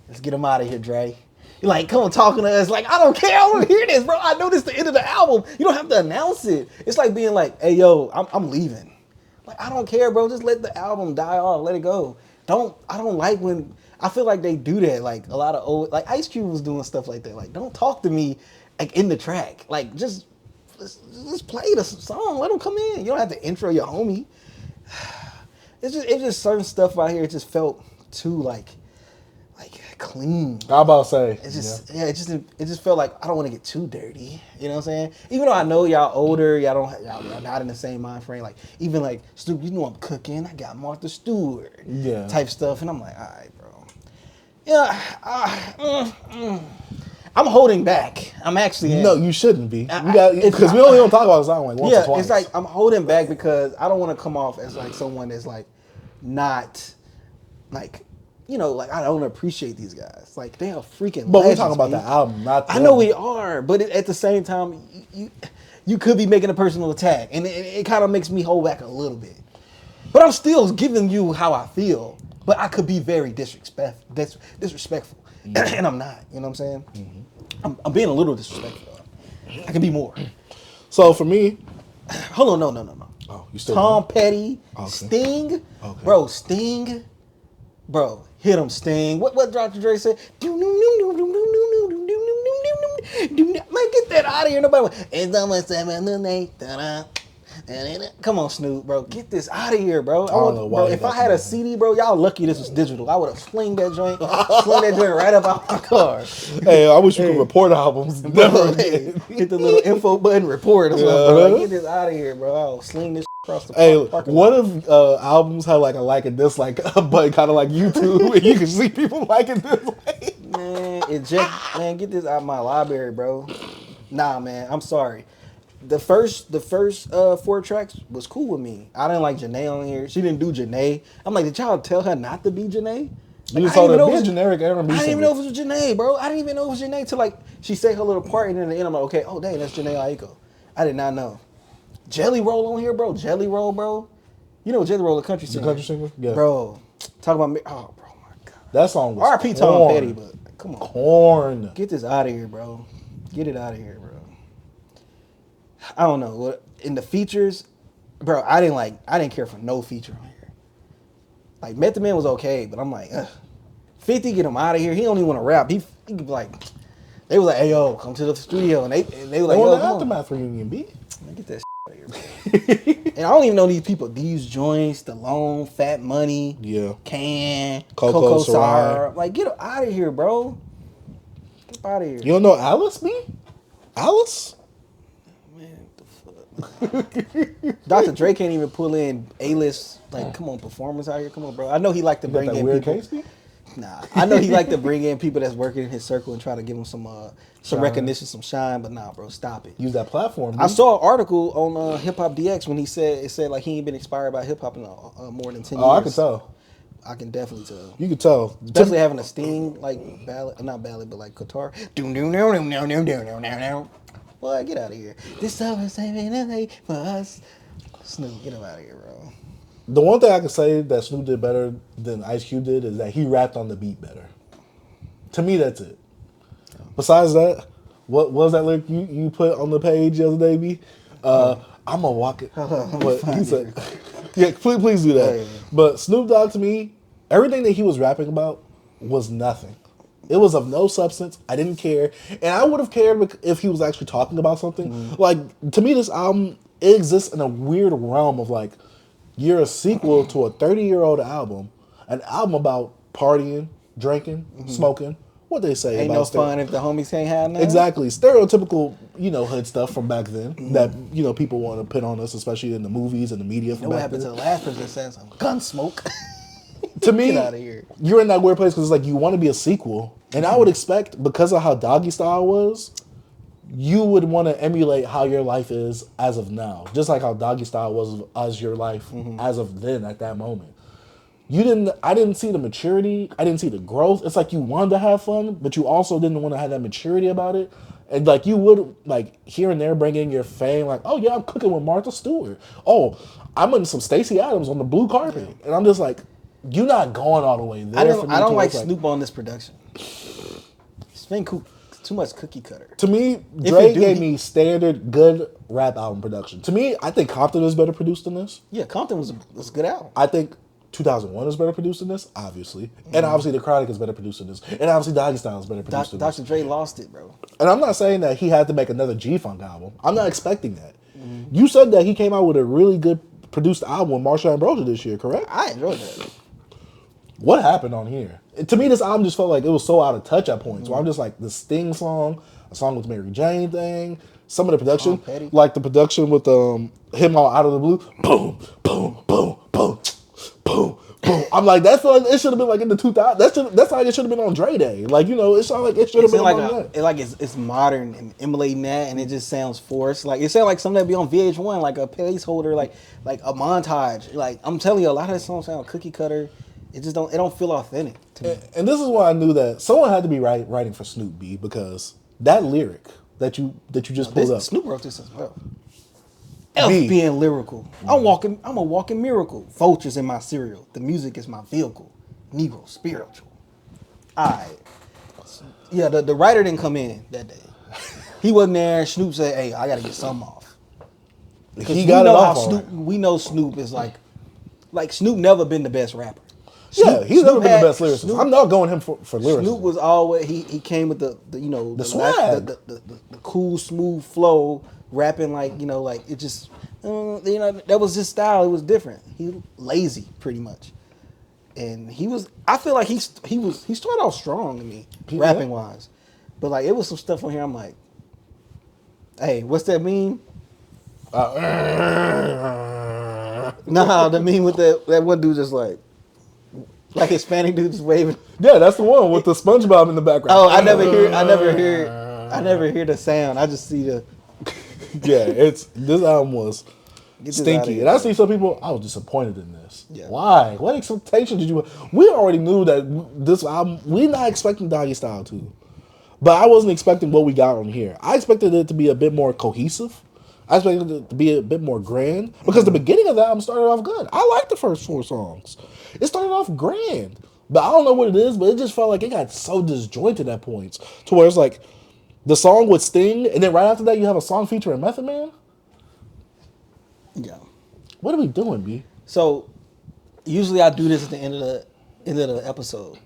Let's get him out of here, Dre. You're like, come on, talking to us. Like, I don't care. I want to hear this, bro. I know this is the end of the album. You don't have to announce it. It's like being like, hey, yo, I'm leaving. Like, I don't care, bro. Just let the album die off. Let it go. I don't like when, I feel like they do that. Like, a lot of old, like Ice Cube was doing stuff like that. Like, don't talk to me like in the track. Like, just play the song. Let them come in. You don't have to intro your homie. It's just certain stuff out here. It just felt too like clean. I'm about to say. It's just it just felt like I don't want to get too dirty. You know what I'm saying? Even though I know y'all older, y'all not in the same mind frame. Like even like Snoop, you know I'm cooking. I got Martha Stewart, type stuff, and I'm like, all right, bro. Yeah, I'm holding back. I'm actually no, you shouldn't be. Because we only don't talk about the song like once or twice. It's like I'm holding back because I don't want to come off as like someone that's like not like. You know, like I don't appreciate these guys. Like they are freaking. But we're talking about the album, not. I know we are, but at the same time, you could be making a personal attack, and it kind of makes me hold back a little bit. But I'm still giving you how I feel. But I could be very disrespectful, and I'm not. You know what I'm saying? Mm-hmm. I'm being a little disrespectful. I can be more. So for me, hold on, no. Oh, you still Tom Petty, okay. Sting, bro, Sting. Bro, hit him, Sting. What Dr. Dre said? Man, get that out of here. Nobody went, it's almost 7 Come on, Snoop, bro. Get this out of here, bro. If I had a CD, bro, y'all lucky this was digital. I would have slung that joint right up out my car. Hey, I wish you could report albums. Bro, hit the little info button, report or something, bro. Like, get this out of here, bro. I'll sling this across the parking lot. What if albums have like a like and dislike button, kind of like YouTube, and you can see people liking this way? Man, get this out of my library, bro. Nah, man, I'm sorry. The first 4 tracks was cool with me. I didn't like Janae on here. She didn't do Janae. I'm like, did y'all tell her not to be Janae? You just told her to be a generic R&B. I didn't even know if it was Janae, bro. I didn't even know it was Janae till like she said her little part, and then in the end I'm like, okay, oh dang, that's Janae Aiko. I did not know. Jelly Roll on here, bro. Jelly Roll, bro. You know Jelly Roll, the country singer. The country singer? Yeah. Bro, talk about me. Oh, bro, my God. That song was R.I.P. Tom Petty, but come on. Corn. Get this out of here, bro. Get it out of here, bro. I don't know. In the features, bro, I didn't care for no feature on here. Like, Method Man was okay, but I'm like, 50, get him out of here. He don't even want to rap. He could be like, they was like, hey, yo, come to the studio. And they were like, yo, the Aftermath reunion, B. Man, get that out of here, bro. And I don't even know these people. These joints, Stallone, Fat Money, Can, Coco Sar. Like, get him out of here, bro. Get out of here. You don't know Alice, B? Alice? Dr. Dre can't even pull in A-list, like, come on, performers out here. Come on, bro. I know he like to bring in weird people. Case, nah, I know he like to bring in people that's working in his circle and try to give him some recognition, some shine. But nah, bro, stop it. Use that platform. Dude. I saw an article on Hip Hop DX when it said like he ain't been inspired by hip hop in more than 10 years. Oh, I can tell. I can definitely tell. You can tell. Especially having a Sting like ballad, not ballad, but like guitar. Boy, get out of here. This stuff is saving the day for us. Snoop, get him out of here, bro. The one thing I can say that Snoop did better than Ice Cube did is that he rapped on the beat better. To me, that's it. Besides that, what was that lyric you put on the page the other day, B? I'm gonna walk it. But he said, yeah, please do that. Yeah. But Snoop Dogg, to me, everything that he was rapping about was nothing. It was of no substance. I didn't care. And I would have cared if he was actually talking about something. Mm-hmm. Like, to me, this album, it exists in a weird realm of, like, You're a sequel to a 30-year-old album, an album about partying, drinking, smoking. What they say Ain't about no fun if the homies can't have none. Exactly. Stereotypical, hood stuff from back then that, people want to put on us, especially in the movies and the media from What back happened to then. the last person that said something? Gun smoke. To me, Get outta here. you're in that weird place because it's like you want to be a sequel. And I would expect, because of how Doggy Style was, you would want to emulate how your life is as of now. Just like how Doggy Style was as your life as of then at that moment. I didn't see the maturity. I didn't see the growth. It's like you wanted to have fun, but you also didn't want to have that maturity about it. And like you would like here and there bring in your fame, like, oh yeah, I'm cooking with Martha Stewart. Oh, I'm in some Stacey Adams on the blue carpet. And I'm just like, you're not going all the way there. I don't like Snoop on this production. It's been too much cookie cutter. To me, Dre gave me standard good rap album production. To me, I think Compton is better produced than this. Yeah, Compton was a good album. I think 2001 is better produced than this, obviously. And obviously The Chronic is better produced than this. And obviously Doggy Style is better produced than this. Dr. Dre lost it, bro. And I'm not saying that he had to make another G-Funk album. I'm not expecting that. You said that he came out with a really good produced album with Marciano and Broja this year, correct? I enjoyed that. What happened on here? To me, this album just felt like it was so out of touch at points. Where I'm just like, the Sting song, a song with Mary Jane thing, some of the production, like the production with him all out of the blue, boom, boom, boom, boom, boom, boom. I'm like, that felt like it should have been like in the 2000s. That's like it should have been on Dre Day. Like, it sounded like it should have been on that. It's modern and emulating that, and it just sounds forced. Like it sounds like something that'd be on VH1, like a placeholder, like a montage. Like I'm telling you, a lot of the songs sound cookie cutter. It don't feel authentic to me. And this is why I knew that someone had to be writing for Snoop B, because that lyric that you just pulled up. Snoop wrote this as well. Elf being lyrical. I'm a walking miracle. Vultures in my cereal. The music is my vehicle. Negro spiritual. Alright. Yeah, the writer didn't come in that day. He wasn't there. Snoop said, "Hey, I gotta get something off." Because he got it off. We know Snoop is like Snoop never been the best rapper. He's never been the best lyricist. I'm not going him for lyricism. Snoop was always he came with the swag, the cool smooth flow, rapping like it just that was his style. It was different. He lazy pretty much, and I feel like he started off strong to me rapping wise, but like it was some stuff on here. I'm like, hey, what's that meme? Nah, the meme with that one dude just like Hispanic dude just waving. Yeah, that's the one with the SpongeBob in the background. Oh, I never hear the sound. I just see the. Yeah, this album was stinky, and I see some people. I was disappointed in this. Yeah. Why? What expectation did you? We already knew that this album. We're not expecting Doggy Style to, but I wasn't expecting what we got on here. I expected it to be a bit more cohesive. I expected it to be a bit more grand, because the beginning of the album started off good. I liked the first 4 songs. It started off grand, but I don't know what it is, but it just felt like it got so disjointed at points to where it's like the song with Sting, and then right after that you have a song featuring Method Man. Yeah. What are we doing, B? So usually I do this at the end of the episode,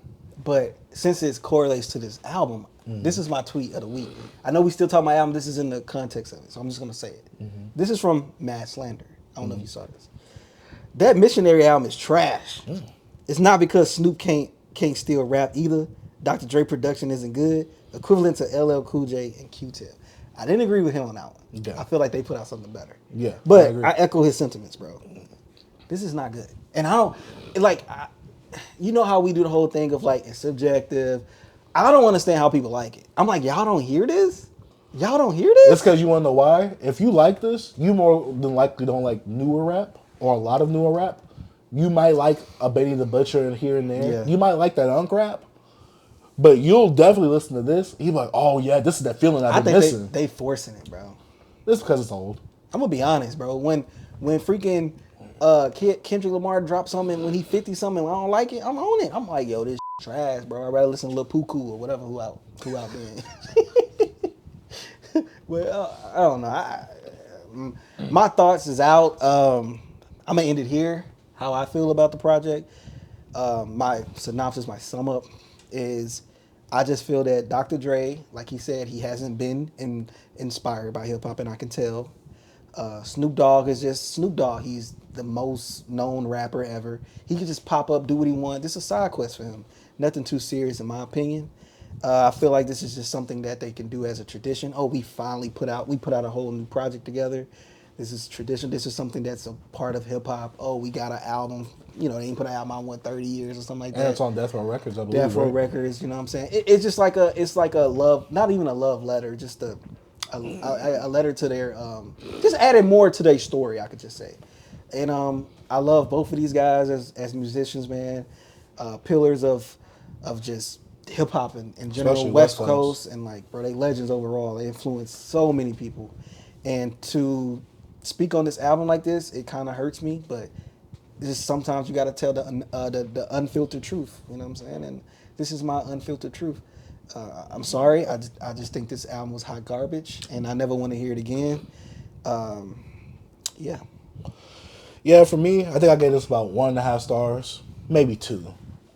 but since it correlates to this album, this is my tweet of the week. I know we still talking about album. This is in the context of it, so I'm just gonna say it. This is from Mad Slander. I don't know if you saw this. That Missionary album is trash. It's not because Snoop can't still rap either. Dr. Dre production isn't good. Equivalent to LL Cool J and Q-Tip. I didn't agree with him on that one. Yeah. I feel like they put out something better. Yeah, but I echo his sentiments, bro. This is not good, and I don't you know how we do the whole thing of like it's subjective. I don't understand how people like it. I'm like, y'all don't hear this? Y'all don't hear this? It's because you want to know why? If you like this, you more than likely don't like newer rap or a lot of newer rap. You might like a Benny the Butcher here and there. Yeah. You might like that Unk rap. But you'll definitely listen to this. You'll be like, oh yeah, this is that feeling I've been missing. They forcing it, bro. It's because it's old. I'm going to be honest, bro. When freaking Kendrick Lamar drops something, when he 50 something, I don't like it, I'm on it. I'm like, yo, this trash, bro. I'd rather listen to Lil Poo-Koo or whatever who out there. Well, I don't know. My thoughts is out. I'm going to end it here, how I feel about the project. My synopsis, my sum up is I just feel that Dr. Dre, like he said, he hasn't been inspired by hip-hop, and I can tell. Snoop Dogg is just Snoop Dogg. He's the most known rapper ever. He could just pop up, do what he wants. This is a side quest for him. Nothing too serious in my opinion. I feel like this is just something that they can do as a tradition. Oh, we put out a whole new project together. This is tradition. This is something that's a part of hip hop. Oh, we got an album. You know, they ain't put an album out in 30 years or something like that. And it's on Death Row Records, I believe. Death Row Records. You know what I'm saying? It's just like a love, not even a love letter, just a letter to their just added more to their story. I could just say, and I love both of these guys as musicians, man. Pillars of just hip hop in general, Especially West West Coast, and like, bro, they legends overall. They influenced so many people, and to speak on this album like this, it kind of hurts me, but just sometimes you got to tell the unfiltered truth. You know what I'm saying? And this is my unfiltered truth. I'm sorry. I just think this album was hot garbage, and I never want to hear it again. Yeah. Yeah, for me, I think I gave this about 1.5 stars, maybe 2,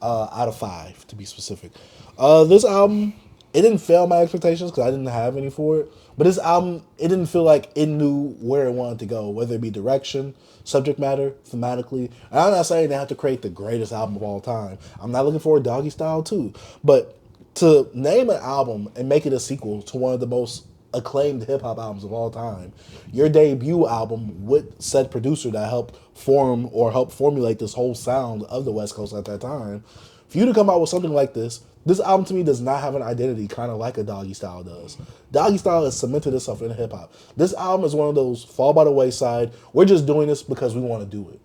out of 5 to be specific. This album, it didn't fail my expectations because I didn't have any for it. But this album, it didn't feel like it knew where it wanted to go, whether it be direction, subject matter, thematically. And I'm not saying they have to create the greatest album of all time. I'm not looking for a Doggy Style too. But to name an album and make it a sequel to one of the most acclaimed hip-hop albums of all time, your debut album with said producer that helped form or help formulate this whole sound of the West Coast at that time, for you to come out with something like this album to me does not have an identity kind of like a Doggy Style does. Doggy Style has cemented itself in hip-hop. This album is one of those fall by the wayside, we're just doing this because we want to do it.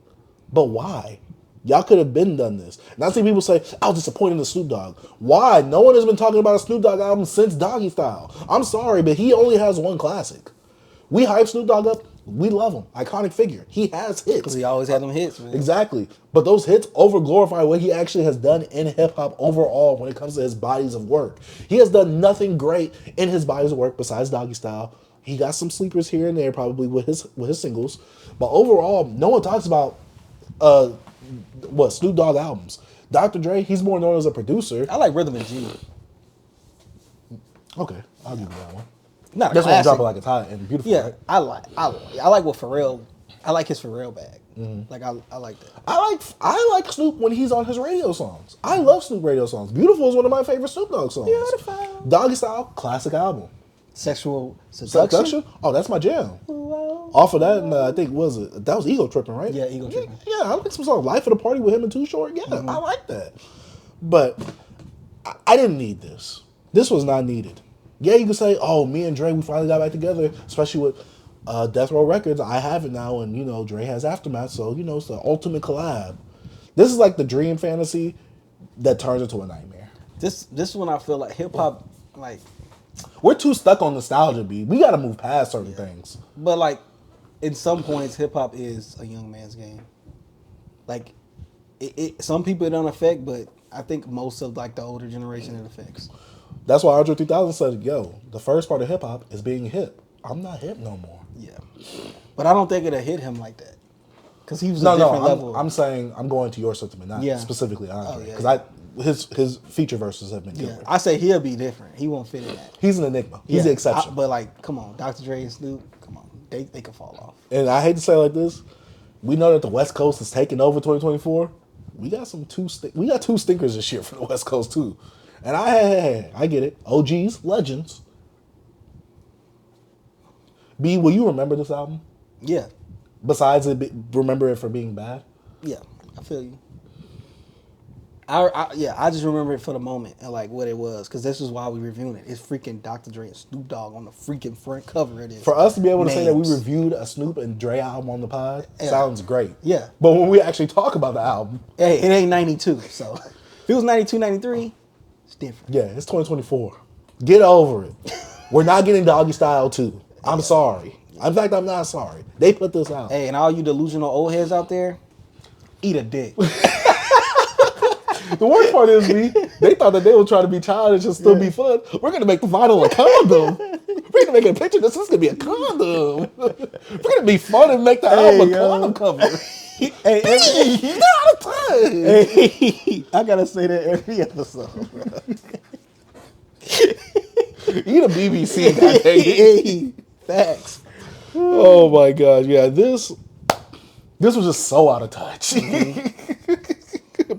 But why? Y'all could have been done this. And I see people say, I was disappointed in Snoop Dogg. Why? No one has been talking about a Snoop Dogg album since Doggy Style. I'm sorry, but he only has one classic. We hype Snoop Dogg up. We love him. Iconic figure. He has hits. Because he always had them hits, man. Exactly. But those hits over-glorify what he actually has done in hip-hop overall when it comes to his bodies of work. He has done nothing great in his bodies of work besides Doggy Style. He got some sleepers here and there probably with his singles. But overall, no one talks about Snoop Dogg albums. Dr. Dre, he's more known as a producer. I like Rhythm and G. Okay, I'll give you that one. Not a That's when classic. Drop It Like It's Hot and Beautiful. Yeah, Right? I like what Pharrell. I like his Pharrell bag. Like I like that. I like Snoop when he's on his radio songs. I love Snoop radio songs. Beautiful is one of my favorite Snoop Dogg songs. Beautiful. Doggy Style, classic album. Sexual Seduction. Seduction? Oh, that's my jam. Whoa. Off of that, and I think that was Ego Tripping, right? Yeah, Ego Tripping. Yeah, I like some songs. Life of the Party with him and Too Short. Yeah, I like that. But I didn't need this. This was not needed. Yeah, you could say, oh, me and Dre, we finally got back together, especially with Death Row Records. I have it now, and, Dre has Aftermath, so, it's the ultimate collab. This is like the dream fantasy that turns into a nightmare. This one I feel like hip hop, like, We're too stuck on nostalgia, B. We got to move past certain things. but like, in some points, hip hop is a young man's game. Like, some people it don't affect, but I think most of like the older generation it affects. That's why Andre 3000 said, yo, the first part of hip-hop is being hip. I'm not hip no more. Yeah, but I don't think it'll hit him like that because he was a different level. I'm saying I'm going to your sentiment, not specifically Andre, because his feature verses have been Yeah, killer. I say he'll be different. He won't fit in that. He's an enigma. He's the exception. But like, come on, Dr. Dre and Snoop, come on, they can fall off. And I hate to say it like this, we know that the West Coast is taking over 2024. We got two stinkers this year from the West Coast too. And I get it. OGs, legends. B, will you remember this album? Yeah, Besides remember it for being bad? yeah, I feel you. I just remember it for the moment and like what it was because this is why we reviewing it. It's freaking Dr. Dre and Snoop Dogg on the freaking front cover of this. For us to be able to say that we Names. reviewed a Snoop and Dre album on the pod Yeah. sounds great. Yeah. But when we actually talk about the album, Hey, it ain't 92, so if it was 92, 93, it's different. yeah, it's 2024. Get over it. We're not getting Doggy Style 2. I'm sorry. In fact, I'm not sorry. They put this out. Hey, and all you delusional old heads out there, eat a dick. The worst part is, they thought that they would try to be childish and still be fun. We're going to make the vinyl a condom. We're going to make a picture. This is going to be a condom. We're going to be fun and make the album a condom cover. Hey, Get out of time. hey, I gotta say that every episode. Bro. Eat a BBC, goddamn. Hey, facts. Oh my God, yeah, this This was just so out of touch.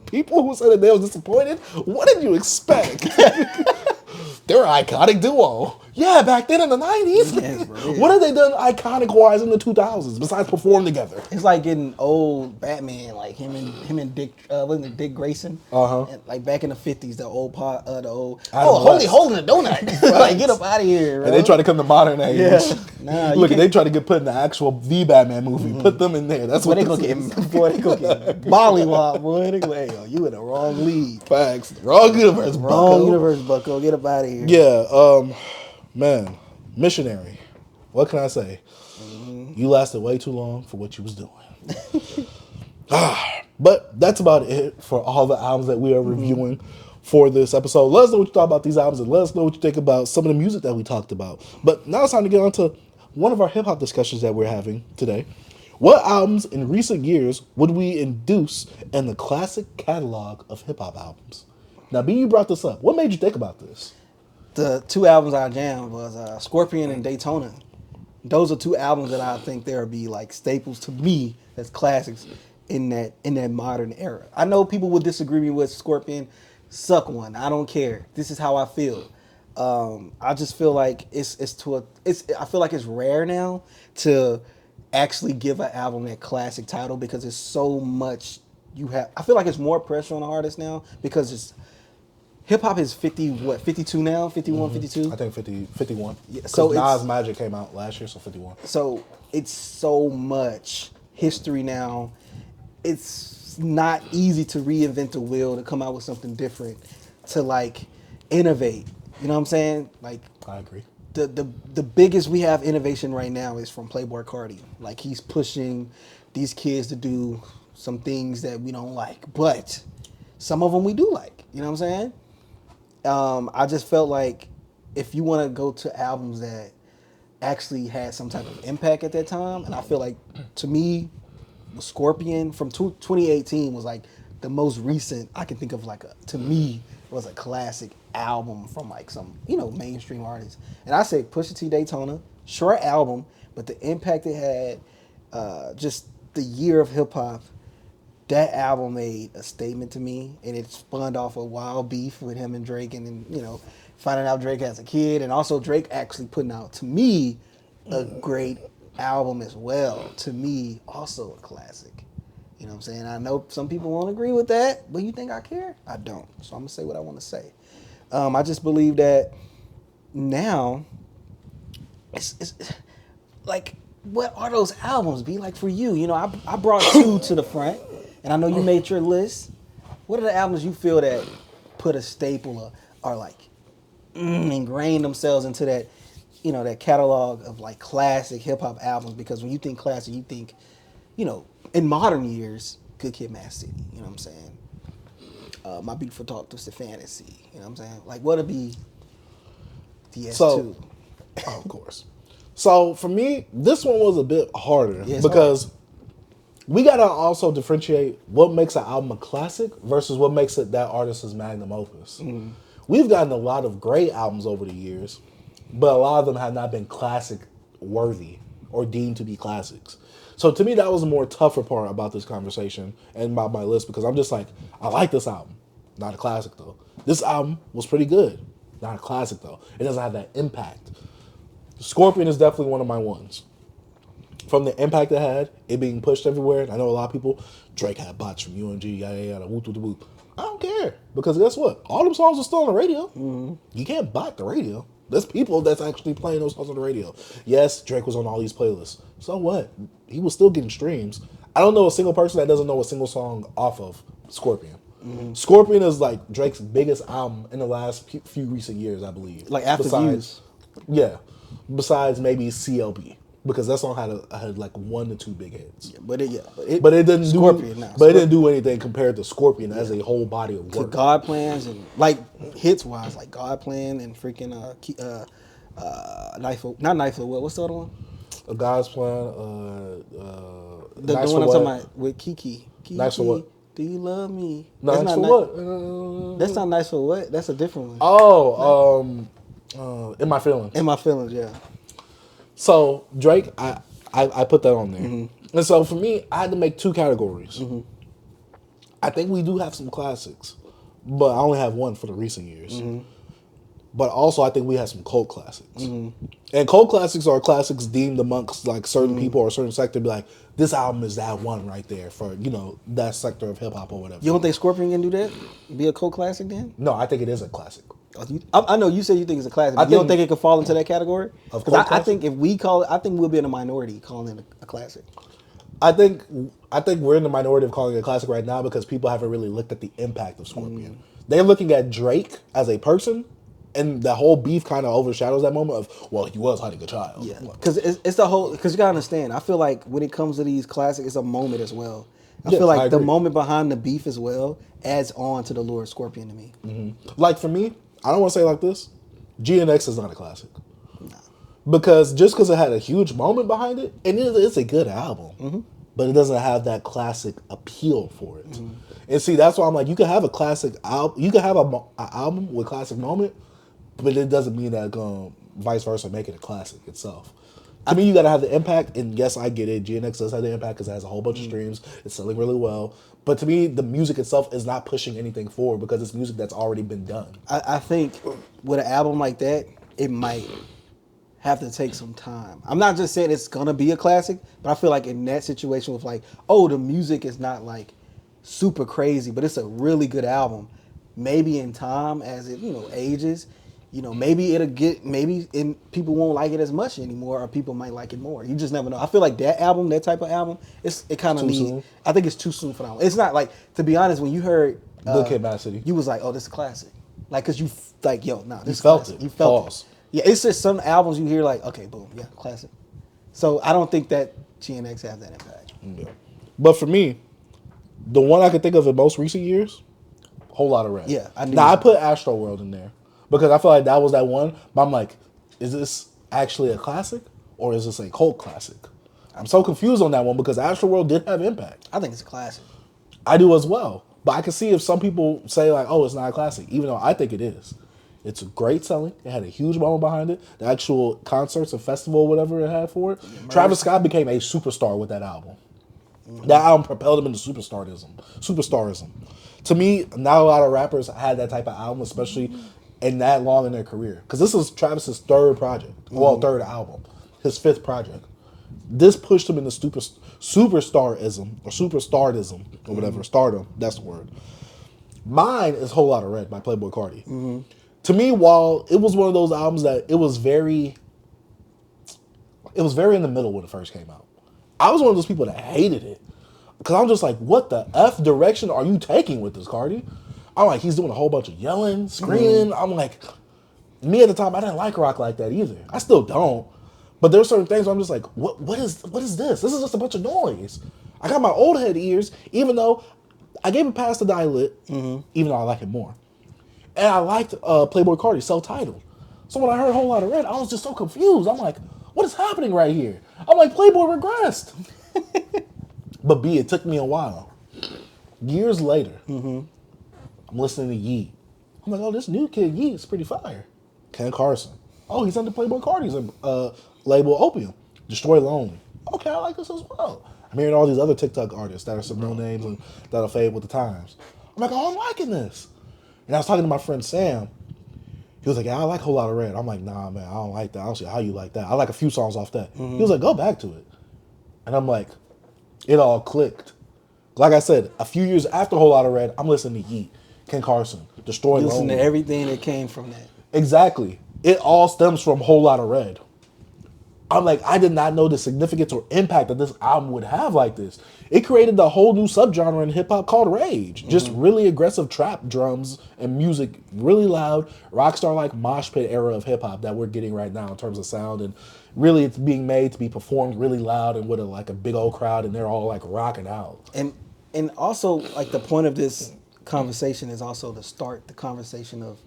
People who said that they was disappointed, what did you expect? They're an iconic duo. Yeah, back then in the 90s. Yes, bro, yeah. What have they done iconic-wise in the 2000s besides perform together? It's like getting old Batman, like him and Dick, wasn't it Dick Grayson? Uh-huh. Like back in the 50s, the old Adam holy West. holding a donut. Like get up out of here, bro. And they try to come to modern age. Yeah. Nah, you Look, can't- they try to get put in the actual The Batman movie. Put them in there. That's Boy, what they this gonna is. get boy, they gonna get mollywop, boy. They go, hey, yo, you in the wrong league. Facts. Wrong universe, Wrong bucko. universe, bucko. Get up out of here. Yeah, man. Missionary. What can I say? You lasted way too long for what you was doing. But that's about it for all the albums that we are reviewing for this episode. Let us know what you thought about these albums and let us know what you think about some of the music that we talked about. But now it's time to get on to one of our hip-hop discussions that we're having today. What albums in recent years would we induce in the classic catalog of hip-hop albums? Now, B, you brought this up. What made you think about this? The two albums I jammed was Scorpion and Daytona. Those are two albums that I think there would be like staples to me as classics in that modern era. I know people would disagree with Scorpion. Suck one. I don't care. This is how I feel. I just feel like I feel like it's rare now to actually give an album that classic title because it's so much you have. I feel like it's more pressure on the artist now because it's hip hop is 52 now, 51, 52? I think 51. Yeah, So so Nas Magic came out last year, so 51. So it's so much history now. It's not easy to reinvent the wheel, to come out with something different, to like innovate. You know what I'm saying? Like I agree. the biggest we have innovation right now is from Playboi Carti. Like he's pushing these kids to do some things that we don't like, but some of them we do like. You know what I'm saying? I just felt like if you want to go to albums that actually had some type of impact at that time, and I feel like to me, Scorpion from 2018 was like the most recent I can think of. To me was a classic album from like some mainstream artist. And I say Pusha T Daytona, short album, but the impact it had, just the year of hip hop. That album made a statement to me, and it spawned off a wild beef with him and Drake, and then, finding out Drake has a kid, and also Drake actually putting out, to me, a great album as well. To me, also a classic. You know what I'm saying? I know some people won't agree with that, but you think I care? I don't. So I'm going to say what I want to say. I just believe that now, it's like, what are those albums be like for you? I brought two to the front. And I know you made your list. What are the albums you feel that put a staple or like ingrained themselves into that, that catalog of like classic hip hop albums? Because when you think classic, you think, in modern years, Good Kid, Mad City. You know what I'm saying? My Beautiful Dark Twisted Fantasy. You know what I'm saying? Like what would be DS2? So, of course. So for me, this one was a bit harder because we gotta also differentiate what makes an album a classic versus what makes it that artist's magnum opus. Mm-hmm. We've gotten a lot of great albums over the years, but a lot of them have not been classic worthy or deemed to be classics. So to me, that was the more tougher part about this conversation and about my list because I'm just like, I like this album, not a classic though. This album was pretty good, not a classic though. It doesn't have that impact. Scorpion is definitely one of my ones. From the impact it had, it being pushed everywhere. I know a lot of people, Drake had bots from UMG, yada yada, whoop whoop whoop. I don't care because guess what? All them songs are still on the radio. Mm-hmm. You can't bot the radio. There's people that's actually playing those songs on the radio. Yes, Drake was on all these playlists. So what? He was still getting streams. I don't know a single person that doesn't know a single song off of Scorpion. Mm-hmm. Scorpion is like Drake's biggest album in the last few recent years, I believe. Like after Views. Yeah. Besides maybe CLB. Because that song had like 1 to 2 big hits. Yeah, but it didn't Scorpion, it didn't do anything compared to Scorpion as a whole body of work. To God Plans and like hits wise, like God Plan and freaking Knife of Will. What's the other one? A God's Plan. The Nice one I'm for talking What? about with Kiki. Nice for What? Do you love me? Nice for What? That's not Nice for What. That's a different one. Oh, In My Feelings. In My Feelings, yeah. So Drake, I put that on there. Mm-hmm. And so for me, I had to make two categories. I think we do have some classics, but I only have one for the recent years. But also, I think we have some cult classics. And cult classics are classics deemed amongst like certain people or a certain sector. Be like, this album is that one right there for that sector of hip hop or whatever. You don't think Scorpion can do that? Be a cult classic then? No, I think it is a classic. I know you said you think it's a classic. But you don't think it could fall into that category? Of Because cult I think if we call it, I think we'll be in a minority calling it a classic. I think we're in the minority of calling it a classic right now because people haven't really looked at the impact of Scorpion. They're looking at Drake as a person, and the whole beef kind of overshadows that moment of, well, he was hiding a child. Yeah, because it's the whole. Because you gotta understand, I feel like when it comes to these classics, it's a moment as well. I feel like the moment behind the beef as well adds on to the lure of Scorpion to me. Like for me, I don't want to say it like this. GNX is not a classic. Because just because it had a huge moment behind it, and it's a good album, but it doesn't have that classic appeal for it. And see, that's why I'm like, you can have a classic album, you can have an album with classic moment, but it doesn't mean that vice versa make it a classic itself. To me, you got to have the impact, and yes, I get it. GNX does have the impact because it has a whole bunch of streams. It's selling really well. But to me, the music itself is not pushing anything forward because it's music that's already been done. I think with an album like that, it might have to take some time. I'm not just saying it's gonna be a classic, but I feel like in that situation with like, oh, the music is not like super crazy, but it's a really good album. Maybe in time, as it ages, maybe it'll get people won't like it as much anymore, or people might like it more. You just never know. I feel like that type of album, it kind of needs. Soon? I think it's too soon for that one. It's not like, to be honest, when you heard Good Kid, Mad City, you was like, oh, this is a classic, like, cause you like, yo, nah, this is felt classic. it. You felt Pause. it. Yeah, it's just some albums you hear like, okay, boom, yeah, classic. So I don't think that GNX has that impact. Yeah. But for me, the one I could think of in most recent years, Whole Lot of Red. Yeah, I knew. Now I put Astro World in there because I feel like that was that one. But I'm like, is this actually a classic or is this a cult classic? I'm so confused on that one because Astro World did have impact. I think it's a classic. I do as well. But I can see if some people say like, oh, it's not a classic, even though I think it is. It's great selling. It had a huge moment behind it. The actual concerts and festival, whatever it had for it. Yeah, Travis Scott became a superstar with that album. That album propelled him into superstarism. To me, not a lot of rappers had that type of album, especially in that long in their career. Because this is Travis's third project. Well, third album. His fifth project. This pushed him into superstarism or superstardism or whatever. Stardom, that's the word. Mine is Whole Lot of Red by Playboi Carti. To me, while it was one of those albums that it was very in the middle when it first came out. I was one of those people that hated it. Because I'm just like, what the F direction are you taking with this, Carti? I'm like, he's doing a whole bunch of yelling, screaming. I'm like, me at the time, I didn't like rock like that either. I still don't. But there's certain things where I'm just like, what is this? This is just a bunch of noise. I got my old head ears, even though I gave it past the Die Lit, even though I like it more. And I liked Playboi Carti, self-titled. So when I heard Whole Lot of Red, I was just so confused. I'm like, what is happening right here? I'm like, Playboi regressed. But B, it took me a while. Years later, I'm listening to Yeet. I'm like, oh, this new kid Yeet is pretty fire. Ken Carson. Oh, he's under Playboi Carti's label Opium. Destroy Lonely. Okay, I like this as well. I'm hearing all these other TikTok artists that are some no names and that'll fade with the times. I'm like, oh, I'm liking this. And I was talking to my friend Sam. He was like, yeah, I like Whole Lot of Red. I'm like, nah, man, I don't like that. I don't see how you like that. I like a few songs off that. He was like, go back to it. And I'm like, it all clicked. Like I said, a few years after Whole Lot of Red, I'm listening to Yeet, Ken Carson, Destroy Lonely. Listen to everything that came from that. Exactly. It all stems from Whole Lot of Red. I'm like, I did not know the significance or impact that this album would have like this. It created a whole new subgenre in hip-hop called rage. Just really aggressive trap drums and music, really loud, rockstar-like mosh pit era of hip-hop that we're getting right now in terms of sound. And really it's being made to be performed really loud and with a big old crowd, and they're all like rocking out. And also, like, the point of this conversation is also to start the conversation of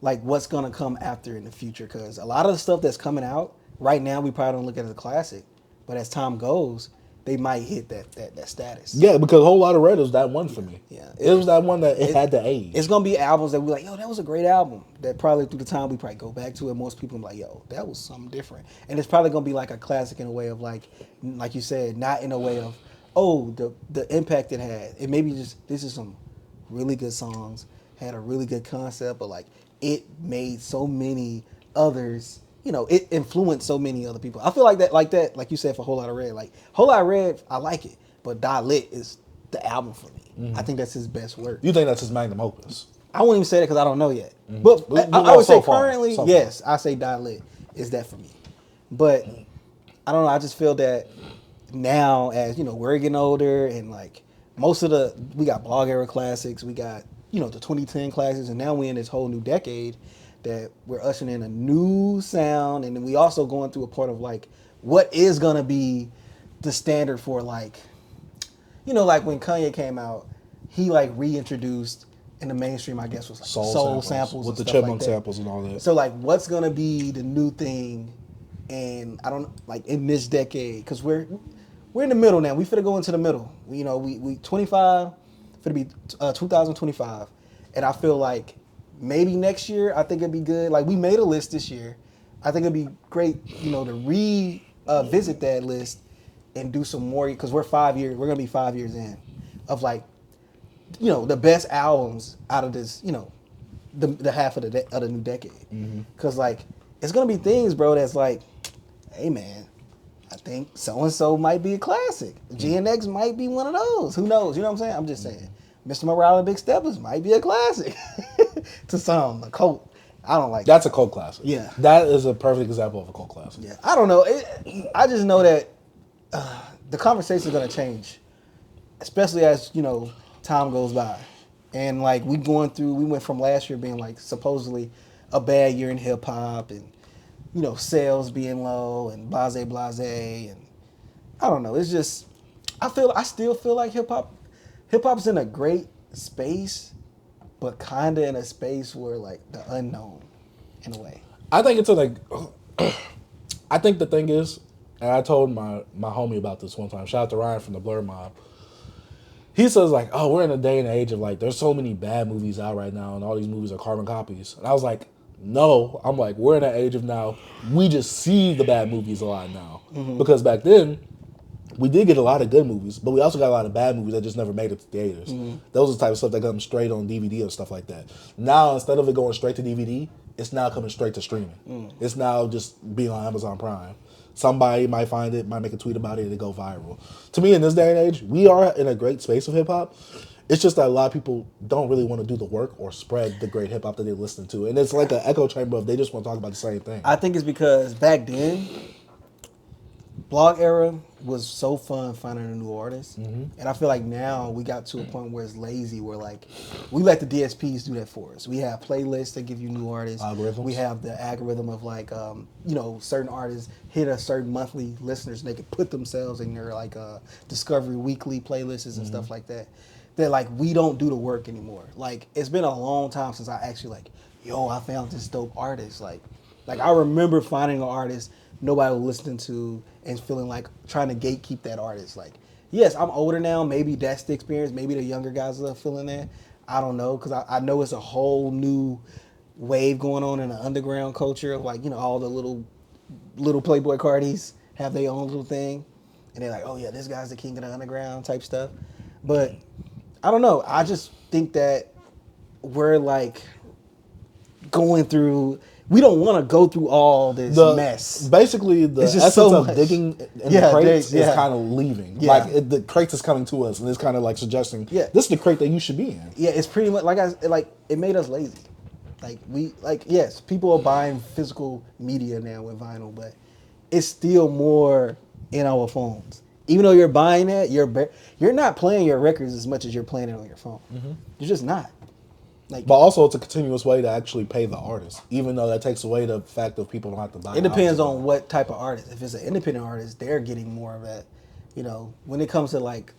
like what's gonna come after in the future. Because a lot of the stuff that's coming out right now, we probably don't look at it as a classic, but as time goes, they might hit that status. Yeah, because a whole lot of red was that one for me. Yeah. It was that one that it had the age. It's gonna be albums that we're like, yo, that was a great album. That probably through the time we probably go back to it. Most people are like, yo, that was something different. And it's probably gonna be like a classic in a way of like you said, not in a way of, oh, the impact it had. It maybe just this is some really good songs, had a really good concept, but like it made so many others. It influenced so many other people. I feel like that, like you said, for Whole Lot of Red. Like Whole Lot of Red, I like it, but Die Lit is the album for me. I think that's his best work. You think that's his magnum opus? I wouldn't even say that because I don't know yet. But I would say currently, yes, I say Die Lit is that for me. But I don't know. I just feel that now, as we're getting older, and like most of we got blog era classics, we got the 2010 classics, and now we're in this whole new decade that we're ushering in a new sound, and then we also going through a part of like what is gonna be the standard for like like when Kanye came out, he like reintroduced in the mainstream, I guess, was like soul samples with the and stuff chipmunk like that. samples and all that. So like what's gonna be the new thing, and I don't like in this decade, because we're in the middle now. We finna go into the middle. We 25 finna be 2025, and I feel like maybe next year, I think it'd be good. Like, we made a list this year. I think it'd be great, to revisit that list and do some more, because we're going to be 5 years in of, like, the best albums out of this, the half of the new decade. Because, like, it's going to be things, bro, that's like, hey, man, I think so-and-so might be a classic. GNX might be one of those. Who knows? You know what I'm saying? I'm just saying. Mr. Morale and Big Steppers might be a classic to some, a cult. I don't like That's a cult classic. Yeah. That is a perfect example of a cult classic. Yeah, I don't know. I just know that the conversation is going to change, especially as, time goes by. And, like, we went from last year being, like, supposedly a bad year in hip-hop and, sales being low and blase. And I don't know. It's just, I still feel like hip-hop's in a great space, but kind of in a space where, like, the unknown, in a way. I think it's I think the thing is, and I told my homie about this one time, shout out to Ryan from the Blur Mob. He says, like, oh, we're in a day and age of, like, there's so many bad movies out right now, and all these movies are carbon copies. And I was like, no. I'm like, we're in an age of now, we just see the bad movies a lot now. Because back then, we did get a lot of good movies, but we also got a lot of bad movies that just never made it to theaters. Those are the type of stuff that comes straight on DVD and stuff like that. Now, instead of it going straight to DVD, it's now coming straight to streaming. It's now just being on Amazon Prime. Somebody might find it, might make a tweet about it, and it go viral. To me, in this day and age, we are in a great space of hip-hop. It's just that a lot of people don't really want to do the work or spread the great hip-hop that they listen to. And it's like an echo chamber of they just want to talk about the same thing. I think it's because back then, blog era was so fun finding a new artist. And I feel like now we got to a point where it's lazy, where like we let the DSPs do that for us. We have playlists that give you new artists. Algorithms. We have the algorithm of like, certain artists hit a certain monthly listeners and they can put themselves in their like Discovery Weekly playlists and stuff like that. That like we don't do the work anymore. Like it's been a long time since I actually like, I found this dope artist. Like I remember finding an artist nobody was listening to and feeling like trying to gatekeep that artist. Like, yes, I'm older now. Maybe that's the experience. Maybe the younger guys are feeling that. I don't know, because I know it's a whole new wave going on in the underground culture of like, all the little Playboy Cardies have their own little thing. And they're like, oh yeah, this guy's the king of the underground type stuff. But I don't know. I just think that we're like going through... We don't want to go through all this mess. Basically, the essence of digging in the crates is kind of leaving. Yeah. Like the crates is coming to us, and it's kind of like suggesting, this is the crate that you should be in. Yeah, it's pretty much it made us lazy. Yes, people are buying physical media now with vinyl, but it's still more in our phones. Even though you're buying it, you're not playing your records as much as you're playing it on your phone. You're just not. But also, it's a continuous way to actually pay the artist, even though that takes away the fact of people don't have to buy. It depends on what type of artist. If it's an independent artist, they're getting more of that. When it comes to like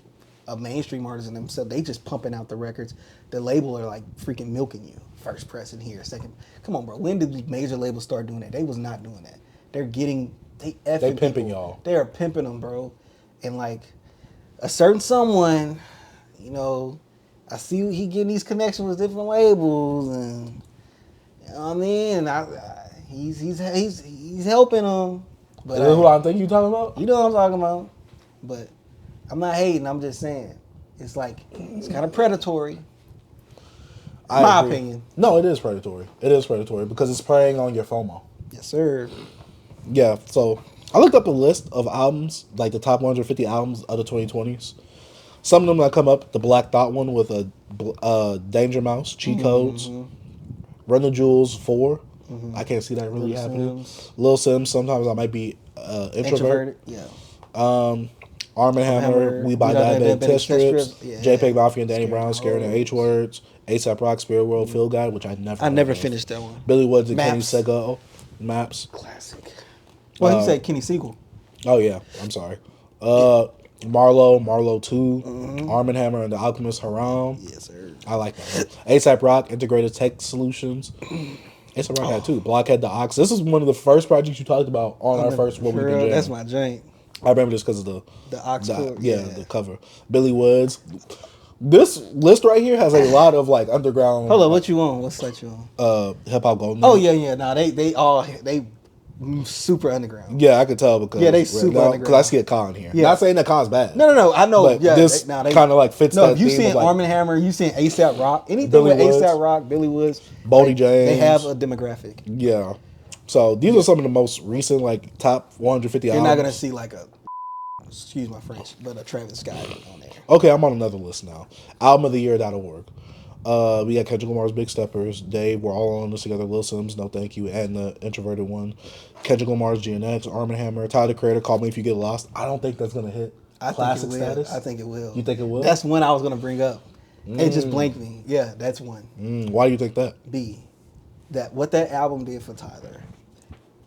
a mainstream artist and themselves, they just pumping out the records. The label are like freaking milking you. First press in here, second. Come on, bro. When did the major labels start doing that? They was not doing that. They pimping y'all. They are pimping them, bro. and like a certain someone, you know, I see he getting these connections with different labels, and you know what I mean. And he's helping them. But Is who I think you talking about? you know what I'm talking about. But I'm not hating. I'm just saying it's like it's kind of predatory. My opinion. No, it is predatory. It is predatory because it's preying on your FOMO. Yes, sir. Yeah, so I looked up a list of albums, like the top 150 albums of the 2020s. Some of them that come up, the Black Thought one with a Danger Mouse, Cheat Codes, Run the Jewels 4. I can't see that really happening. Lil Sims, sometimes I might be introverted. Yeah. Arm & Hammer, We Buy That Bed, Test Strips, yeah. JPEG Mafia and Danny Brown, Scared and H Words, ASAP Rock, Spirit World, Feel Guide, which I never finished that one. Billy Woods and Kenny Maps. Sego, Maps. Classic. Well, he said Kenny Siegel. Oh yeah, I'm sorry. Marlo 2, Arm & Hammer and the Alchemist, Haram. Yes, sir. I like that one. ASAP Rock, Integrated Tech Solutions. ASAP Rock had 2. Blockhead the Ox. This is one of the first projects you talked about on our first What We've Been Jamming. That's my joint. I remember this because of the Ox. The cover. Billy Woods. This list right here has a lot of like underground. Hold on, what you on? What's that you on? Hip Hop Golden. Oh yeah. Nah, they super underground. Yeah, I could tell because they super underground. Because I see a con here. Yeah. Not saying that con's bad. No. I know. But this kind of like fits. No, that you theme seeing of, like, Arm & Hammer, you seeing ASAP Rock, anything Billy with Woods. ASAP Rock, Billy Woods, Boldy James. They have a demographic. Yeah. So these are some of the most recent like top 150 You're albums. not gonna see like a, excuse my French, but a Travis Scott on there. Okay, I'm on another list now. Albumoftheyear.org. We got Kendrick Lamar's Big Steppers, Dave, we're all on this together, Lil Sims, No Thank You, and the introverted one. Kendrick Lamar's GNX, Arm & Hammer, Tyler the Creator, Call Me If You Get Lost. I don't think that's going to hit classic status. I think it will. You think it will? That's one I was going to bring up. It just blanked me. Yeah, that's one. Why do you think that? What that album did for Tyler.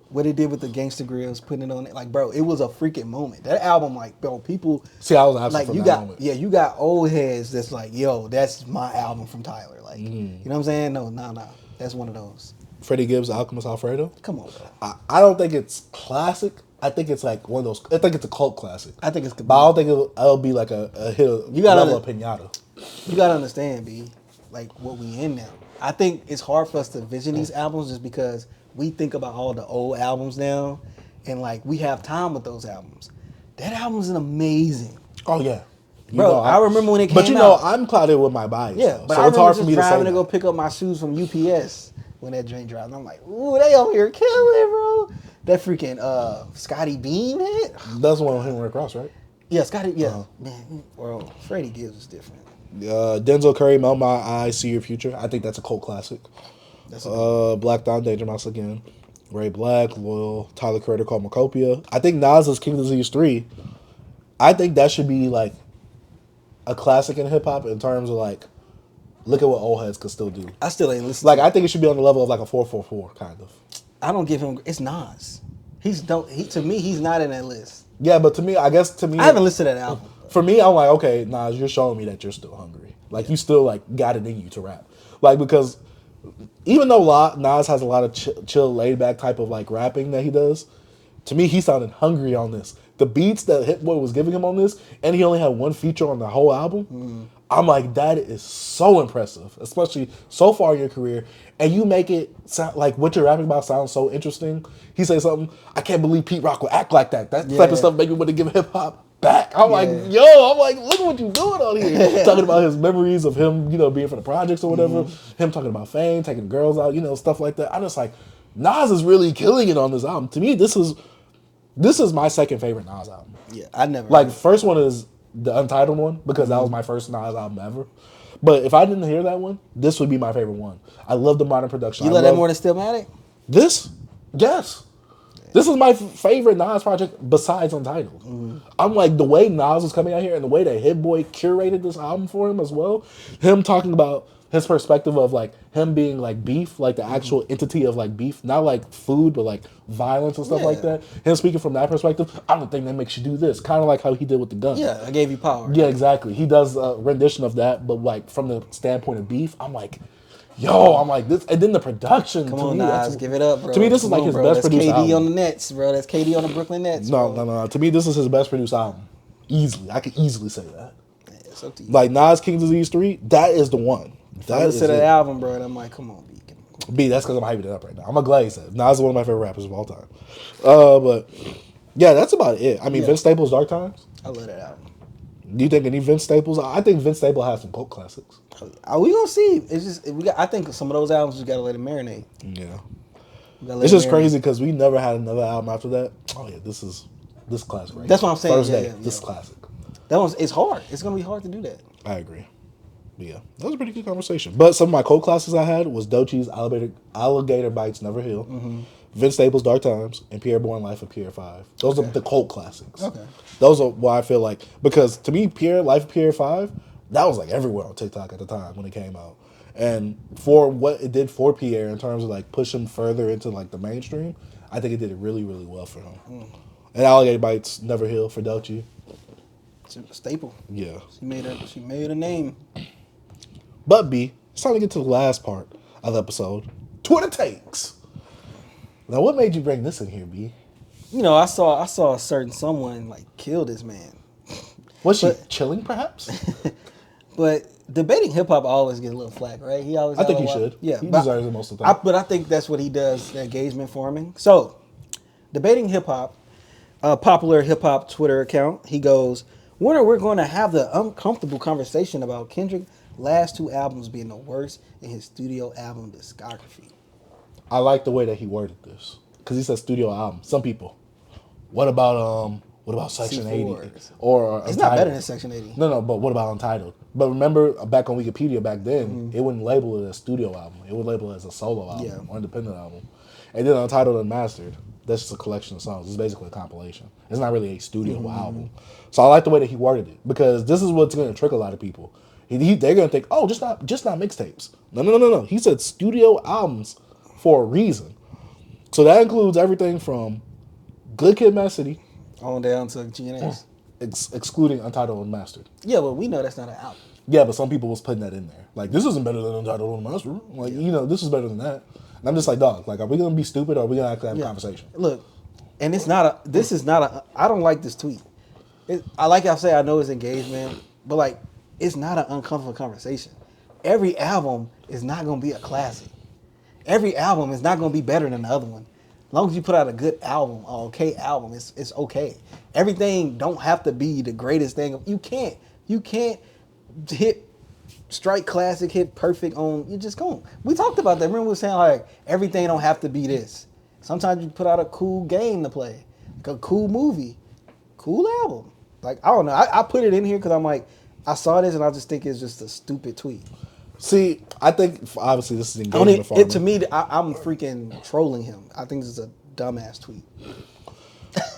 What it did with the Gangsta Grills, putting it on it. Like, bro, it was a freaking moment. That album, like, bro, people... See, I was absent like, from you that got, moment. yeah, you got old heads that's like, yo, that's my album from Tyler. Like, you know what I'm saying? No. That's one of those. Freddie Gibbs, Alchemist Alfredo? Come on, bro. I don't think it's classic. I think it's like one of those... I think it's a cult classic. I think it's... But I don't think it'll be like a hit level of Pinata. You gotta understand, B, like, what we in now. I think it's hard for us to vision these albums just because we think about all the old albums now, and like we have time with those albums. That album's amazing. Oh yeah, bro. I remember when it came out. But you know, I'm clouded with my bias. Yeah, but so I it's remember hard for just me to say driving to that. go pick up my shoes from UPS when that joint dropped. And I'm like, ooh, they over here killing, bro. That freaking Scotty Beam hit. That's one of him Rick Ross, right? Yeah, Scotty. Yeah, man. Well, Freddie Gibbs is different. Denzel Curry, Melt My Eyes, See Your Future. I think that's a cult classic. That's Black Thought, Danger Mouse again. Ray Black, Loyal, Tyler Creator, Cornucopia. I think Nas's King Disease 3. I think that should be like a classic in hip hop in terms of like, look at what old heads could still do. I still ain't listening. Like I think it should be on the level of like a 444 kind of. I don't give him. It's Nas. To me, he's not in that list. Yeah, but to me, I haven't listened to that album. For me, I'm like, okay, Nas, you're showing me that you're still hungry. Like you still like got it in you to rap. Like because even though Nas has a lot of chill, laid back type of like rapping that he does, to me he sounded hungry on this. The beats that Hit Boy was giving him on this, and he only had one feature on the whole album. I'm like, that is so impressive, especially so far in your career. And you make it sound like what you're rapping about sounds so interesting. He says something, I can't believe Pete Rock would act like that. That type of stuff make me want to give hip hop back. I'm like, look at what you're doing on here. Talking about his memories of him, being for the projects or whatever. Him talking about fame, taking girls out, stuff like that. I'm just like, Nas is really killing it on this album. To me, this is my second favorite Nas album. Yeah, I never. Like, first one is the Untitled one, because that was my first Nas album ever. But if I didn't hear that one, this would be my favorite one. I love the modern production. You love that more than Stillmatic? This? Yes. This is my favorite Nas project besides Untitled. I'm like, the way Nas was coming out here and the way that Hit Boy curated this album for him as well, him talking about his perspective of like him being like beef, like the actual entity of like beef, not like food, but like violence and stuff like that. Him speaking from that perspective, I don't think that makes you do this. Kind of like how he did with the gun. Yeah, I gave you power. Yeah, exactly. He does a rendition of that, but like from the standpoint of beef, I'm like, I'm like this, and then the production. Come on, Nas, give it up, bro. To me, this is like his best produced album. That's KD on the Nets, bro. That's KD on the Brooklyn Nets. No. To me, this is his best produced album. Easily. I could easily say that. Yeah, it's up to you. Like Nas King Disease 3, that is the one. I listen to that album, bro, and I'm like, come on, B. B, that's because I'm hyping it up right now. I'm glad you said it. Nas is one of my favorite rappers of all time. But yeah, that's about it. I mean, Vince Staples' Dark Times. I love that album. Do you think any Vince Staples? I think Vince Staples has some cult classics. Are we gonna see? It's just I think some of those albums we gotta let it marinate. Yeah. It's just crazy because we never had another album after that. Oh yeah, this classic right That's what I'm saying. Thursday, this is classic. It's hard. It's gonna be hard to do that. I agree. But yeah, that was a pretty good conversation. But some of my cult classics I had was Doechii's Alligator Bites Never Heal, Vince Staples' Dark Times, and Pierre Bourne Life of Pierre 5. Those are the cult classics. Okay. Those are why I feel like, because to me, Pierre Life of Pierre 5, that was like everywhere on TikTok at the time when it came out. And for what it did for Pierre in terms of like push him further into like the mainstream, I think it did it really, really well for him. And Alligator Bites Never Heal for Doechii. It's a staple. Yeah. She made a name. But B, it's time to get to the last part of the episode. Twitter takes. Now, what made you bring this in here, B? You know, I saw a certain someone like kill this man. Was she chilling, perhaps? But debating hip hop always get a little flack, right? He always. I think he should. Yeah, he deserves it most of the time. But I think that's what he does, the engagement farming. So, debating hip hop, a popular hip hop Twitter account. He goes, "When are we going to have the uncomfortable conversation about Kendrick last 2 albums being the worst in his studio album discography?" I like the way that he worded this because he said studio album. Some people. What about Section 80 or it's not better than Section 80. No, but what about Untitled? But remember, back on Wikipedia back then, it wouldn't label it as studio album. It would label it as a solo album or independent album. And then Untitled Unmastered, that's just a collection of songs. It's basically a compilation. It's not really a studio album. So I like the way that he worded it because this is what's going to trick a lot of people. They're going to think, oh, just not mixtapes. No. He said studio albums for a reason. So that includes everything from Good Kid, Mad City on down to GNX. Excluding Untitled Unmastered. Yeah, but we know that's not an album. Yeah, but some people was putting that in there. Like, this isn't better than Untitled Unmastered. Like, this is better than that. And I'm just like, dog, like, are we going to be stupid or are we going to actually have a conversation? Look, and this is not a, I don't like this tweet. I say I know it's engagement, but like, it's not an uncomfortable conversation. Every album is not going to be a classic. Every album is not going to be better than the other one. As long as you put out a good album, an okay album, it's okay. Everything don't have to be the greatest thing. You can't hit strike classic, hit perfect on, you just go. We talked about that. Remember we were saying like, everything don't have to be this. Sometimes you put out a cool game to play, like a cool movie, cool album. Like, I don't know. I put it in here because I'm like, I saw this and I just think it's just a stupid tweet. See, I think obviously this is engagement farming. To me, I'm freaking trolling him. I think this is a dumbass tweet.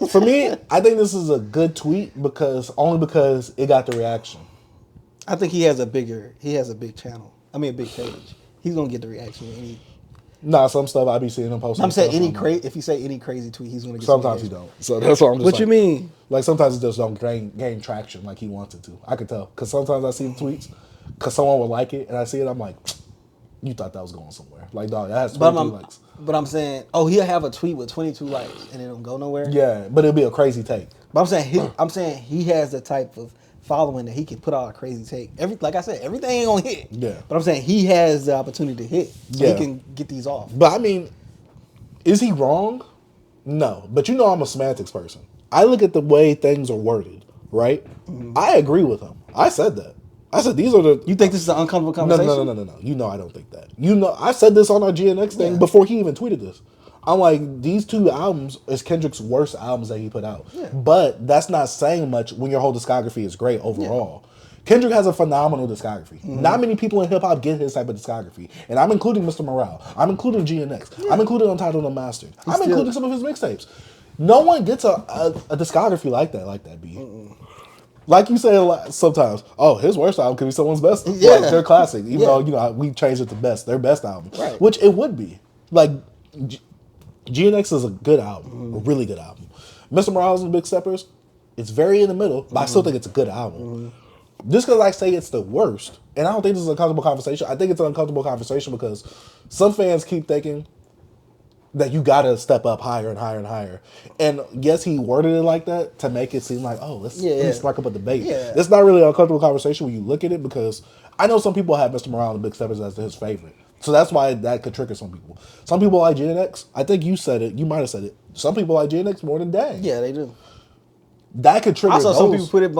For me, I think this is a good tweet because it got the reaction. I think he has a big channel. I mean, a big page. He's gonna get the reaction. Nah, some stuff I be seeing him posting. I'm saying if you say any crazy tweet, he's gonna get. Sometimes he don't. So that's what I'm just. What you mean? Like sometimes it just don't gain traction like he wants it to. I could tell because sometimes I see the tweets because someone would like it and I see it. I'm like, you thought that was going somewhere. Like, dog, that has 22 likes. But I'm saying, he'll have a tweet with 22 likes and it don't go nowhere. Yeah, but it'll be a crazy take. But I'm saying he has the type of following that he can put out a crazy take. Like I said, everything ain't gonna hit. Yeah. But I'm saying he has the opportunity to hit, so he can get these off. But I mean, is he wrong? No. But I'm a semantics person. I look at the way things are worded, right? Mm-hmm. I agree with him. I said that. I said these are the. You think this is an uncomfortable conversation? No. I don't think that. I said this on our GNX thing before he even tweeted this. I'm like, these 2 albums is Kendrick's worst albums that he put out. Yeah. But that's not saying much when your whole discography is great overall. Yeah. Kendrick has a phenomenal discography. Mm-hmm. Not many people in hip hop get his type of discography. And I'm including Mr. Morale. I'm including GNX. Yeah. I'm including Untitled Unmastered. I'm including some of his mixtapes. No one gets a discography like that, B. Mm-mm. Like you say sometimes, his worst album could be someone's best. Yeah. Like, they're classic. Even though, we changed it to best. Their best album. Right. Which it would be. Like, GNX is a good album. A really good album. Mr. Morales and Big Steppers, it's very in the middle, but I still think it's a good album. Just because I say it's the worst, and I don't think this is an uncomfortable conversation, I think it's an uncomfortable conversation because some fans keep thinking, that you gotta step up higher and higher and higher. And yes, he worded it like that to make it seem like, oh, let me spark up a debate. Yeah. It's not really an uncomfortable conversation when you look at it, because I know some people have Mr. Morale and the Big Steppers as his favorite. So that's why that could trigger some people. Some people like GNX. I think you said it. You might have said it. Some people like GNX more than Dang. Yeah, they do. That could trigger I saw some those. people put it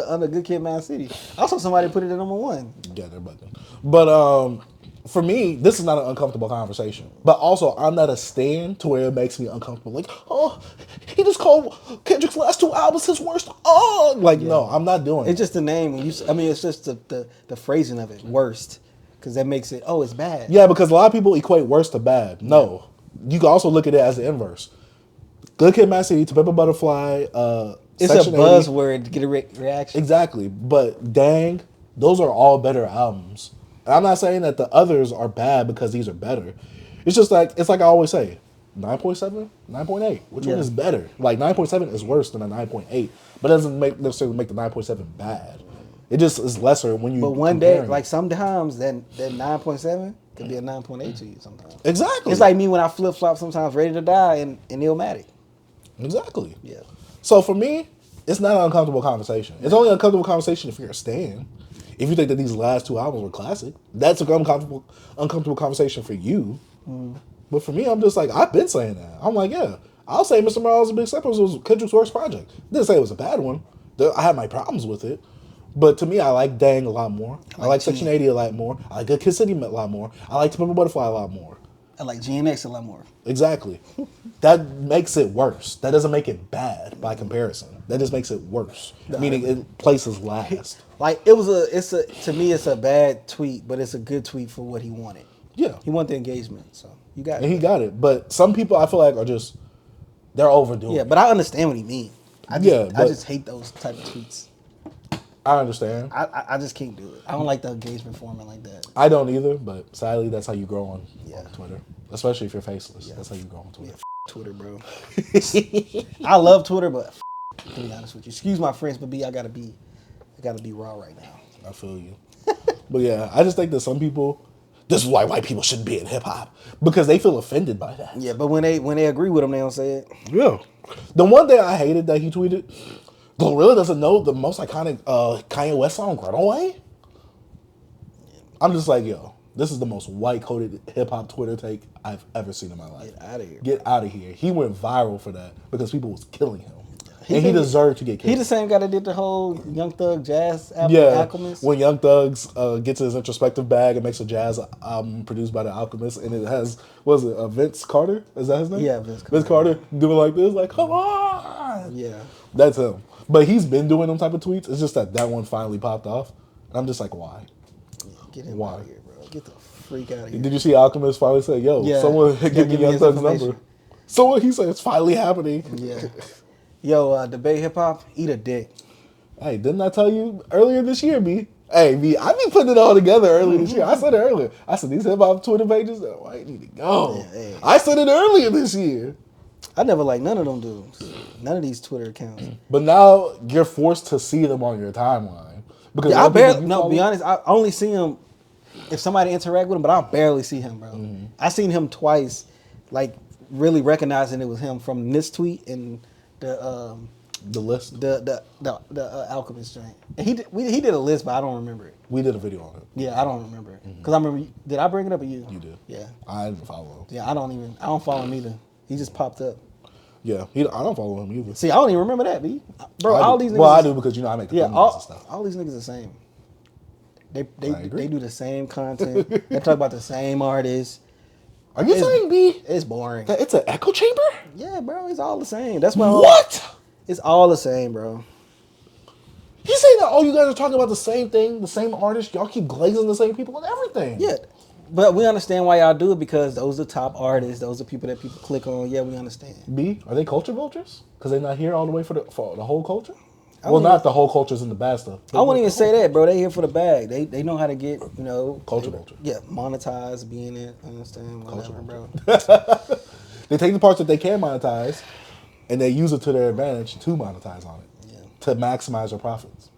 under Good Kid, Mad City. I saw somebody put it at number 1. Yeah, they're bugging. But for me, this is not an uncomfortable conversation. But also, I'm not a stan to where it makes me uncomfortable. Like, oh, he just called Kendrick's last 2 albums his worst. Oh, like, no, I'm not doing it. It's just the name. It's just the phrasing of it, worst. Because that makes it, it's bad. Yeah, because a lot of people equate worst to bad. No. You can also look at it as the inverse. Good Kid, Mad City, To Pimp a Butterfly, It's Section a 80. buzzword to get a reaction. Exactly. But Dang, those are all better albums. And I'm not saying that the others are bad because these are better. It's just like, it's like I always say, 9.7, 9.8. Which one is better? Like 9.7 is worse than a 9.8, but it doesn't necessarily make the 9.7 bad. It just is lesser when you. But one day, like sometimes that 9.7 could be a 9.8 to you sometimes. Exactly. It's like me when I flip flop sometimes Ready to Die and Illmatic. Exactly. Yeah. So for me, it's not an uncomfortable conversation. It's only an uncomfortable conversation if you're a stan. If you think that these last 2 albums were classic, that's an uncomfortable conversation for you. But for me, I'm just like, I've been saying that. I'm like, yeah, I'll say Mr. Morale's Big Steppers was Kendrick's worst project. Didn't say it was a bad one. I had my problems with it. But to me, I like Dang a lot more. I like Section 80 a lot more. I like Good Kid City a lot more. I like To Pimp a Butterfly a lot more. I like GNX a lot more. Exactly. That makes it worse. That doesn't make it bad by comparison. That just makes it worse. Meaning it places last. Like to me it's a bad tweet, but it's a good tweet for what he wanted. Yeah. He wanted the engagement, so you got it. And he got it. But some people I feel like are just, they're overdoing it. Yeah, but I understand what he means. I just hate those type of tweets. I understand. I just can't do it. I don't like the engagement format like that. I don't either, but sadly that's how you grow on Twitter. Especially if you're faceless. That's how you grow on Twitter. Yeah, Twitter, bro. I love Twitter, but to be honest with you. Excuse my French, but I gotta be raw right now. I feel you. But yeah, I just think that some people, this is why white people shouldn't be in hip hop. Because they feel offended by that. Yeah, but when they agree with him, they don't say it. Yeah. The one thing I hated that he tweeted, Glorilla doesn't know the most iconic Kanye West song, Runaway? I'm just like, yo, this is the most white-coded hip-hop Twitter take I've ever seen in my life. Get out of here. Get out of here. He went viral for that because people was killing him. And he deserved to get killed. He the same guy that did the whole Young Thug jazz album, Alchemist. When Young Thugs gets his introspective bag and makes a jazz album produced by the Alchemist, and it has, what is it, Vince Carter? Is that his name? Yeah, Vince Carter. Vince Carter doing like this, like, come on! Yeah. That's him. But he's been doing them type of tweets. It's just that one finally popped off. And I'm just like, why? Yeah, get him out of here, bro. Get the freak out of here. Did you see Alchemist finally say, yo, someone give me Young Thug's number? Someone, he said, it's finally happening. Yeah. Yo, debate hip hop, eat a dick. Hey, didn't I tell you earlier this year, B? Hey, B, I be putting it all together earlier this year. I said it earlier. I said these hip hop Twitter pages, I need to go. Yeah, hey. I said it earlier this year. I never liked none of them dudes. None of these Twitter accounts. But now you're forced to see them on your timeline. Because I barely, no, be honest, I only see him if somebody interact with him, but I barely see him, bro. Mm-hmm. I seen him twice, like really recognizing it was him from this tweet and the list, the Alchemist joint. And he did a list, but I don't remember it. We did a video on it. Yeah, I don't remember it because I remember. Did I bring it up or you? You did. Yeah. I didn't follow him. Yeah, I don't follow him either. He just popped up. Yeah, I don't follow him either. See, I don't even remember that, B. Bro, all these niggas. Well, I do because I make the thumbnails and stuff. All these niggas the same. They do the same content. They talk about the same artists. Are you saying, B? It's boring. That it's an echo chamber? Yeah, bro. It's all the same. That's why. What? It's all the same, bro. You saying that all you guys are talking about the same thing, the same artist? Y'all keep glazing the same people and everything. Yeah. But we understand why y'all do it because those are top artists. Those are people that people click on. Yeah, we understand. B, are they culture vultures? Because they're not here all the way for the whole culture? Well, not the whole culture's in the bad stuff. I wouldn't even say that, bro. They here for the bag. They know how to get, culture vulture. Yeah, monetize, be in it, understand, whatever, bro. They take the parts that they can monetize and they use it to their advantage to monetize on it. Yeah. To maximize their profits.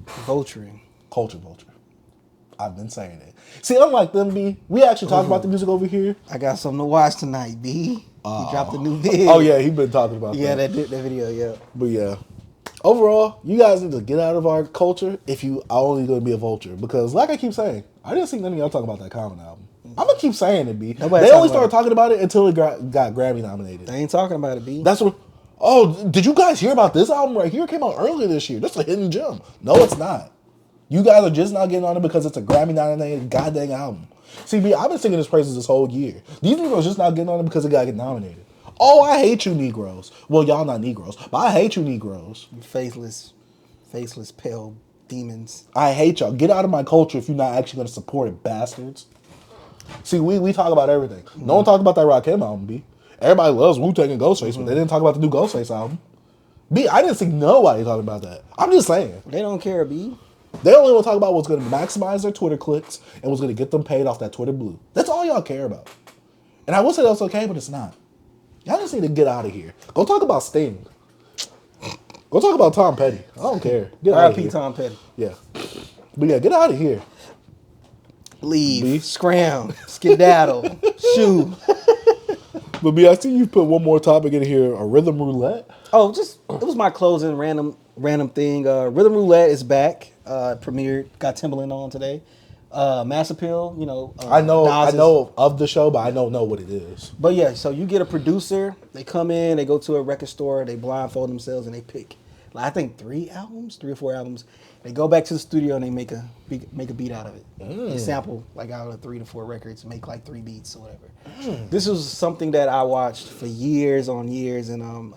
Vulturing. Culture vulture. I've been saying it. See, unlike them, B, we actually talk about the music over here. I got something to watch tonight, B. He dropped a new video. Oh yeah, he been talking about Yeah, that. that video, yeah. But yeah, overall, you guys need to get out of our culture if you are only going to be a vulture. Because like I keep saying, I didn't see none of y'all talk about that Common album. I'm going to keep saying it, B. Nobody They only talking started about talking about it until it got Grammy nominated. They ain't talking about it, B. That's what... Oh, did you guys hear about this album right here? It came out earlier this year. That's a hidden gem. No, it's not. You guys are just not getting on it because it's a Grammy nominated goddamn album. See, B, I've been singing his praises this whole year. These Negroes just not getting on it because it got nominated. Oh, I hate you Negroes. Well, y'all not Negroes, but I hate you Negroes. Faceless, pale demons. I hate y'all. Get out of my culture if you're not actually going to support it, bastards. See, we talk about everything. No one talked about that Rakim album, B. Everybody loves Wu-Tang and Ghostface, but they didn't talk about the new Ghostface album. B, I didn't see nobody talking about that. I'm just saying. They don't care, B. They only want to talk about what's going to maximize their Twitter clicks and what's going to get them paid off that Twitter blue. That's all y'all care about. And I would say that's okay, but it's not. Y'all just need to get out of here. Go talk about Sting. Go talk about Tom Petty. I don't care. Get out of R.I.P. here. Tom Petty. Yeah. But yeah, get out of here. Leave, B. scram, skedaddle, shoo. But B, I see you put one more topic in here, a rhythm roulette. Oh, it was my closing random thing. Rhythm Roulette is back. Premiered. Got Timbaland on today. Mass Appeal, you know. I know Nas's. of the show, but I don't know what it is. But yeah, so you get a producer. They come in, they go to a record store, they blindfold themselves, and they pick, like, I think 3 or 4 albums. They go back to the studio and they make a beat out of it. They sample like out of 3 to 4 records, make like 3 beats or whatever. This was something that I watched for years on years, and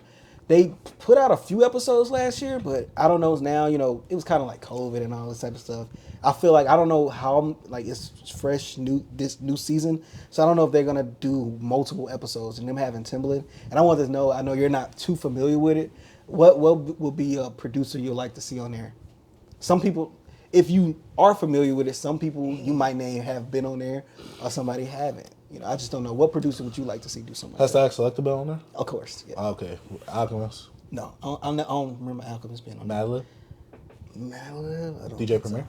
they put out a few episodes last year, but I don't know now. You know, it was kind of like COVID and all this type of stuff. I feel like I don't know how, like, it's fresh this new season, so I don't know if they're gonna do multiple episodes and them having Timbaland. And I want to know. I know you're not too familiar with it. What will be a producer you'd like to see on there? Some people, if you are familiar with it, some people you might name have been on there, or somebody haven't. You know, I just don't know. What producer would you like to see do something? Has like Stack Selectable on there? Of course. Yeah. Okay. Alchemist. No, I don't remember Alchemist being on there. Madlib. Madlib? I don't DJ think Premier.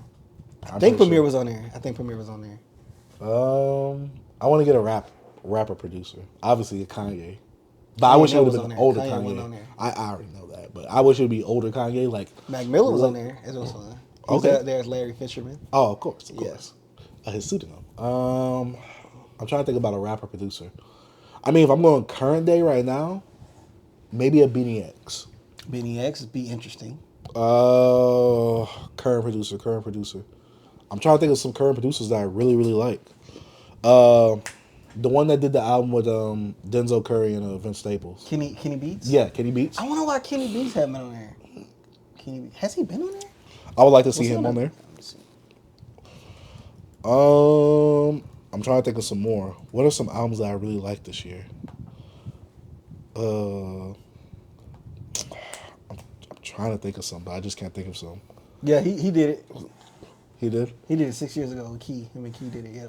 So. I think Premier was on there. I want to get a rapper producer. Obviously a Kanye. But I wish it would have been older Kanye wasn't Kanye. on there. I already know that, but I wish it would be older Kanye. Like Mac Miller was on there as well. Okay. There's Larry Fisherman. Oh, of course. Yes. His pseudonym. I'm trying to think about a rapper producer. I mean, if I'm going current day right now, maybe a Beanie X. Beanie X would be interesting. Current producer. I'm trying to think of some current producers that I really, really like. The one that did the album with Denzel Curry and Vince Staples. Kenny Beats? Yeah, Kenny Beats. I wonder why Kenny Beats haven't been on there. Has he been on there? I would like to see him on there. Let me see. I'm trying to think of some more. What are some albums that I really like this year? I'm trying to think of some, but I just can't think of some. Yeah, he did it. He did? He did it 6 years ago with Key. Him and Key did it, yeah.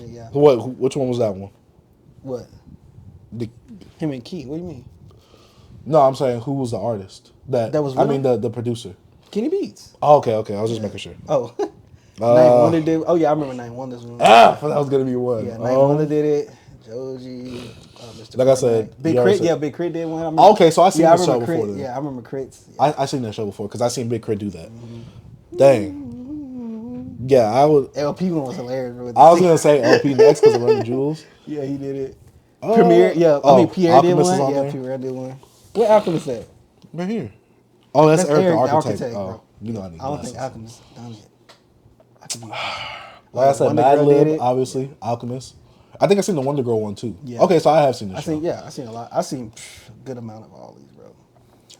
Yeah. Which one was that one? What? Him and Key, what do you mean? No, I'm saying who was the artist? That was I mean the producer. Kenny Beats. Oh, okay. I was just making sure. Oh. Night Wonder did. Oh yeah, I remember Night Wonder's one. That was gonna be one. Yeah, Night Wonder did it. Joji, Like Mr. I Fortnite. said, Big you Crit. already Yeah, said- Big Crit did one. I remember, Okay, so I seen the show before then. Yeah, I remember Crits. Yeah. I seen that show before because I seen Big Crit do that. Dang. Yeah, I would. LP one was hilarious. Bro. I was gonna say LP next because of Run the Jewels. Yeah, he did it. Premiere. Yeah, I mean Pierre Alchemist did is on one. Yeah, there? Pierre did one. What Alchemist that? Right here. Oh, that's Eric the Architect. bro. You know I need I don't glasses. think Alchemist done it. I could be. Like I said, Wonder Girl did Madlib, it. obviously, Alchemist. I think I seen the Wonder Girl one too. Yeah. Okay, so I have seen this. I seen a lot. I seen a good amount of all these, bro.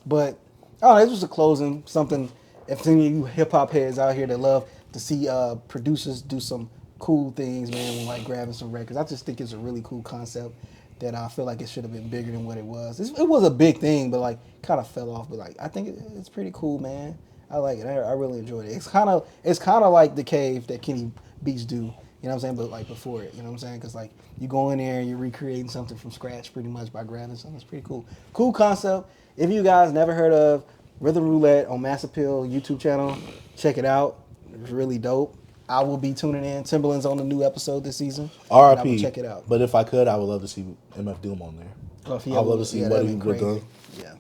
But this was a closing. Something. If any of you hip hop heads out here that love to see producers do some cool things, man, when like grabbing some records, I just think it's a really cool concept that I feel like it should have been bigger than what it was. It was a big thing, but like kind of fell off. But like I think it's pretty cool, man. I like it. I really enjoyed it. It's kind of like the cave that Kenny Beats do. You know what I'm saying? But like before it, you know what I'm saying? Because like you go in there and you're recreating something from scratch pretty much by grabbing something. It's pretty cool. Cool concept. If you guys never heard of Rhythm Roulette on Mass Appeal YouTube channel, check it out. It's really dope. I will be tuning in. Timberland's on the new episode this season. R.I.P. I will check it out. But if I could, I would love to see MF Doom on there. Oh, if he I'd ever love to would, see yeah, what that'd he be would crazy. do. Yeah.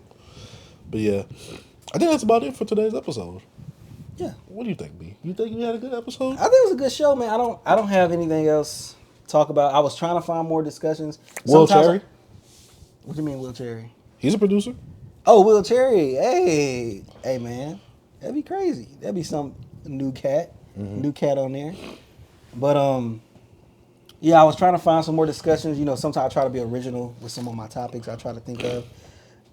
But yeah, I think that's about it for today's episode. Yeah. What do you think, B? You think you had a good episode? I think it was a good show, man. I don't have anything else to talk about. I was trying to find more discussions. Will Sometimes Cherry? What do you mean, Will Cherry? He's a producer. Oh, Will Cherry. Hey, man. That'd be crazy. That'd be some new cat on there. But yeah, I was trying to find some more discussions. You know, sometimes I try to be original with some of my topics I try to think of.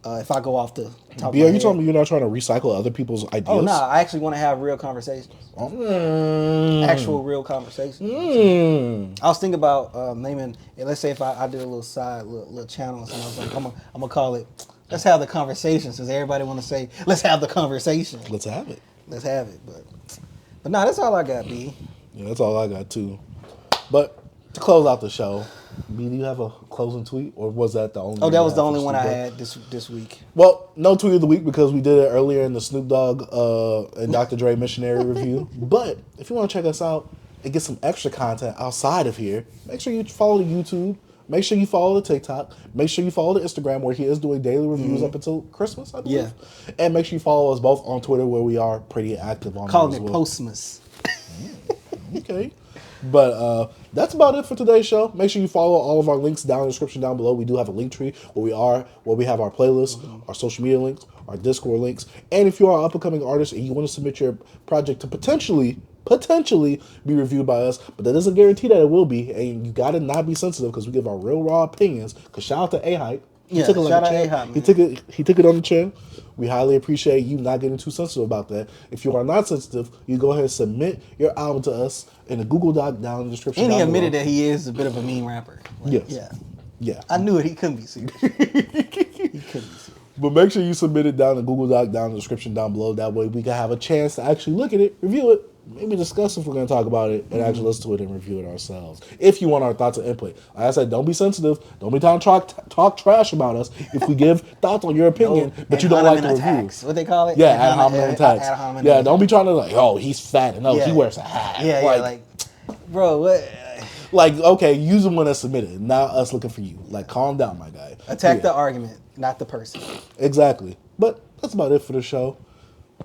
If I go off the top B, of are my you telling head. me you're not trying to recycle other people's ideas? Oh, no, I actually want to have real conversations. Actual real conversations. I was thinking about naming, let's say if I did a little side, little channel or something, I was like, I'm going to call it, let's have the conversation, since everybody want to say, let's have the conversation. Let's have it. Let's have it. But no, that's all I got, B. Yeah, that's all I got, too. But to close out the show, B, do you have a closing tweet, or was that the only? Oh, that was the you only had for one I Snoop Dogg? had this week. Well, no tweet of the week because we did it earlier in the Snoop Dogg and Dr. Dre Missionary review. But if you want to check us out and get some extra content outside of here, make sure you follow the YouTube. Make sure you follow the TikTok. Make sure you follow the Instagram where he is doing daily reviews up until Christmas, I believe. Yeah. And make sure you follow us both on Twitter where we are pretty active on Calling there it as well. Postmas. Okay. But that's about it for today's show. Make sure you follow all of our links down in the description down below. We do have a link tree where we have our playlists, our social media links, our Discord links. And if you are an up-and-coming artist and you want to submit your project to potentially be reviewed by us, but that doesn't guarantee that it will be. And you got to not be sensitive because we give our real raw opinions. Because shout out to A-Hype. He took it shout on the out chin. A-Hype, man. He took it on the chin. We highly appreciate you not getting too sensitive about that. If you are not sensitive, you go ahead and submit your album to us in a Google Doc down in the description. And he down admitted below. that he is a bit of a mean rapper. Like, Yes. Yeah. Yeah. I knew it. He couldn't be serious. He couldn't be serious. But make sure you submit it down in Google Doc down in the description down below. That way we can have a chance to actually look at it, review it, maybe discuss if we're going to talk about it, and actually listen to it and review it ourselves. If you want our thoughts and input. Like I said, don't be sensitive. Don't be trying to talk trash about us if we give thoughts on your opinion, but you don't like the review. Attacks. What they call it? Yeah, ad hominem attacks. Yeah, don't be trying to like, oh, he's fat and he wears a hat. Yeah, like, bro, what? Like, okay, use the one that submitted, not us looking for you. Like, calm down, my guy. Attack the argument, not the person. Exactly. But that's about it for the show.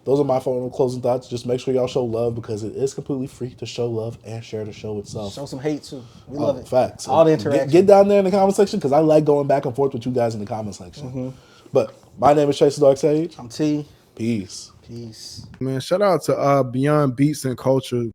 Those are my final closing thoughts. Just make sure y'all show love because it is completely free to show love and share the show itself. Show some hate too. We love it. Facts. All the interaction. Get down there in the comment section because I like going back and forth with you guys in the comment section. But my name is Chase the Dark Sage. I'm T. Peace. Peace. Man, shout out to Beyond Beats and Culture.